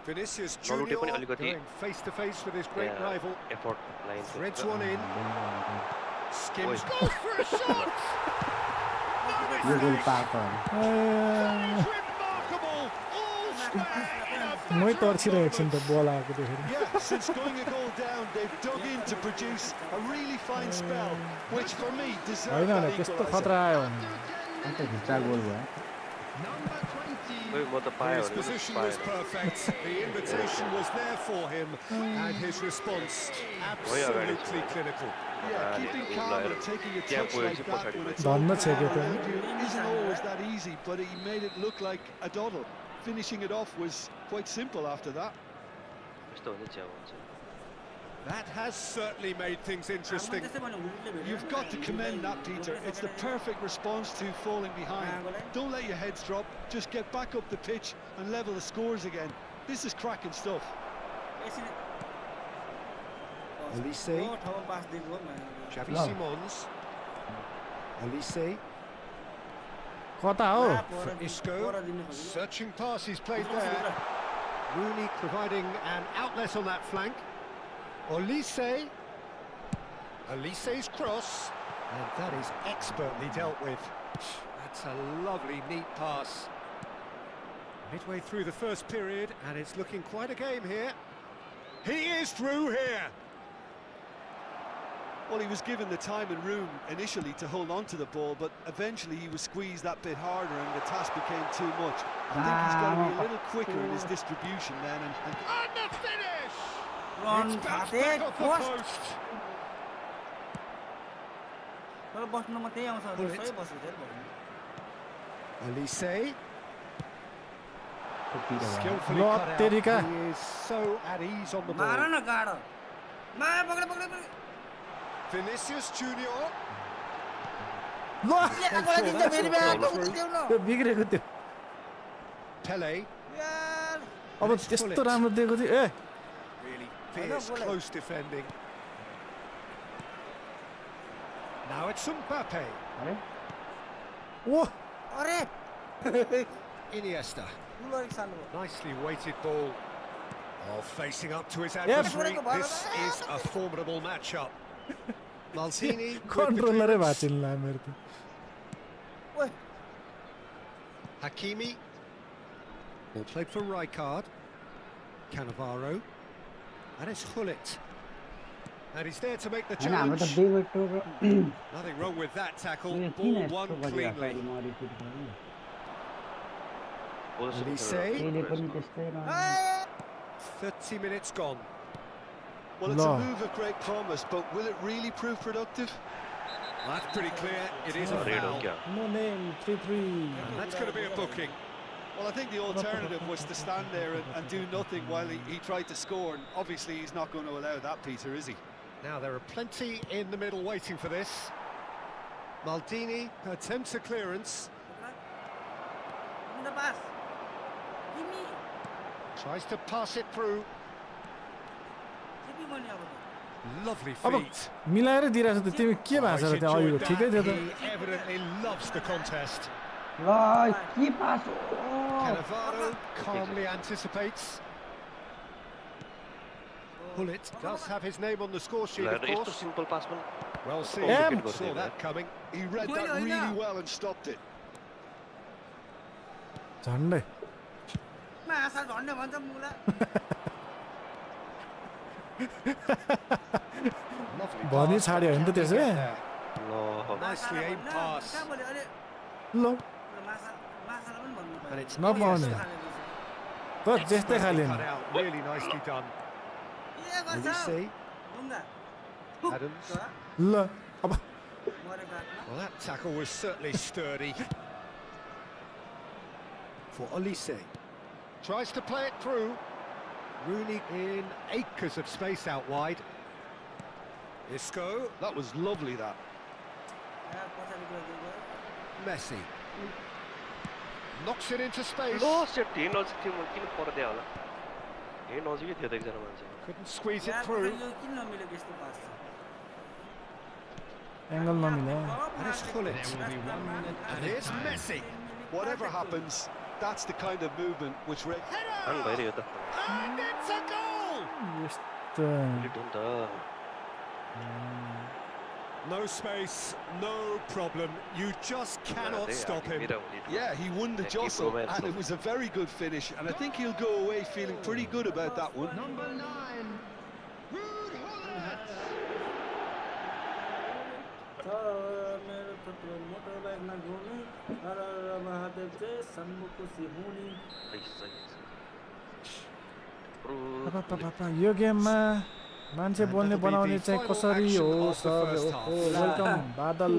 Vinicius Junior going face to face with his great rival. Threads one in. Skims goes for a shot! Yeah, since going a goal down, they've dug in to produce a really fine spell, which for me deserves that equaliser. His position was perfect, the invitation was there for him, and his response absolutely clinical. Yeah, keeping calm and taking a touch like that when it's all isn't always that easy, but he made it look like a doddle. Finishing it off was quite simple after that. That has certainly made things interesting. You've got to commend that, Peter. It's the perfect response to falling behind. Don't let your heads drop, just get back up the pitch and level the scores again. This is cracking stuff. Elise, Xavi Simons, Elise, for Isco, searching passes played there. Rooney providing an outlet on that flank. Elise's cross, and that is expertly dealt with. That's a lovely, neat pass. Midway through the first period, and it's looking quite a game here. He is through here. Well, he was given the time and room initially to hold on to the ball, but eventually he was squeezed that bit harder and the task became too much. I think he's got to be a little quicker in his distribution then. And the finish! It's bounced back off the post. Elise. Skillfully cut out. He is so at ease on the ball. Vinicius Junior. Pele. Really fierce, close defending. Now it's Mbappe. Iniesta. Nicely weighted ball. Oh, facing up to his adversary. This is a formidable matchup. Maldini. Hakimi. Ball played for Rijkaard. Cannavaro. And it's Hullet. And he's there to make the challenge. Nothing wrong with that tackle. Ball won cleanly. Elise. 30 minutes gone. Well, it's a move of great promise, but will it really prove productive? That's pretty clear. It is a foul. No name, 3-3. That's going to be a booking. Well, I think the alternative was to stand there and do nothing while he tried to score, and obviously he's not going to allow that, Peter, is he? Now, there are plenty in the middle waiting for this. Maldini attempts a clearance. Tries to pass it through. Lovely feet. He evidently loves the contest. Cannavaro calmly anticipates. Bullet does have his name on the score sheet, of यस्तो course. Simple पास पनि Well seen, saw that coming. He read that really well and stopped it. झन्डै माछा झन्डै भन्छ मुला Lovely भनी pass, छाड्यो होइन त but त्यसो can he भए? get there? Nicely aimed pass. कहाँ बोल्यो अरे ल माछालाई पनि भन्नु And it's नपाउने त त्यस्तै खाले cut out, really nicely done. के गर्छ Olise, ढुङ्गा Adams. ल अब मरेको हातमा Well, that tackle was certainly sturdy. For Olise. Tries to play it through. Rooney in acres of space out wide. Isco, That was lovely, that. पछाडि गयो Messi. Knocks it into space. Low set यही नजिक थियो म किन पर्दिया होला यही नजिकै थियो त एकजना मान्छे Couldn't squeeze it यार through. यो किन नमिलेको यस्तो पास छ angle नमिले And it's Bullet. And here's Messi. Whatever happens, that's the kind of movement which... Hang भइरह्यो त And it's a goal! यस्तो लिट हो नि त No space, no problem. You just cannot stop him. Yeah, he won the Keep jostle, momentum. and it was a very good finish, and I think he'll go away feeling pretty good about that one. Number 9, Ruud Gullit. मेरो थुप्रो motor बाइकमा घुम्ने र महादेव चाहिँ सम्मुख खुसी हुने यो गेममा मान्छे बोल्ने बनाउने चाहिँ कसरी हो सर वेलकम बादल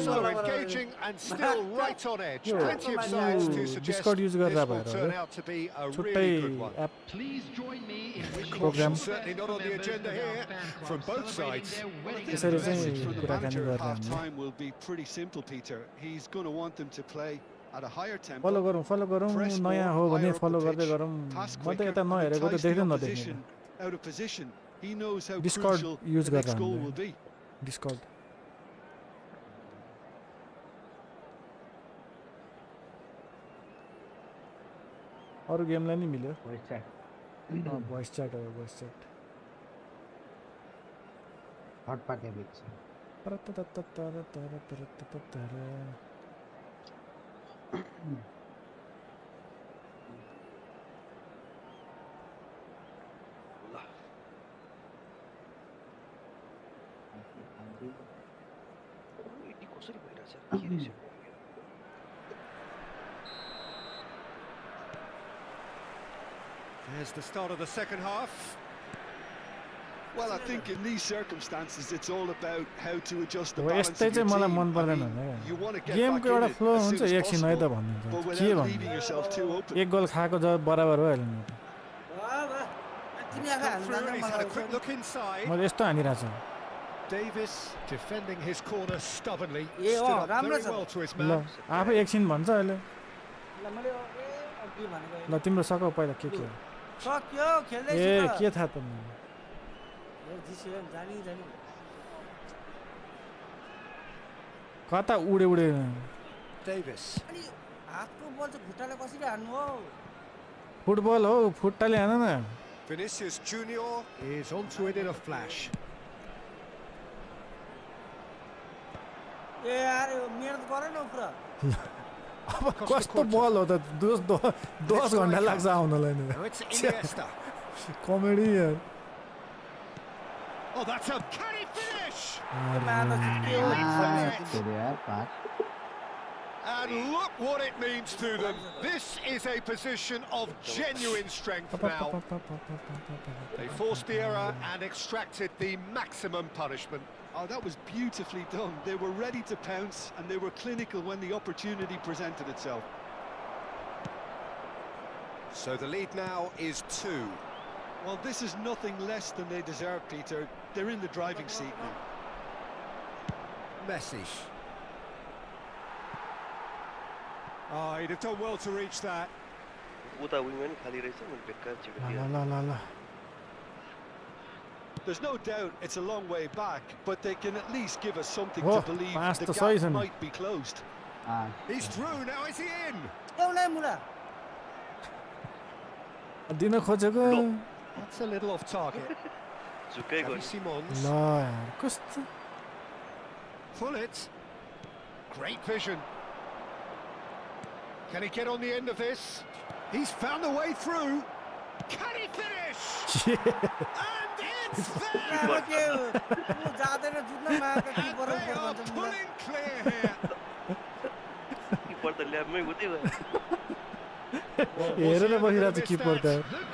So engaging and still right on edge. Plenty of signs to suggest Discord use this गरेर will भएर turn out to be a छुट्टै really good one. App Please join me in wishing Program. Certainly not on the agenda here from both sides. त्यसरी The चाहिँ message from the कुराकानी manager गरेर at हामीले half-time will be pretty simple, Peter. He's going to want them to play at a higher tempo. फलो गरौँ Press नयाँ more, हो भने higher up flow the गर्दै pitch, गरौँ pass म त quicker, यता and नहेरेको त entice the देख्दै नदेख्ने opposition out of position. He knows how Discord crucial use the next गरेर goal हामीले will be. डिस्कर्ड अरू गेमलाई नि मिल्यो भोइस च्याट हो भोइस च्याट थर्ड पार्टी बिच यति कसरी भइरहेछ के रहेछ There's the start of the second half. Well, I think in these circumstances, it's all about how to adjust the हो balance यस्तै of your चाहिँ मलाई team. मन I पर्दैन mean, you want to get गेमको back एउटा in it flow as हुन्छ soon as एकछिन है त possible, भन्नुहुन्छ but के without भन्नु leaving yourself too open. एक गोल खाएको ज बराबर भइहाल्यो नि तिमी आफै Come through, हाल्नु he's had a quick look inside. मैले यस्तो हानिरहेको छु Davis defending his corner stubbornly. Yeah, Stood up राम्रो very छ। well to his ल man. आफै एकछिन भन्छ अहिले ल मैले के भनेको ल तिम्रो सकौ पहिला के हो सक्यो खेल्दै ए के थाहा त जिस्यो जानी जानी कता उडे Davis. अनि हातको बल चाहिँ खुट्टाले कसरी हान्नु हो फुटबल हो फुट्टाले हान न Vinicius Junior is onto it in a flash. ए यार यो मेहनत गर न पुरा अब कस्तो बल हो त 10 घन्टा लाग्छ आउनलाई नि Now it's Iniesta. कमेडी यार Oh, that's a can he finish? And look what it means to them. This is a position of genuine strength now. They forced the error and extracted the maximum punishment. Oh, that was beautifully done. They were ready to pounce, and they were clinical when the opportunity presented itself. So the lead now is 2. Well, this is nothing less than they deserve, Peter. They're in the driving seat now. Messi. Oh, he'd have done well to reach that. उता विङमा नि खाली रहेछ मैले बेकार ल चिपेको ल ल ल There's no doubt it's a long way back, but they can at least give us something Oh, to believe pass the the size gap and- might be closed. He's through, now is he in? एउटै मुला दिन खोजेको That's a little off target. झुकै Xavi गयो Simons. ल यार कस्तो Pull it. Great vision. Can he get on the end of this? He's found a way through. Can he finish? And it's there! And they are pulling clear here. किपर त ल्याबमै उतै गयो हेरेर बसिरहेको छ किपर त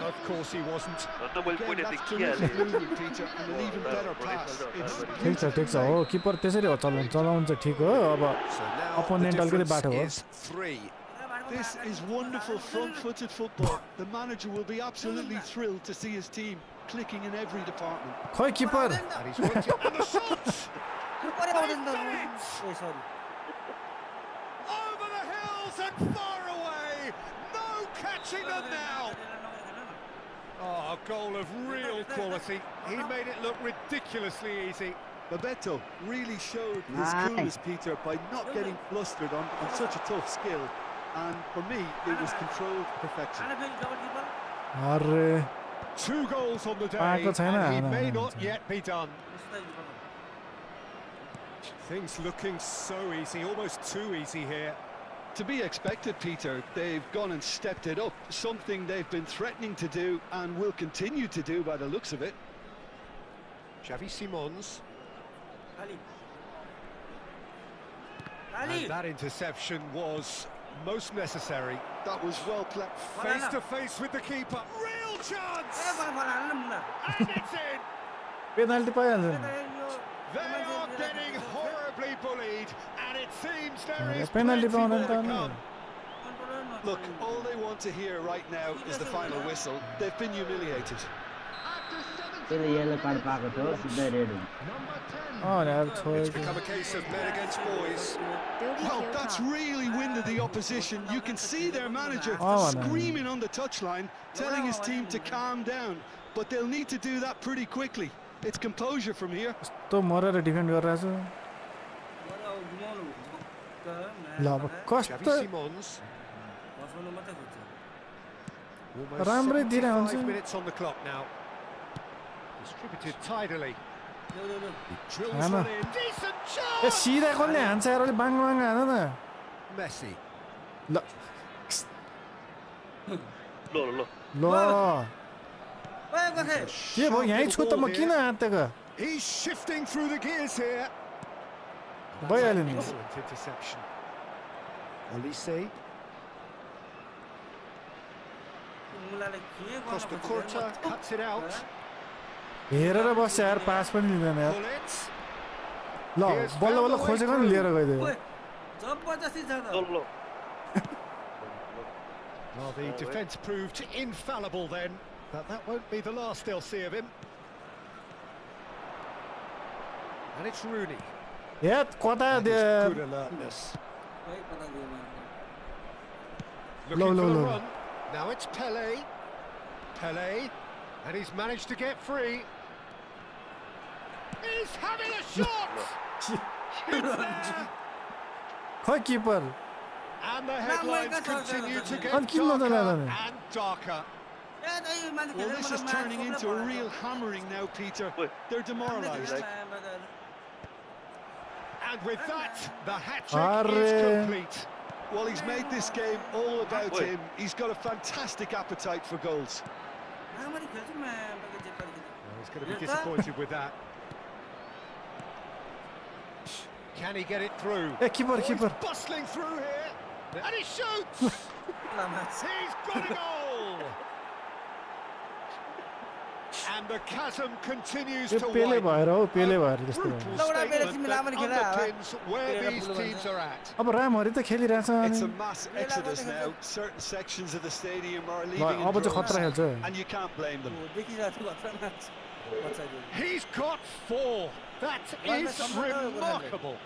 Of course he wasn't. त मैले Again, पहिले that's देखिहालेँ terrific movement, Peter, and an even better pass. It's ठिक छ हो किपर त्यसरी हो चलाउनु चाहिँ ठिक हो अब So now the Opponent अलिकति difference बाटो हो is 3. This is wonderful front-footed football. The manager will be absolutely thrilled to see his team clicking in every department. खै किपर And he's worked it. And the shot! Over the hills and far away. No catching them now. Oh, a goal of real quality. He made it look ridiculously easy. Bebeto really showed his coolness, Peter, by not getting flustered on such a tough skill. And for me, it was controlled perfection. अरे 2 goals on the day, Paako छैन, and he हाना, may हाना, not हाना। yet be done. Things looking so easy, almost too easy here. To be expected, Peter. They've gone and stepped it up, something they've been threatening to do and will continue to do by the looks of it. Xavi Simons. And that interception was most necessary. That was well played. Face to face with the keeper. Real chance! And it's in! Penalty पाइहाल्छ They are getting horribly bullied, and it seems there is penalty plenty पाउँदैन more त to नि come. Look, all they want to hear right now is the final whistle. They've been humiliated. त्यसले yellow card पाएको थियो सिधै red हुन्छ अँ यार It's छोड्यो become a case of men against boys. Well, that's really winded the opposition. You can see their manager Oh, no. screaming on the touchline, telling his team to calm down. But they'll need to do that pretty quickly. It's composure from here. यस्तो मरेर defend गरिरहेको छु ल अब Xavi कस्तो Simons. राम्रै Almost दिइरहेको 75 हुन्छ minutes on the clock now. Distributed tidily. He drills Hammer. one in. Decent A shot! सिधा कसले हान्छ यार अलिक बाङ बाङ हान न Messi. ल ल ल ल के भयो यहीँ छु त म किन हातेको He's shifting through the gears here. भइहाल्यो नि Excellent interception. Olise. Costa Curta cuts it out. हेरेर बस्छ यार पास पनि लिँदैन यार Pull it. ल बल्ल बल्ल खोजेको नि लिएर गइदियो ल ल Well, the defence proved infallible then, but that won't be the last they'll see of him. And it's Rooney. या कता That they is good alertness. Looking Lo, for lo, the lo. run. Now it's Pele. Pele. And he's managed to get free. He's having a shot! It's there! खै किपर And the headlines continue to get And किन नजाने darker अनि? and darker. Well, this is turning into a real hammering now, Peter. They're demoralised. And with that, the hat-trick Arre. is complete. Well, he's made this game all about him. He's got a fantastic appetite for goals. Well, he's going to be disappointed with that. Can he get it through? A keeper He's keeper bustling through here. And he shoots! He's got a goal! And the chasm continues yo to Pele widen. भएर हो पेले भएर त्यस्तो भयो Brutal statement that underpins where these teams are at. अब रामहरि त खेलिरहेछ It's अनि a mass exodus now. Certain sections of the stadium are leaving ल in अब चाहिँ droves, खतरा खेल्छ and you can't blame them. He's got 4. That is remarkable.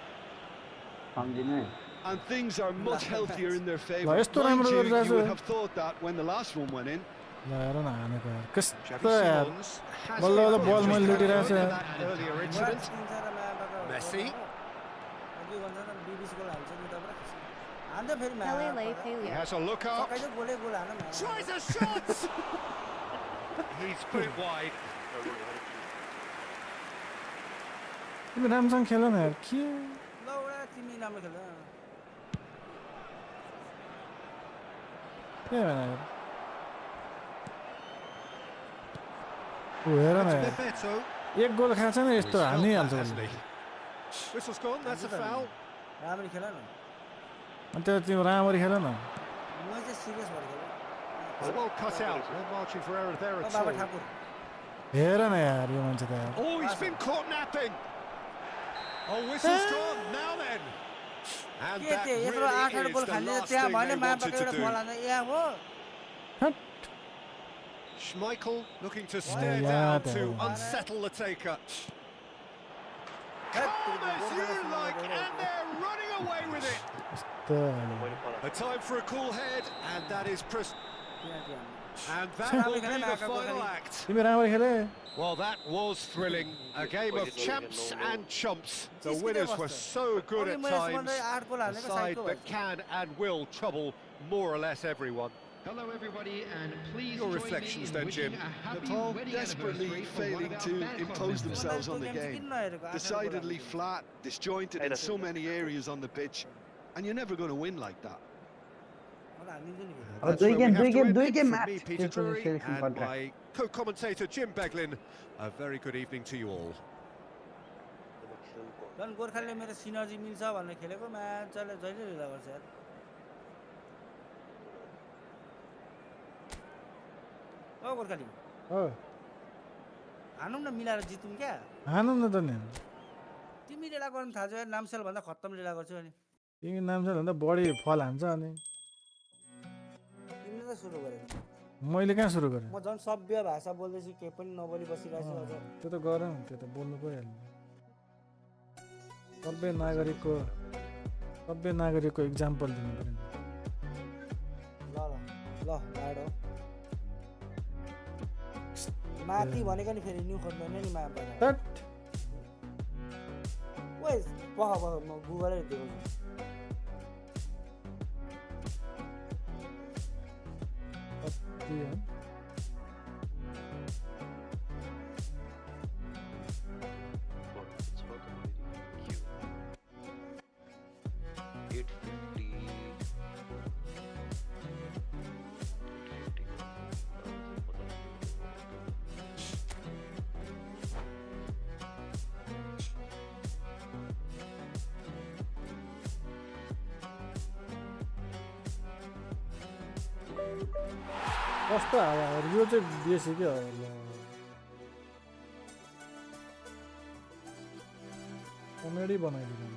सम्झिनु है And things are much healthier in their ल favour. यस्तो Mind राम्रो you, गरिरहेछ you would have thought that when the last one went in. ल हेर न हानेको यार कस्तो Xavi यार Simons has बल्ल बल्ल it. बल मैले लुटिरहेछ यार That earlier incident. Messi. Pele lay He failure. has a look up. Tries a shot. He's put it wide. तिमी राम्रोसँग खेल न यार के ल उडा तिमी राम्रो खेल के भएन यार ऊ हेर न यार Bebeto. एक गोल खान्छ नि यस्तो हानिहाल्छ Hasn't he? Whistle's gone, that's a foul. राम्ररी खेल न अनि त्यो तिम्रो राम्ररी खेल न म चाहिँ सिरियस भएर खेल Well cut out. No margin for error there at Baba all. Thakur हेर न यार यो मान्छे त यार Oh, he's been caught napping. Oh, whistle's gone. Now then. And के that त्यो यत्रो really 8 is goal the खाल्ने last त्यहाँ thing भने they मापाको wanted एउटा to बल do. हान्दा यहाँ हो Schmeichel looking to stare yeah, down there. to unsettle the taker. Calm as you like, and they're running away with it. यस्तो A time for a cool head, and that is and that will be the final act. तिमी राम्ररी खेले Well, that was thrilling. A game of champs and chumps. The winners were so good at times. A side that can and will trouble more or less everyone. Hello, everybody, and please Your join reflections me then, in wishing Jim. a happy Nepal wedding desperately anniversary for one failing of our to Bangkok impose members. themselves on the game. Decidedly flat, disjointed in so many areas on the pitch, and you're never going to win like that. That's where we have to end it. From match me, Peter Drury, and my co-commentator Jim Beglin. A very good evening to you all. झन् गोर्खाले मेरो synergy मिल्छ भनेर खेलेको म्याचले जहिले ढिला गर्छ यार ओ गोर्खाली हो हानौँ न मिलाएर जितौँ क्या हानौँ न त नि तिमी ढिला गर्नु थाल्छौ यार नामसेल भन्दा खत्तम ढिला गर्छौ अनि तिमी नामसेल भन्दा बढी फल हान्छ अनि तिमीले त सुरु गरेको मैले कहाँ सुरु गरेँ म झन् सभ्य भाषा बोल्दैछु केही पनि नबोली बसिरहेको छु अझ त्यो त गरौँ त्यो त बोल्नु परिहाल्नु सभ्य नागरिकको इक्जाम्पल दिनु पर्यो ल ल ल लाडो माथि भनेको नि फेरि न्यु खोज्दैन नि मा तट ओइ पख म गुगलै देखाउँछु कति हो कस्तो हावाहरू यो चाहिँ बेसी क्या कमेडी बनाइदिनु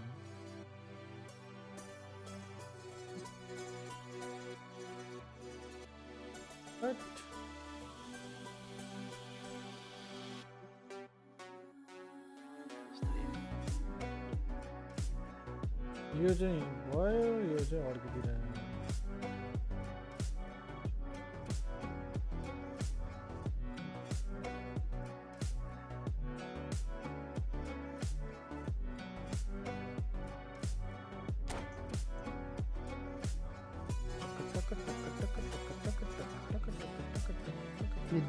यो चाहिँ भयो यो चाहिँ अर्कोतिर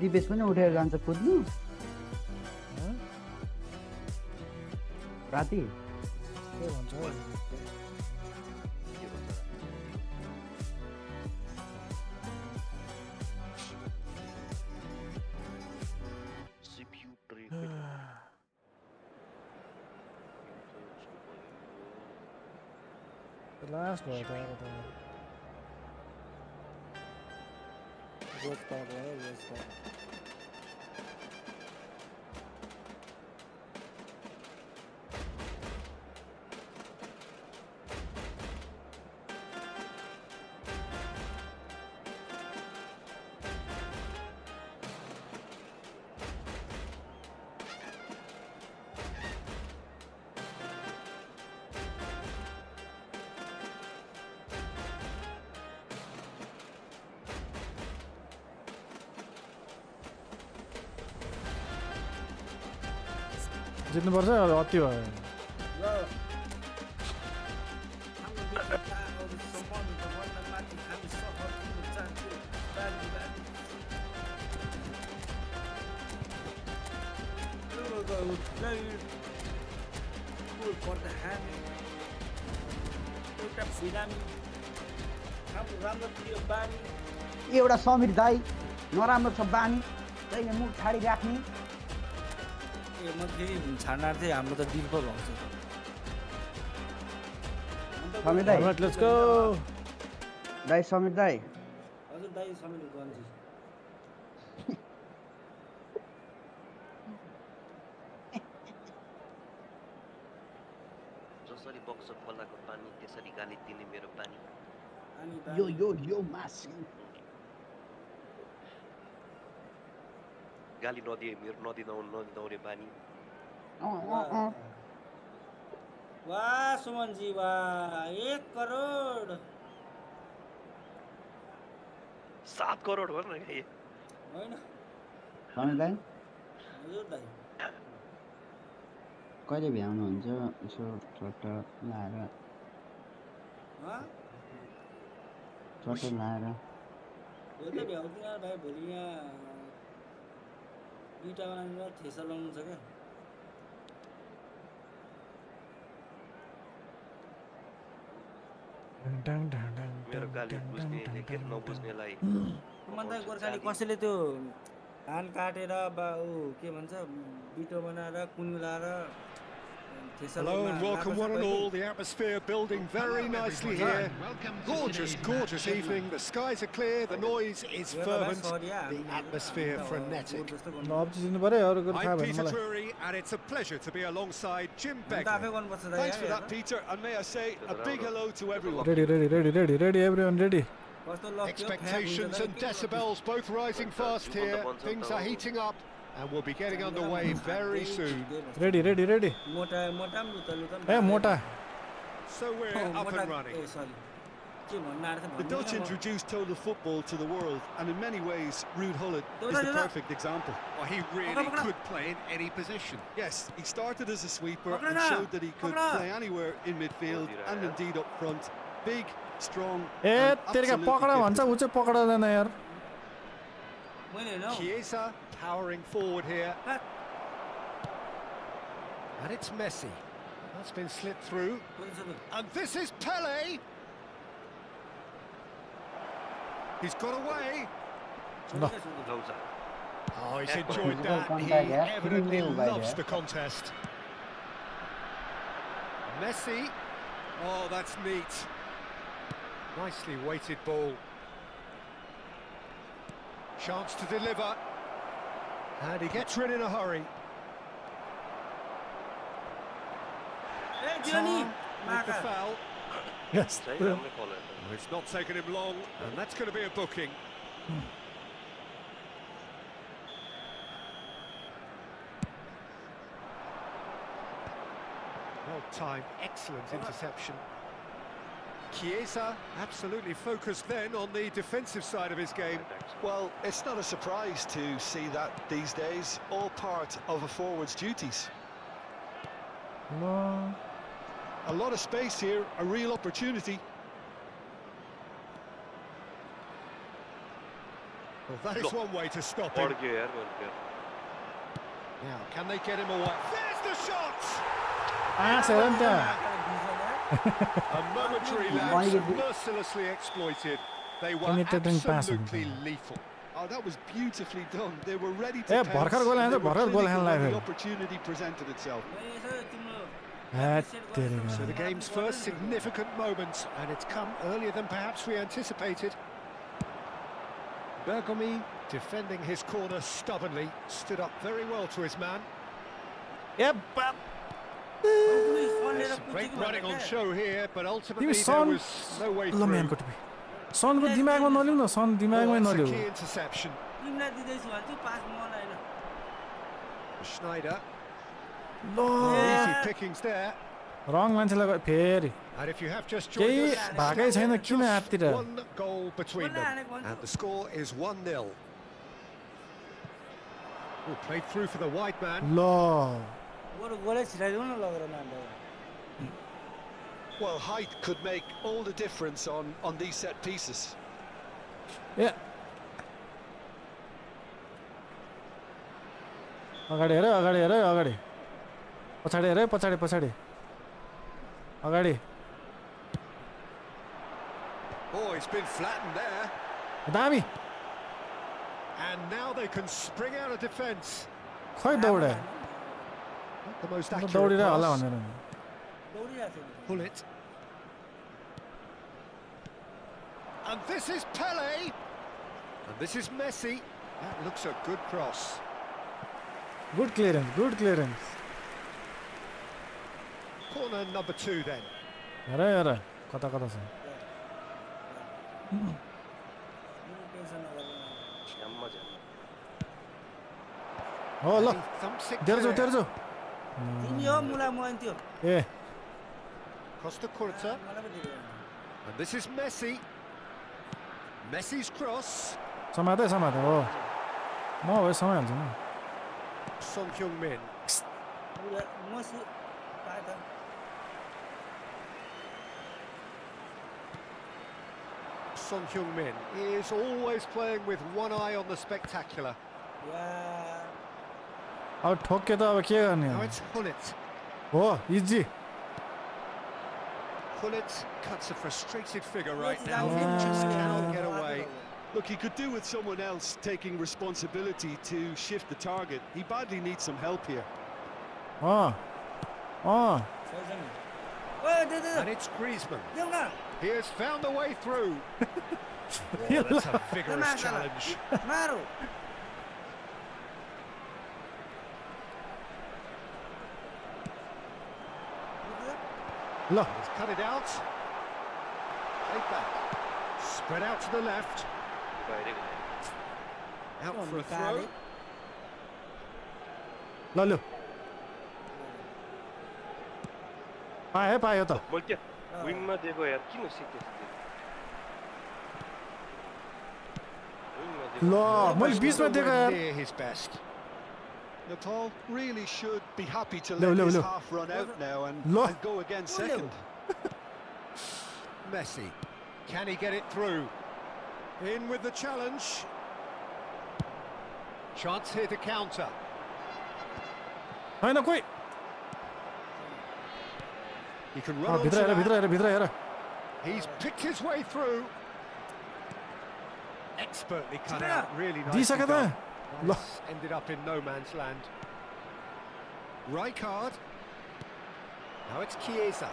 दिपेश पनि उठेर जान्छ कुद्नु राति के भन्छ लास्ट भयो त अब त रोज पाएको है रोज पाएको जित्नुपर्छ अति भयो पर्दा हामी एउटा बिरामी हाम्रो राम्रो थियो बानी एउटा समीर दाई नराम्रो छ बानी जहिले मुख छाडी राख्ने ए म फेरि छाड्न थिएँ हाम्रो त दिल पो भएको छ समीर दाई लेट्स गो दाई समीर दाई हजुर दाइ समीर गन्जी जसरी बक्स खोलाको पानी त्यसरी गाली दिने मेरो पानी यो मासी गाली नदिए मेरो नदिँदाउने बानी वाह सुमन जी वाह 1 करोड 7 करोड भन न होइन समीर दाई हजुर दाइ कहिले भ्याउनुहुन्छ यसो चट्ट लाएर चट्ट लाएर भोलि भ्याउँदिनँ भाइ भोलि यहाँ दुईटा बनाएर ठेसा लाउनु छ क्या मेरो गाली बुझ्नेले के नबुझ्नेलाई मलाई गोर्खाली कसैले त्यो धान काटेर बा के भन्छ बिटो बनाएर कुन्यु लाएर Hello and welcome one and all. The atmosphere building very nicely here. Gorgeous evening. The skies are clear. The noise is fervent. The atmosphere frenetic. I'm Peter Drury and it's a pleasure to be alongside Jim Begley. Thanks for that, Peter, and may I say a big hello to everyone. Ready, everyone ready. Expectations and decibels both rising fast here. Things are heating up. And we'll be getting underway very soon. Ready. Hey, Mota. So we're up and running. The Dutch introduced total football to the world, and in many ways, Ruud Gullit is the perfect example. Well, he really could play in any position. Yes, he started as a sweeper and showed that he could play anywhere in midfield and indeed up front. Big, strong, and absolutely gifted. Chiesa powering forward here. And it's Messi. That's been slipped through. And this is Pele. He's got away. No. Oh, he's enjoyed that. He evidently loves the contest. Messi. Oh, that's neat. Nicely weighted ball. Chance to deliver. And he gets rid in a hurry. With the foul. Yes. It's not taken him long, and that's going to be a booking. Well timed, excellent interception. Chiesa absolutely focused then on the defensive side of his game. Well, it's not a surprise to see that these days, all part of a forward's duties. No. A lot of space here, a real opportunity. Well, that is one way to stop him. Now, can they get him away? There's the shot! A momentary lapse mercilessly exploited. They were absolutely lethal. Oh, that was beautifully done. They were ready to pounce. When the opportunity presented itself. So the game's first significant moment, and it's come earlier than perhaps we anticipated. Bergomi, defending his corner stubbornly, stood up very well to his man. Yep. Some great running on show here, but ultimately there was no way through. Sonko dimagma naliu na, son dimagmai naliu. Key interception. Schneider. Easy pickings there. Wrong मान्छेलाई फेरि And if you have just joined us, भागै छैन किन हाततिर. One goal between them, and the score is 1-0. Played through for the wide man. Well, height could make all the difference on these set pieces. Yeah. अगाडि हेर. पछाडि हेर. अगाडि Oh, it's been flattened there. दामी And now they can spring out of defence. खै दौडे Not the most accurate दौडिरहेको होला pass. भनेर दौडिरहेको थियो Pull it. And this is Pele. And this is Messi. That looks a good cross. Good clearance Corner number 2 then. हेर कता छ tension नगर्नु झ्याम्म झ्याम्म हो ल He thumps it तेर्जो clear. तिमी हो मुला मोइन त्यो ए Costa Curta. मलाई पो दियो And this is Messi. Messi's cross. समाते हो म भए समाइहाल्छु नि Son Heung-min. मसी पाए त Son Heung-min is always playing with one eye on the spectacular. या अब ठोक्के त अब के गर्ने Now it's Hullet. हो easy Hullet cuts a frustrated figure right Yes, now. I He know. just cannot get away. Look, he could do with someone else taking responsibility to shift the target. He badly needs some help here. अँ सही छ नि ओए दे And it's Griezmann. देऊ न He has found a way through. Oh, that's a vigorous challenge. मारो ल He's cut it out. Take back. Spread out to the left. बाहिरै गयो Out Oh, for a got throw. it. ल लु पायो त मैले त्यो विङमा दिएको यार किन सिक्ने ल मैले बिचमा दिएको Nowhere यार near his best. Nepal really should be happy to No, let no, this no. half run out now and go again second. Messi. Can he get it through? In with the challenge. Chance here to counter. होइन कोही He can run onto भित्र that. Hair He's picked his way through. Expertly cut Yeah. out. Really nice. दिइसके त Ended up in no man's land. Rijkaard. Now it's Chiesa.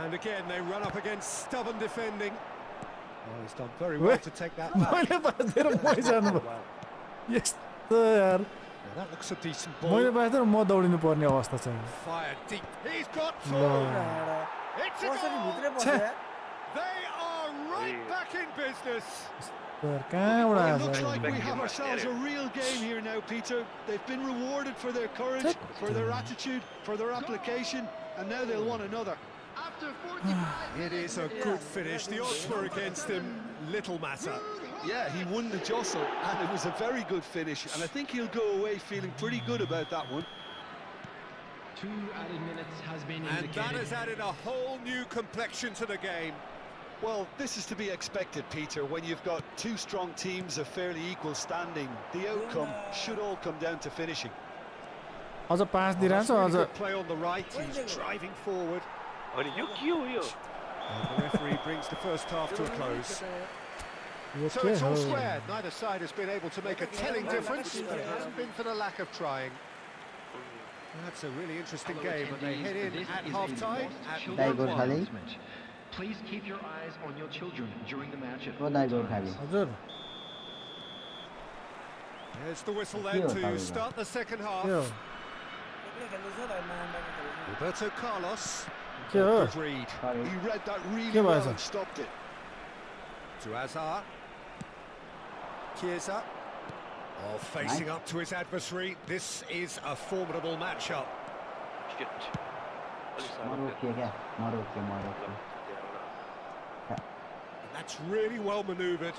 And again they run up against stubborn defending. Oh, he's done very well to take that back. मैले बाँधेर मै जानु भयो यस्तो यार Now that looks a decent ball. मैले बाँधेर म दौडिनु पर्ने अवस्था छ Fire deep. He's got through. It's a कसरी goal. भित्रै पर्छ यार They are right back in business. कहाँबाट It आएको looks like we have ourselves a real game here now, Peter. They've been rewarded for their courage, for their attitude, for their application, and now they'll want another. It is a good finish. The odds were against him. Little matter. Yeah, he won the jostle, and it was a very good finish, and I think he'll go away feeling pretty good about that one. 2 added minutes has been And that indicated. has added a whole new complexion to the game. Well, this is to be expected, Peter, when you've got two strong teams of fairly equal standing. The outcome should all come down to finishing. अझ 5 That's दिइरहेको छ really अझ good play on the right. He's driving forward. अनि यो के हो यो And the referee brings the first half to a close. Yo So के it's हो all square. Neither side has been able to make a telling difference, but it hasn't been for the lack of trying. That's a really interesting game, and they head in This at is a half-time most at children's 1-1. announcement. Please keep your eyes on your children during the match at हो all दाइ गोल times. खाली हजुर There's the whistle Here, then to Takefusa. start the second के हो half. एक्लै खेल्दैछ भाइ मायाबाट खेल्दैछ Roberto Carlos. के हो Good read. He read that really Give well us a- and stopped it. To Azar. Chiesa. Oh, facing up to his adversary. This is a formidable matchup. Shit अलि म साह्रो रोकिएँ क्या म रोकिएँ That's really well manoeuvred.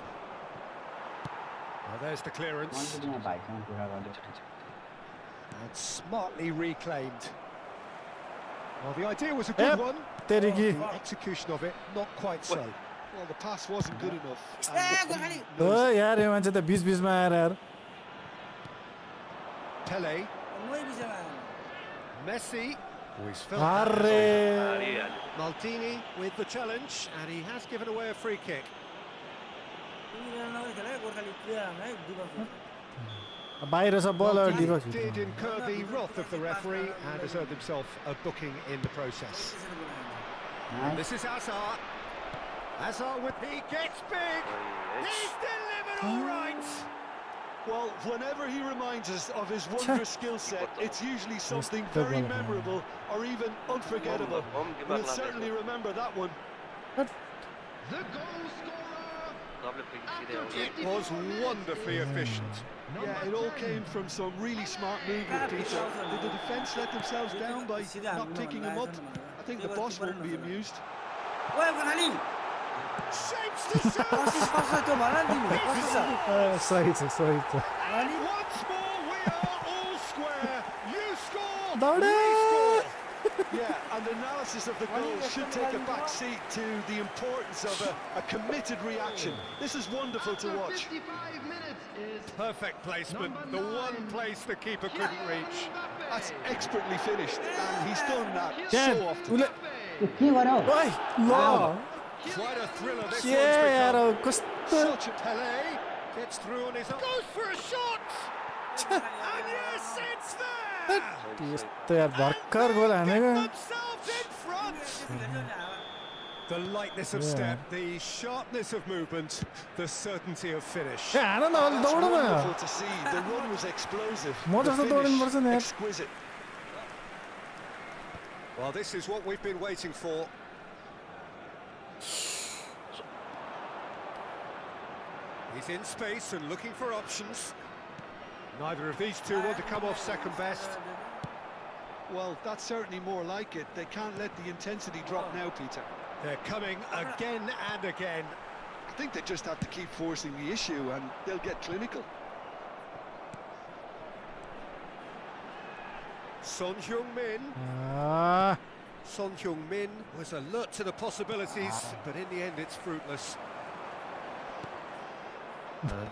Well, there's the clearance. मैले यहाँ भाइसँग कुरा गर्दै And smartly reclaimed. Well, the idea was a good one. तेरिकी The execution of it, not quite so. Well, the pass wasn't good enough. A And गोल खाली हो यार यो मान्छे त बीचमा आएर यार Pele. मै बिचमा आयो Messi. Oh, he's felt Arre. Maldini with the challenge, and he has given away a free kick. बाहिर छ बल डिबक्स Did incur the wrath of the referee and has earned himself a booking in the process. And this is Hazard. Hazard with he gets big. He's delivered all right. Well, whenever he reminds us of his wondrous skill set, it's usually something very memorable or even unforgettable. We'll certainly remember that one. The goal scorer. It was wonderfully efficient. Yeah, it all came from some really smart movement, Peter. Did the defence let themselves down by not picking him up? I think the boss won't be amused. Shapes to shoot. सही छ And once more we are all square. You score. दौडे We score. Yeah, and the analysis of the goal should take a back seat to the importance of a committed reaction. This is wonderful to watch. 55 minutes is Perfect placement. The one place the keeper couldn't reach. That's expertly finished, and he's done that so often. के गर्यो ओइ ल Quite a thriller this के one's यार become. कस्तो Such a Pele gets through on his own. Goes for a shot. And yes, it's there. यस्तो यार भर्खर गोल हानेको Themselves in front. The lightness of step, the sharpness of movement, the certainty of finish. ए हान न अलि That's दौड न wonderful to see. The run was explosive. म The जस्तो दौडिनु पर्छ नि finish यार exquisite. Well, this is what we've been waiting for. He's in space and looking for options. Neither of these two want to come off second best. Well, that's certainly more like it. They can't let the intensity drop now, Peter. They're coming again and again. I think they just have to keep forcing the issue and they'll get clinical. Son Heung-min. Ah, Son Heung-min was alert to the possibilities, but in the end it's fruitless.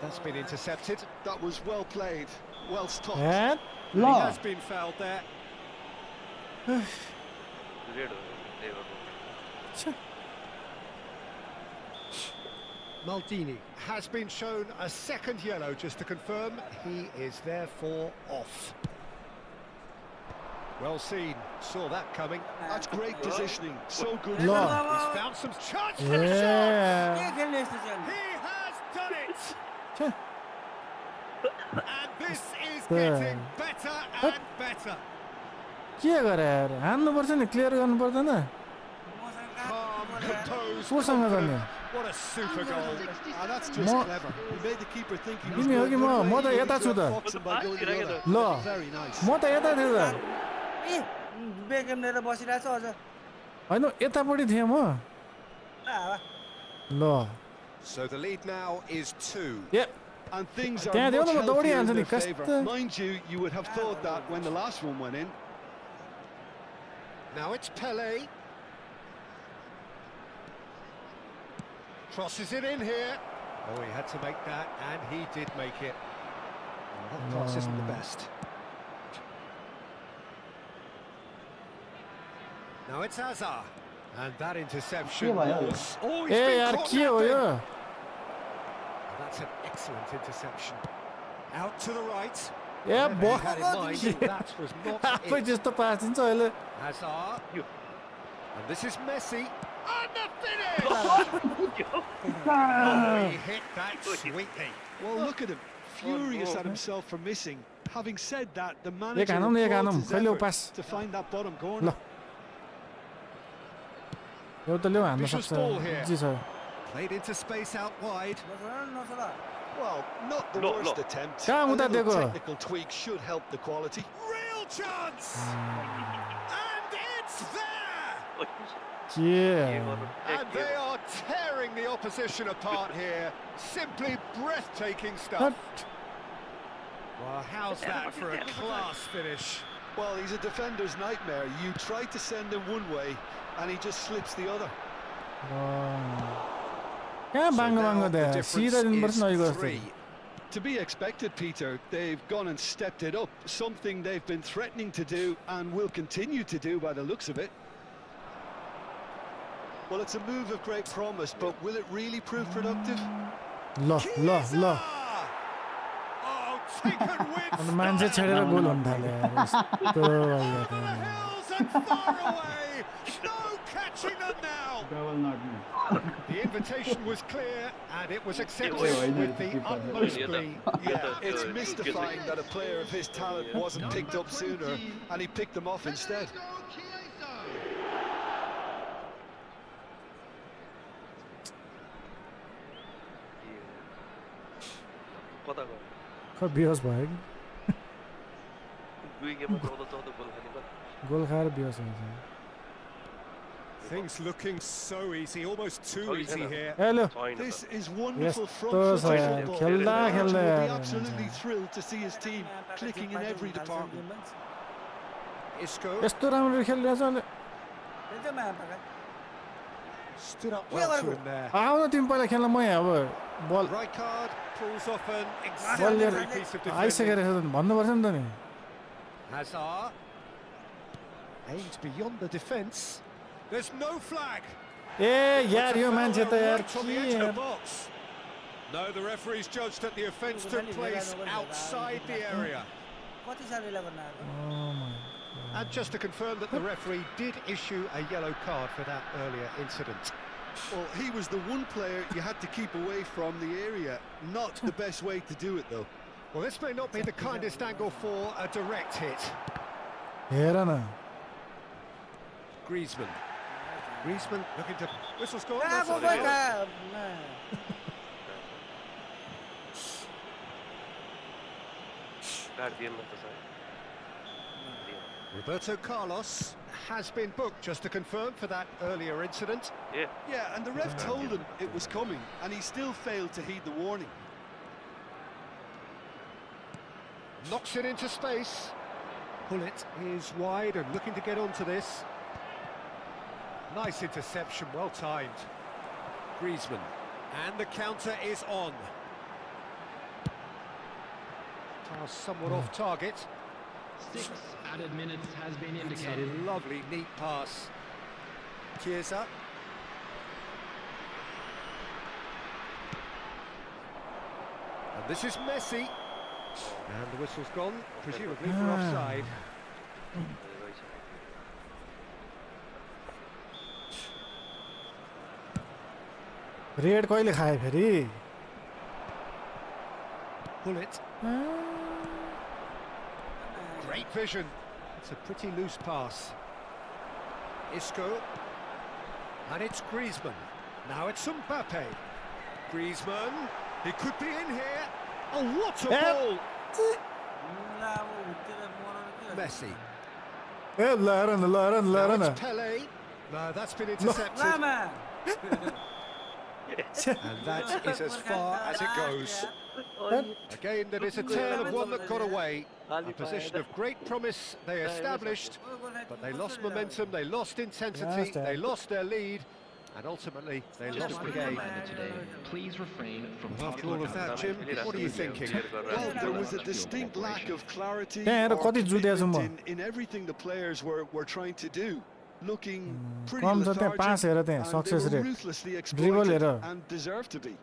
That's been intercepted. That was well played, well stopped. A He ल has been fouled there. Maldini has been shown a second yellow, just to confirm he is therefore off. Well seen, saw that coming. That's great positioning, so good. ल He's found some chance for a shot. He has done it. And this is getting better and better. के गरे यार हान्नु पर्छ नि clear गर्नु पर्दैन Calm, composed, कोसँग गर्ने confident. What a super goal. And that's just clever. He made the keeper think he was तिमी हो कि म त यता छु त boxing by going to the other. ल Very nice. म त यता थिएँ त बेगम लिएर बसिरहेको छ अझ होइन यतापट्टि थिएँ म ल So the lead now is 2. A And things are त्यहाँ much देऊ न म healthier दौडिहाल्छु in नि their favour. कस्तो Mind you, you would have thought that when the last one went in. Now it's Pele. Crosses it in here. Oh, he had to make that, and he did make it. Oh, that cross isn't the best. Now it's Hazard. And that interception was... Oh, he's A been यार caught के हो यो napping. That's an excellent interception. Out to the right. A Whatever ब he had in mind, that was not आफै it. त्यस्तो पास दिन्छ अहिले Hazard. And this is Messi. And the finish! Oh, he hit that sweetly. Well, look at him, furious at himself for missing. Having said that, the एक manager हानौँ न एक हानौँ applauds his खै ल्याउ effort pass to find that bottom ल corner. एउटा ल्याउ हान्न Vicious सक्छ ball here. Easy छ Played into space out wide. Well, not the worst attempt. कहाँ A उता little दिएको technical tweak should help the quality. Real chance! And it's there! के And they are tearing the opposition apart here. Simply breathtaking stuff. हट Well, how's that for a class finish? Well, he's a defender's nightmare. You try to send him one way, and he just slips the other. कहाँ So बाङ्गो now बाङ्गो the त्यहाँ difference सिधा दिनुपर्छ is न अहिलेको जस्तो 3. To be expected, Peter. They've gone and stepped it up, something they've been threatening to do and will continue to do by the looks of it. Well, it's a move of great promise, but will it really prove productive? ल Oh, taken with अनि मान्छे छेडेर गोल हुन थाल्यो यार यस्तो भइयो त hills and far away. No catching them now. The invitation was clear and it was accepted with the utmost glee. Yeah, it's mystifying that a player of his talent wasn't picked up sooner and he picked them off instead. खै बेहोस भयो कि गोल खाएर बेहोस हुन्छ Things looking so easy, almost too easy here. Hello This is wonderful यस्तो front छ यार football. खेल्दा खेल्दा We'll be यार absolutely thrilled to see his team clicking in every department. Isco यस्तो राम्रो खेलिरहेछ अनि stood up well to him there. आऊ न तिमी पहिला खेल्न म यहाँ अब बल Rijkaard pulls off an बल लिएर exemplary piece of आइसकेको defending. रहेछ भन्नुपर्छ नि त नि Hazard aimed beyond the defence. There's no flag. ए यार यो मान्छे त यार Right on the के edge of the यार box. No, the referee's judged that the offence took place outside the area. कति साह्रो यसलाई गर्न आएको Oh my And just to confirm that the referee did issue a yellow card for that earlier incident. Well, he was the one player you had to keep away from the area. Not the best way to do it, though. Well, this may not be the kindest angle for a direct hit. हेर न Griezmann looking to whistle score. Ah, That's boy, not it. Roberto Carlos has been booked, just to confirm, for that earlier incident. Yeah, and the ref told him it was coming, and he still failed to heed the warning. Knocks it into space. Pullet is wide and looking to get onto this. Nice interception, well timed. Griezmann, and the counter is on. Pass somewhat off target. 6 added minutes has been It's indicated. a lovely, neat pass. Chiesa. And this is Messi. And the whistle's gone, presumably for offside. Red कहिले खायो फेरि Pullet. Great vision. It's a pretty loose pass. Isco. And it's Griezmann. Now it's Mbappe. Griezmann. He could be in here. Oh, what a ball! Messi. ए ल हेर न ल हेर न ल हेर Now न it's Pele. No, that's been intercepted. And that is as far as it goes. Again, that is a tale of one that got away. A position of great promise they established, but they lost momentum, they lost intensity, they lost their lead, and ultimately they lost the game. Please refrain from After all of that, Jim, what are you thinking? Well, there was a distinct lack of clarity त्यहाँ हेर or कति जुदेछु म commitment in everything the players were trying to do. Looking pretty कम छ त्यहाँ lethargic, पास हेर त्यहाँ and success they were rate ruthlessly dribble exploited हेर and deserved to be.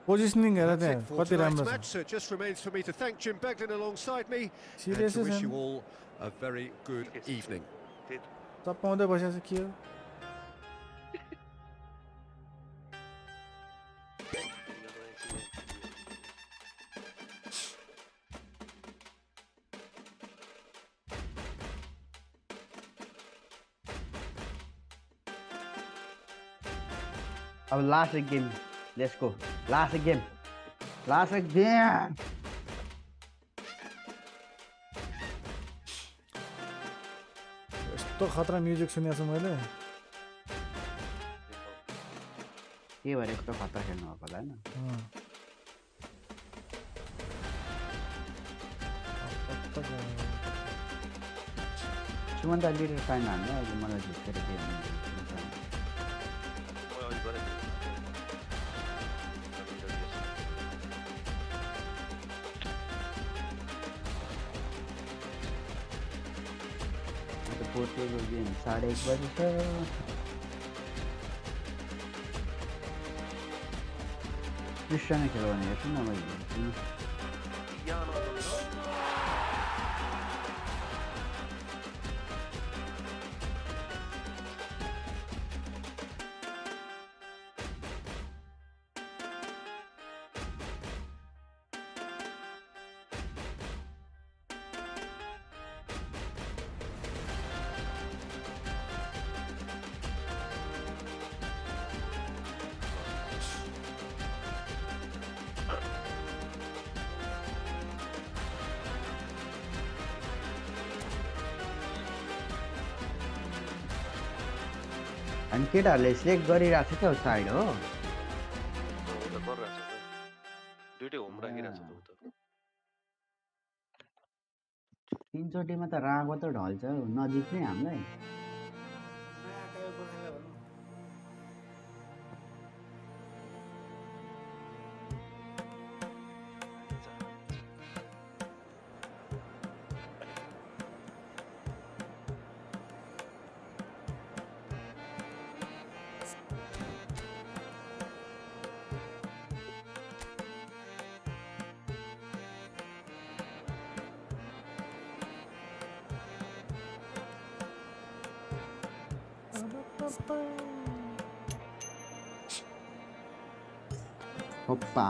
Positioning हेर That's त्यहाँ it for कति tonight's राम्रो छ match, so it just remains for me to thank Jim Beglin alongside me and Serious to wish isn't? you all a very good evening. चप्पाउँदै बसेको छ के हो अब last game let's go last game यस्तो खतरा music सुनेको छु मैले के भएर यस्तो खतरा खेल्नु भएको होला हैन सुमन्त लिडर फाइन हाल्नु अहिले मलाई झुकेर गेम पोर्टुगलको गेम 1:30 बजे छ क्रिस्टियानो खेल्यो भने हेर्छु न मैले अनि केटाहरूले सिलेक्ट गरिरहेको छ क्या साइड हो दुईटै होम राखिरहेको छ त तीनचोटिमा त रागो त ढल्छ नजिक नै हामीलाई Hoppa.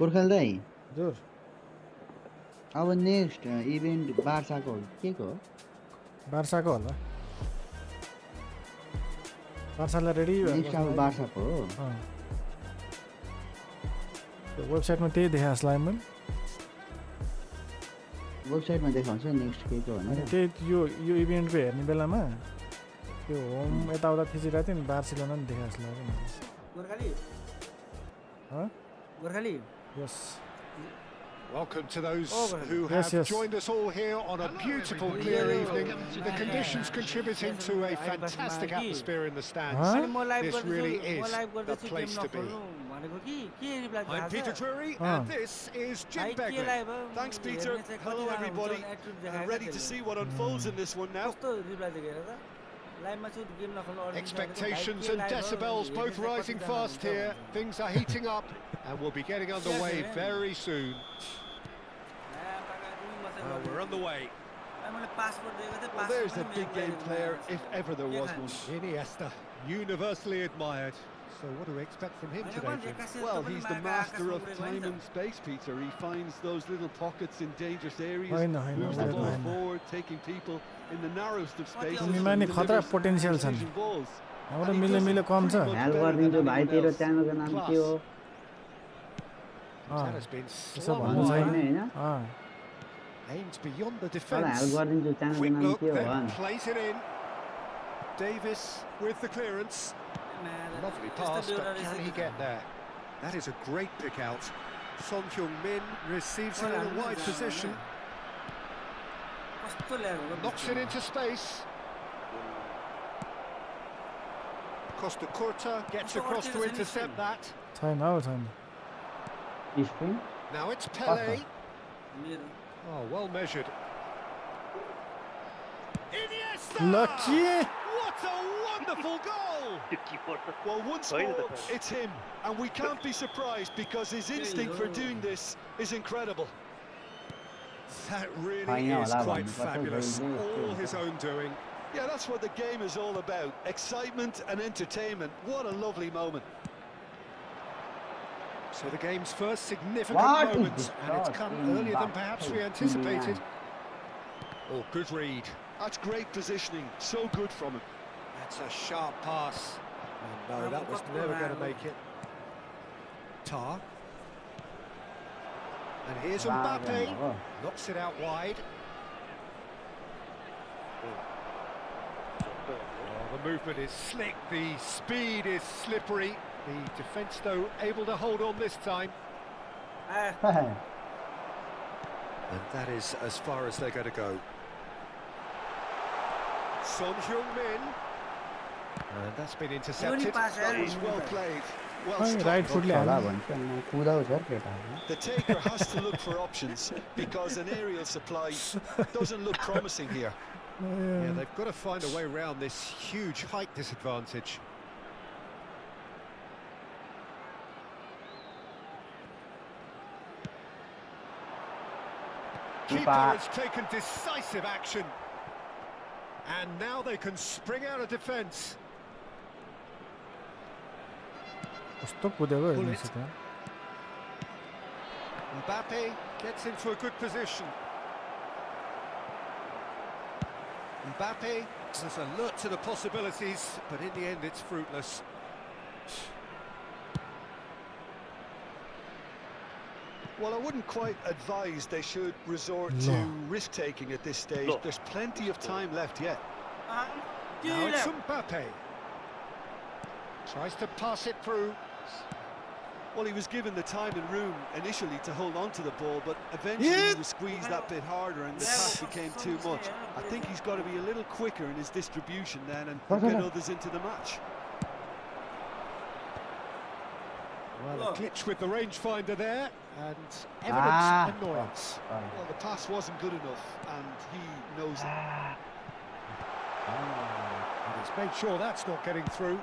पुर्खल दाइ हजुर अब नेक्स्ट इभेन्ट बार्साको के को बार्साको होला बार्सालाई रेडी नेक्स्ट अब बार्साको हो त्यो वेबसाइटमा त्यही देखाएको छ लाइमन वेबसाइटमा देखाउँछ नेक्स्ट के को भनेर त्यही यो इभेन्टको हेर्ने बेलामा त्यो होम यताउता थिचिरहेको थियो नि बार्सिलोना नि देखाएको छ Gorkhali Gorkhali Yes. Welcome to those who have joined us all here on a beautiful, clear evening. The conditions contributing to a fantastic atmosphere in the stands. This really is the place to be. I'm Peter Drury, and this is Jim Begley. Thanks, Peter. Hello, everybody. I'm ready to see what unfolds in this one now. Expectations and decibels both rising fast here. Things are heating up and we'll be getting underway very soon. We're on the way. Well, there's a big game player if ever there was one. Iniesta, universally admired. So what do we expect from him today, Jim? Well, he's the master of time and space, Peter. He finds those little pockets in dangerous areas, moves the ball forward, taking people in the narrowest of spaces. तिमीमा नि खतरा potential छन् हाम्रो मिले मिले कम छ help गरिदिन्छु भाइ तेरो च्यानलको नाम के हो त्यसो भन्नु छैन हैन Aims beyond the help defense. गरिदिन्छु च्यानलको Quick नाम look, के हो then भन plays it in. Davis with the clearance. Lovely pass, but can he get there? That is a great pick out. Son Heung-min receives it in a wide position. Knocks it into space. Costa Curta gets across to intercept that. Time out, time. Now it's Pele. Oh, well measured. Iniesta! Lucky! What a wonderful goal! Well, once more, it's him, and we can't be surprised because his instinct for doing this is incredible. That really is quite fabulous. All his own doing. Yeah, that's what the game is all about. Excitement and entertainment. What a lovely moment. So the game's first significant moment, and it's come earlier than perhaps we anticipated. Oh, good read. That's great positioning. So good from him. That's a sharp pass. And no, that was never going to make it. Tar. And here's Mbappe. Knocks it out wide. Oh, the movement is slick. The speed is slippery. The defence, though, able to hold on this time. And that is as far as they're going to go. Son Heung-min. And that's been intercepted. That was well played. Well Right stopped. foot The taker has to look for options because an aerial supply doesn't look promising here. Yeah, they've got to find a way around this huge height disadvantage. Keeper has taken decisive action. And now they can spring out of defence. Mbappe gets into a good position. Mbappe is alert to the possibilities, but in the end it's fruitless. Well, I wouldn't quite advise they should resort to risk-taking at this stage. There's plenty of time left yet. Now it's Mbappe. Tries to pass it through. Well, he was given the time and room initially to hold on to the ball, but eventually he was squeezed that bit harder and the pass became too much. I think he's got to be a little quicker in his distribution then and get others into the match. Well, a glitch with the rangefinder there, and evidence of annoyance. Well, the pass wasn't good enough, and he knows it. And he's made sure that's not getting through.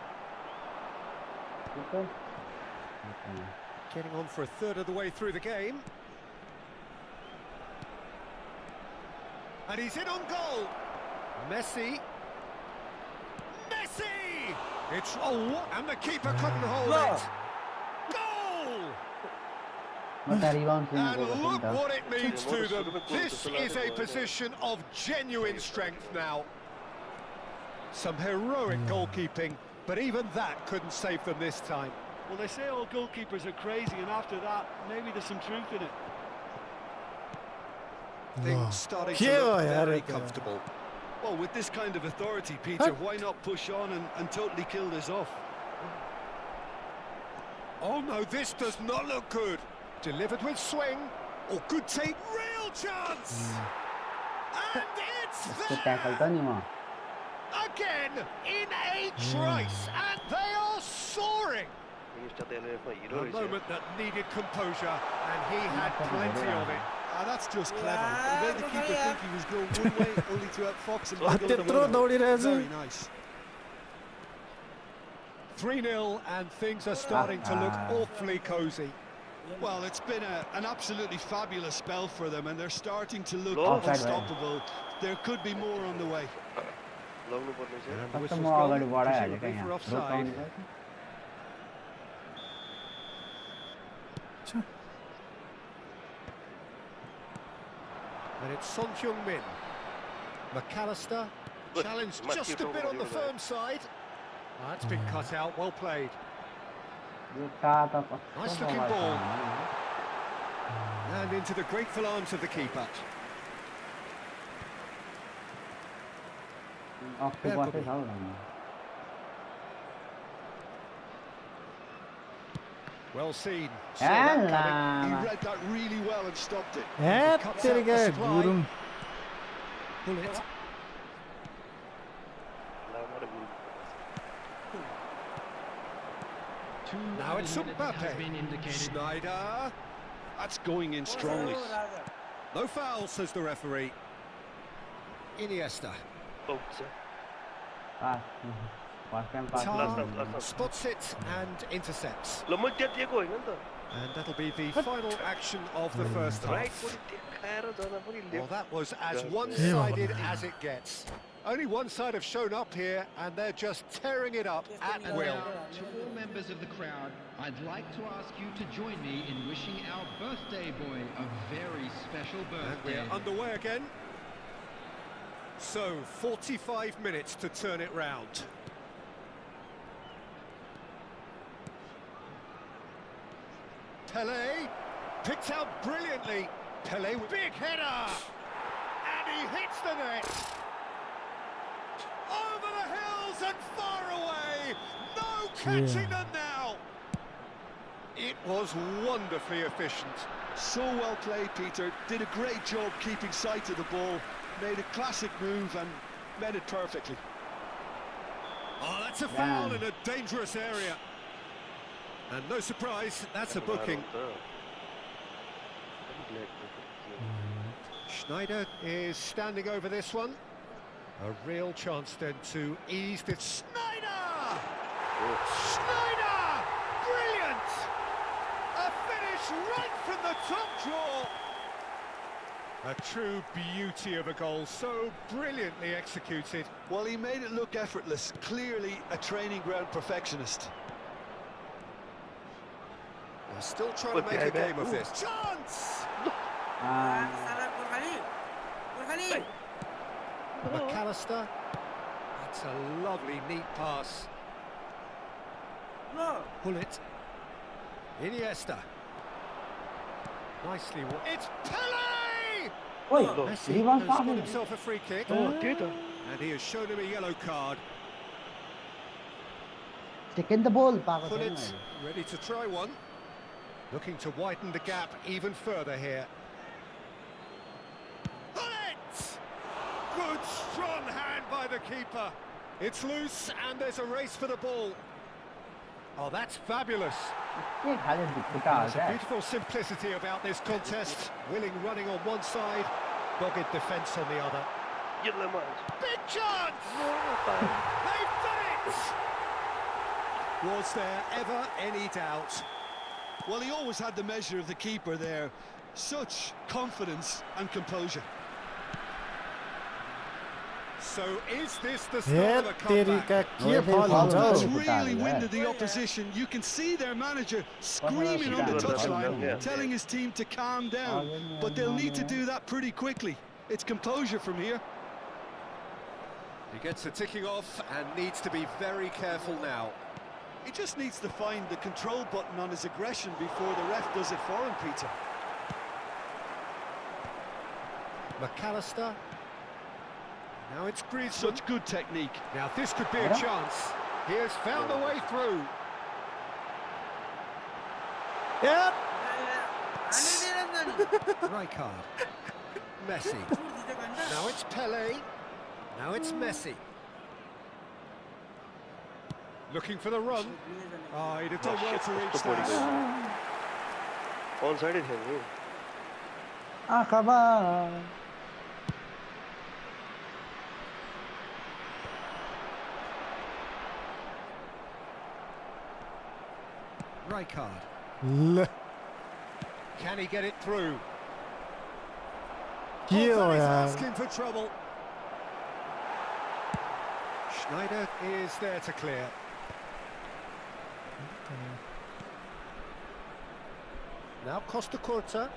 Getting on for a third of the way through the game. And he's in on goal. Messi. Messi! It's and the keeper couldn't hold it. Goal! And look what it means to them. This is a position of genuine strength now. Some heroic goalkeeping, but even that couldn't save them this time. Well, they say all goalkeepers are crazy, and after that, maybe there's some truth in it. Things starting to look very comfortable. Well, with this kind of authority, Peter, why not push on and totally kill this off? Oh no, this does not look good. Delivered with swing. Oh, could take real chance. And it's there! Again, in a trice, and they are soaring. A moment that needed composure, and he had plenty of it. That's just clever. He made the keeper think he was going one way, only to outfox him. Very nice. 3-0, and things are starting to look awfully cosy. Well, it's been an absolutely fabulous spell for them, and they're starting to look unstoppable. There could be more on the way. And the whistle's gone, presumably for offside. And it's Son Heung-min. McAllister challenged just a bit on the firm side. That's been cut out, well played. Nice looking ball. And into the grateful arms of the keeper. अक्टोपसै छ हौ Well seen. Saw Hell that coming. nah. He read that really well and stopped it. He Cuts तेरी out क्या the supply. Gurung Pull it. Two Now it's added minutes has been Mbappe. indicated. Schneider. That's going in strongly. No foul, says the referee. Iniesta. Pass first time pass Tar spots it and intercepts. ल म त्यहाँ दिएको होइन नि त And that'll be the final action of the first right half. पनि देखाएर जाँदा पनि Well, that was as Yeah. one-sided as it gets. Only one side have shown up here, and they're just tearing it up at And will. now, to all members of the crowd, I'd like to ask you to join me in wishing our birthday boy a very special And birthday. we're underway again. So, 45 minutes to turn it round. Pele, picked out brilliantly. Pele, big header! And he hits the net! Over the hills and far away! No catching them now! It was wonderfully efficient. So well played, Peter. Did a great job keeping sight of the ball. Made a classic move and met it perfectly. Oh, that's a foul in a dangerous area. And no surprise, that's a booking. Schneider is standing over this one. A real chance then to ease this. Schneider! Schneider! Brilliant! A finish right from the top draw. A true beauty of a goal, so brilliantly executed. Well, he made it look effortless. Clearly a training ground perfectionist. They're still trying to make a game of this. Chance! McAllister. That's a lovely, neat pass. Pull it. Iniesta. Nicely. It's Pele! ओइ Messi reverse has got pass himself a free kick. And he has shown him a yellow card. Second the बल पाएको Pull छैन it. Ready to try one. Looking to widen the gap even further here. Pull it! Good strong hand by the keeper. It's loose and there's a race for the ball. Oh, that's fabulous. के खाले खुट्टा There's a हाल्छ beautiful simplicity about this contest. Willing running on one side, dogged defence on the other. Big chance! They've done it! Was there ever any doubt? Well, he always had the measure of the keeper there. Such confidence and composure. So is this the start of a तेरी comeback? का के फल हुन्छ That's how really winded the opposition. You can see their manager screaming on the touchline, telling his team to calm down. But they'll need to do that pretty quickly. It's composure from here. He gets a ticking off and needs to be very careful now. He just needs to find the control button on his aggression before the ref does it for him, Peter. McAllister. Now it's Griezmann. Such good technique. Now this could be a chance. He has found a way through. Yep. Rijkaard. Messi. Now it's Pele. Now it's Messi. Looking for the run. Oh, he'd have done well to reach that. Onside is him. आँखामा Rijkaard. ल Can he get it through? के हो that is यार asking for trouble. Schneider is there to clear. Now Costa Curta.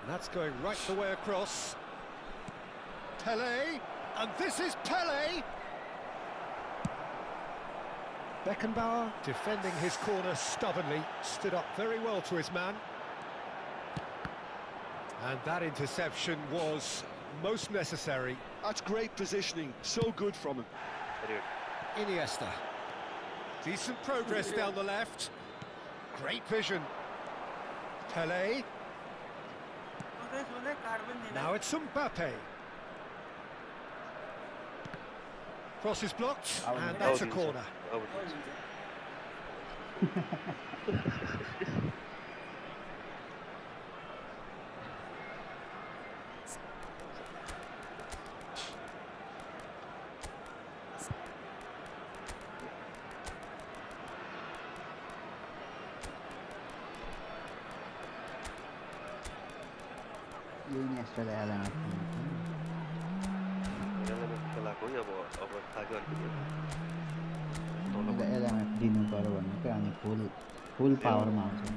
And that's going right the way across. Pele, and this is Pele. Beckenbauer defending his corner stubbornly, stood up very well to his man. And that interception was most necessary. That's great positioning, so good from him. Iniesta. Decent progress down the left. Great vision. Pele. Now it's Mbappe. Cross is blocked, and that's a corner. दिनु पर्यो भनेको अनि full पावरमा आउँछ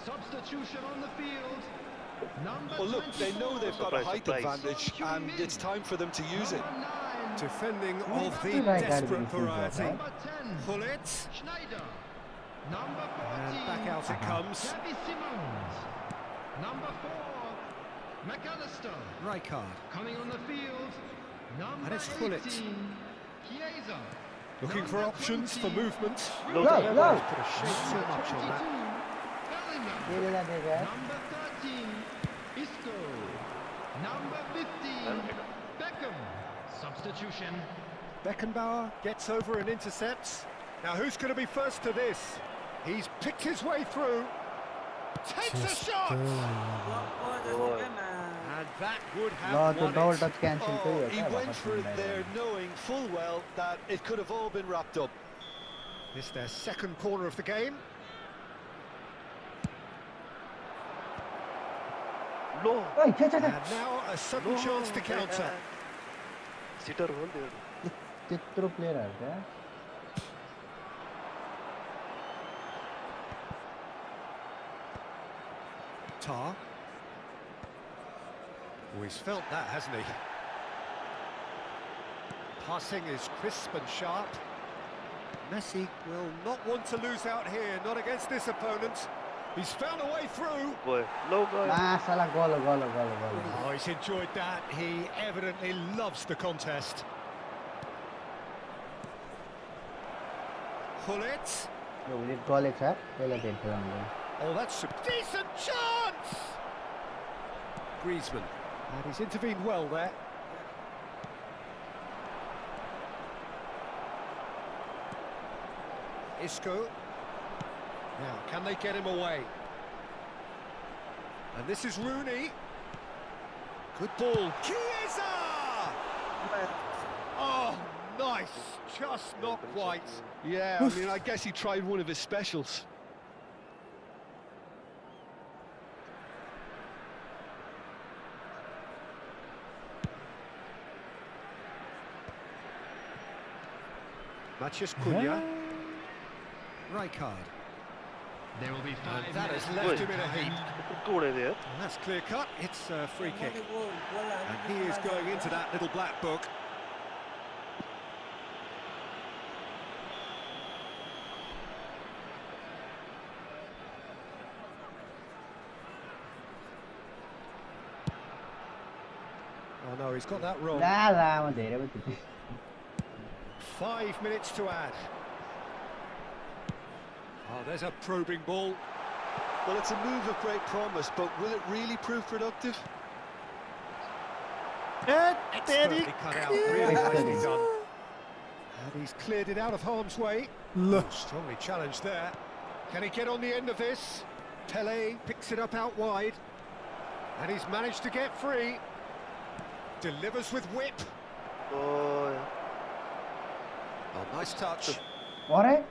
Substitution on the field. Well, look, they know they've got a height advantage, and it's time for them to use it. Defending of the desperate variety. Pull it. And back out it comes. Number 4, McAllister. Rijkaard. Coming on the field. And it's Pull it. Chiesa. Looking for options for movement. Go. Put a shade too much on that. Number 13, Isco. Number 15, Beckham. Substitution. Beckenbauer gets over and intercepts. Now who's going to be first to this? He's picked his way through. Takes a shot! And that would have won it. He went for it there knowing full well that it could have all been wrapped up. It's their second corner of the game. And now a sudden chance to counter. त्यत्रो प्लेयरहरु क्या Tar. Oh, he's felt that, hasn't he? Passing is crisp and sharp. Messi will not want to lose out here, not against this opponent. He's found a way through. Oh, he's enjoyed that. He evidently loves the contest. Pull it. Oh, that's a decent chance! Griezmann. And he's intervened well there. Isco. Now, can they get him away? And this is Rooney. Good ball. Chiesa! Oh, nice. Just not quite. Yeah, I mean, I guess he tried one of his specials. Mathias Cunha. Rijkaard. There will be 5 that minutes. has left him in a heap. And that's clear cut. It's a free kick. And he is going into that little black book. Oh no, he's got that wrong. 5 minutes to add. Oh, there's a probing ball. Well, it's a move of great promise, but will it really prove productive? Expertly cut out, really nicely done. And he's cleared it out of harm's way. Oh, strongly challenged there. Can he get on the end of this? Pele picks it up out wide. And he's managed to get free. Delivers with whip. Oh, nice touch. And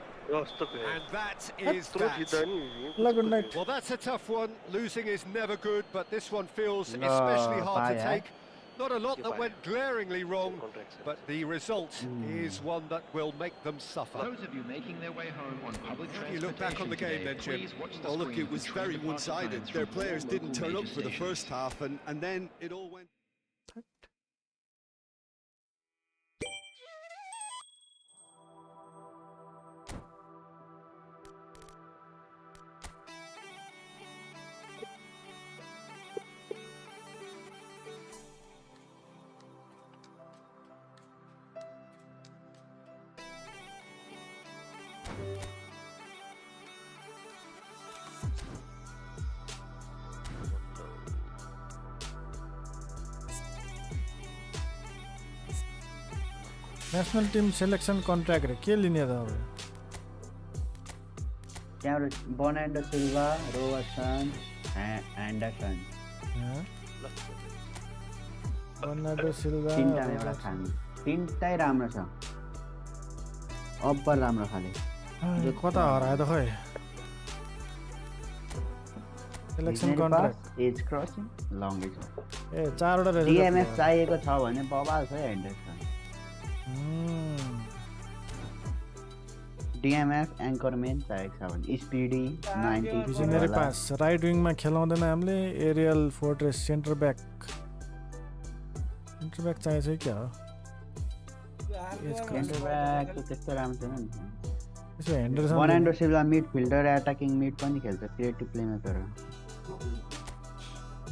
that is that. Well, that's a tough one. Losing is never good, but this one feels especially hard to take. Not a lot that went glaringly wrong, but the result is one that will make them suffer. Those of you making their way home on public You look back on the game then, Jim. please watch the Oh, look, screen it was for very train departure one-sided. times Their from players all didn't local turn up major for the stations. first half, and then it all went... national team selection contract रे के लिने त अब त्यहाँबाट Bernardo Silva Robertson Anderson Bernardo Silva तिनटामा एउटा खानु तिनटै राम्रो छ अब्बर राम्रो खाले कता हरायो त खै selection contract edge crossing long छ ए चारवटा रहेछ डिएमएफ चाहिएको छ भने बबाल छ एन्डरसन डिएमएफ एङ्करमेन चाहिएको छ भने स्पिडी 90 विजनरी पास राइट विङमा खेलाउँदैन हामीले एरियल फोर्ट्रेस सेन्टर ब्याक चाहिन्छ क्या हो सेन्टर ब्याक त्यस्तो राम्रो छैन नि यसो हेन्डरसन बनान्डो सिल्भा मिडफिल्डर एटाकिङ मिड पनि खेल्छ क्रिएटिभ प्लेमेकर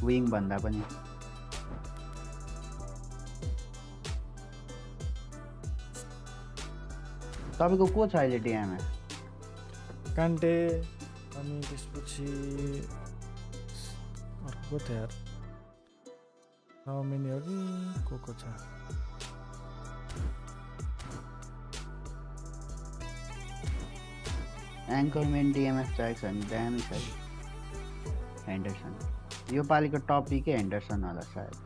विङ भन्दा पनि तपाईको को छ अहिले डिएमएफ कान्टे अनि त्यसपछि अर्को थियो यार चाउमिन हो कि को छ एङ्करमेन डिएमएफ चाहिएको छ भने दामी छ हेन्डरसन यो पालिको टप पिकै हेन्डरसन होला सायद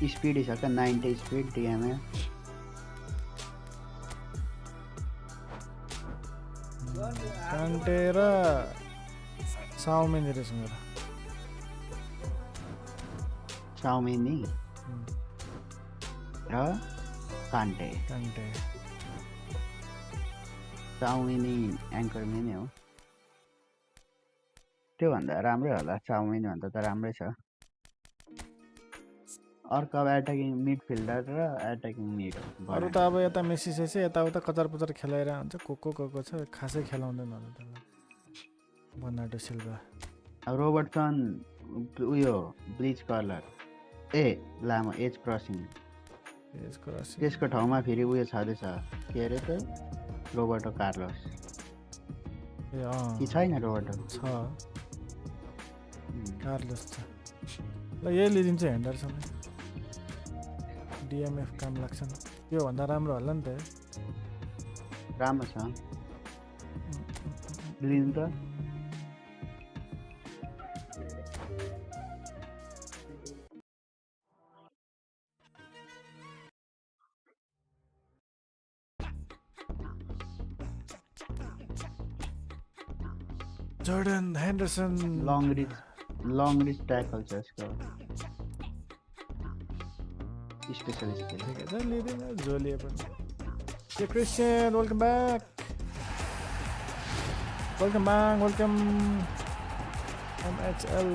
स्पिडी छ क्या 90 स्पिड डिएमएफ कान्टे र चाउमिन रहेछ मेरो चाउमिनी र कान्टे चाउमिनी एङ्करमेन हो त्योभन्दा राम्रै होला चाउमिन भन्दा त राम्रै छ अर्को अब एटाकिङ मिडफिल्डर र एटाकिङ मिड अरू त अब यता मेसी सेसी यताउता कचार पचार खेलाएर हुन्छ को छ खासै खेलाउँदैन होला त्यसलाई बर्नार्डो सिल्भा अब रोबर्टसन उयो ब्लिच कलर लामो एज क्रसिङ त्यसको ठाउँमा फेरि उयो छँदैछ के अरे त रोबर्टो कार्लोस कि छैन रोबर्टो छ कार्लोस छ ल यही लिदिन्छु हेन्डरसन डिएमएफ काम लाग्छ नि यो भन्दा राम्रो होला नि त राम्रो छ लिनु त जर्डन हेन्डरसन लङ रिच ट्याकल छ यसको स्पेशल स्किल ठिकै छ लिँदैन जोलिए पनि के क्रिस्चियन वेलकम ब्याक वेलकम एमएचएल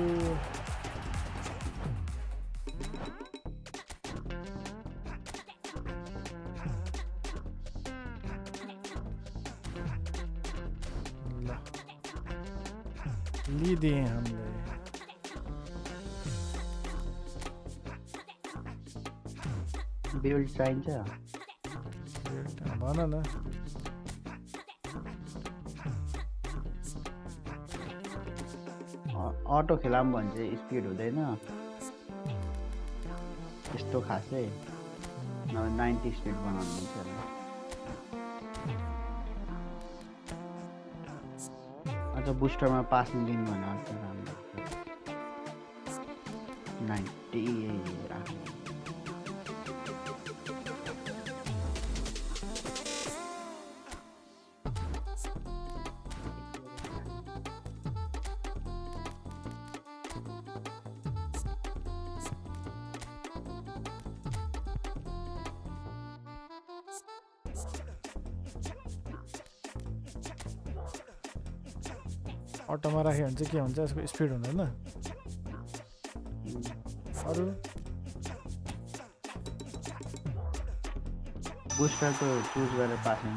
लिदिए हमले बिल्ड चाहिन्छ भन न अटो खेलाम भने चाहिँ स्पिड हुँदैन त्यस्तो खासै 90 स्पिड बनाउनु हुन्छ अझ बुस्टरमा पासिङ दिनु भने अझ राम्रो 90 राख्नु अटोमा राख्यो भने चाहिँ के हुन्छ यसको स्पिड हुँदैन अरू बुस्टर तो चुज गरेर पासिङ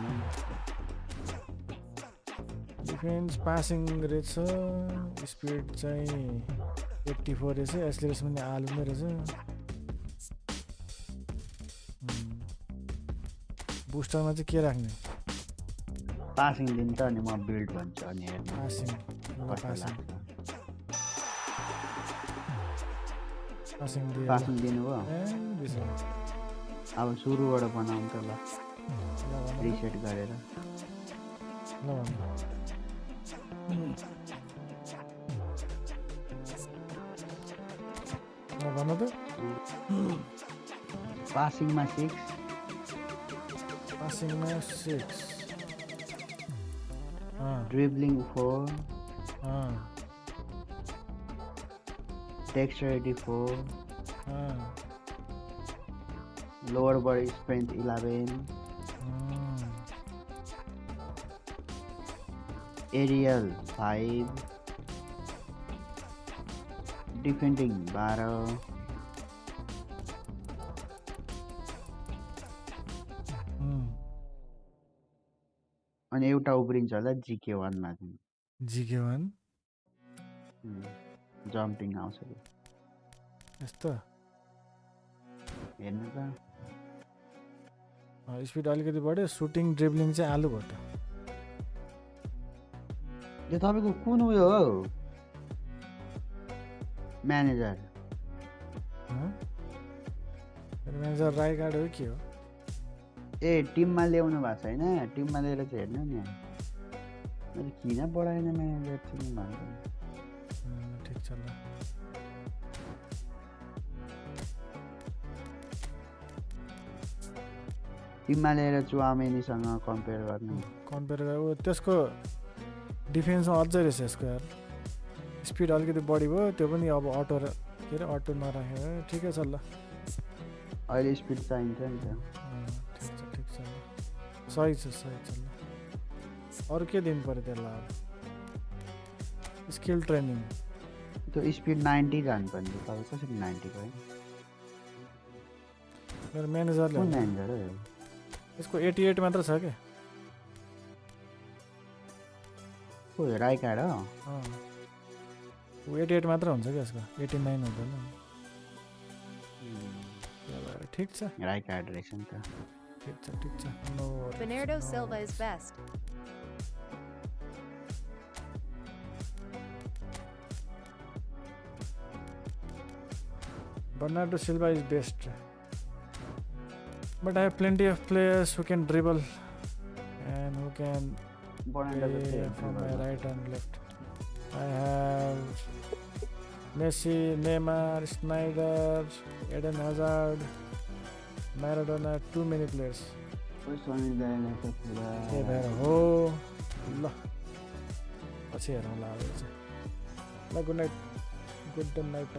डिफेन्स पासिङ रहेछ स्पिड चाहिँ 84 रहेछ एक्सिलरेसन पनि आलु नै रहेछ बुस्टरमा चाहिँ के राख्ने पासिङ दिन्छ अनि म बिल्ड भन्छु अनि हेर्नु पासिङ पासिङ दिनुभयो अब सुरुबाट बनाउँ त ल रिसेट गरेर भन्नु त पासिङमा 6 dribbling 4 dexterity 4 lower body strength 11 aerial 5 defending 12 अनि एउटा उब्रिन्छ होला GK1 मा चाहिँ GK1 जम्पिङ आउँछ यस्तो हेर्नु त स्पिड अलिकति बढ्यो सुटिङ ड्रिब्लिङ चाहिँ आलु भयो त यो तपाईको कुन उयो हो म्यानेजर म्यानेजर राई कार्ड हो के हो ए टिममा ल्याउनु भएको छैन टिममा लिएर चाहिँ हेर्नु नि मैले किन बढाएन म्यानेजर टिम भन्नु ठिक छ ल टिममा लिएर चुआमेनीसँग कम्पेयर गर्नु त्यसको डिफेन्समा अझै रहेछ यसको यार स्पिड अलिकति बढी भयो त्यो पनि अब अटो के अरे अटो नराखेर ठिकै छ ल अहिले स्पिड चाहिन्छ नि त ठिक छ सही छ ल अरू के दिनु पर्यो त्यसलाई स्किल ट्रेनिङ त्यो स्पिड 90 जानुपर्ने तपाईँ कसरी 90 भयो मेरो म्यानेजरले कुन म्यानेजर हो यसको 88 मात्र छ के ओ राई कार्ड हो 88 मात्र हुन्छ के यसको 89 हुँदैन ठिक छ राई कार्ड रहेछ नि त ठिक छ no Bernardo Silva is best. Bernardo Silva is best. But I have plenty of players who can dribble and who can play from my right and left. I have Messi, Neymar, Snyder, Eden Hazard, Maradona, too many players. हो ल पछि हेरौँला अब चाहिँ ल good night good night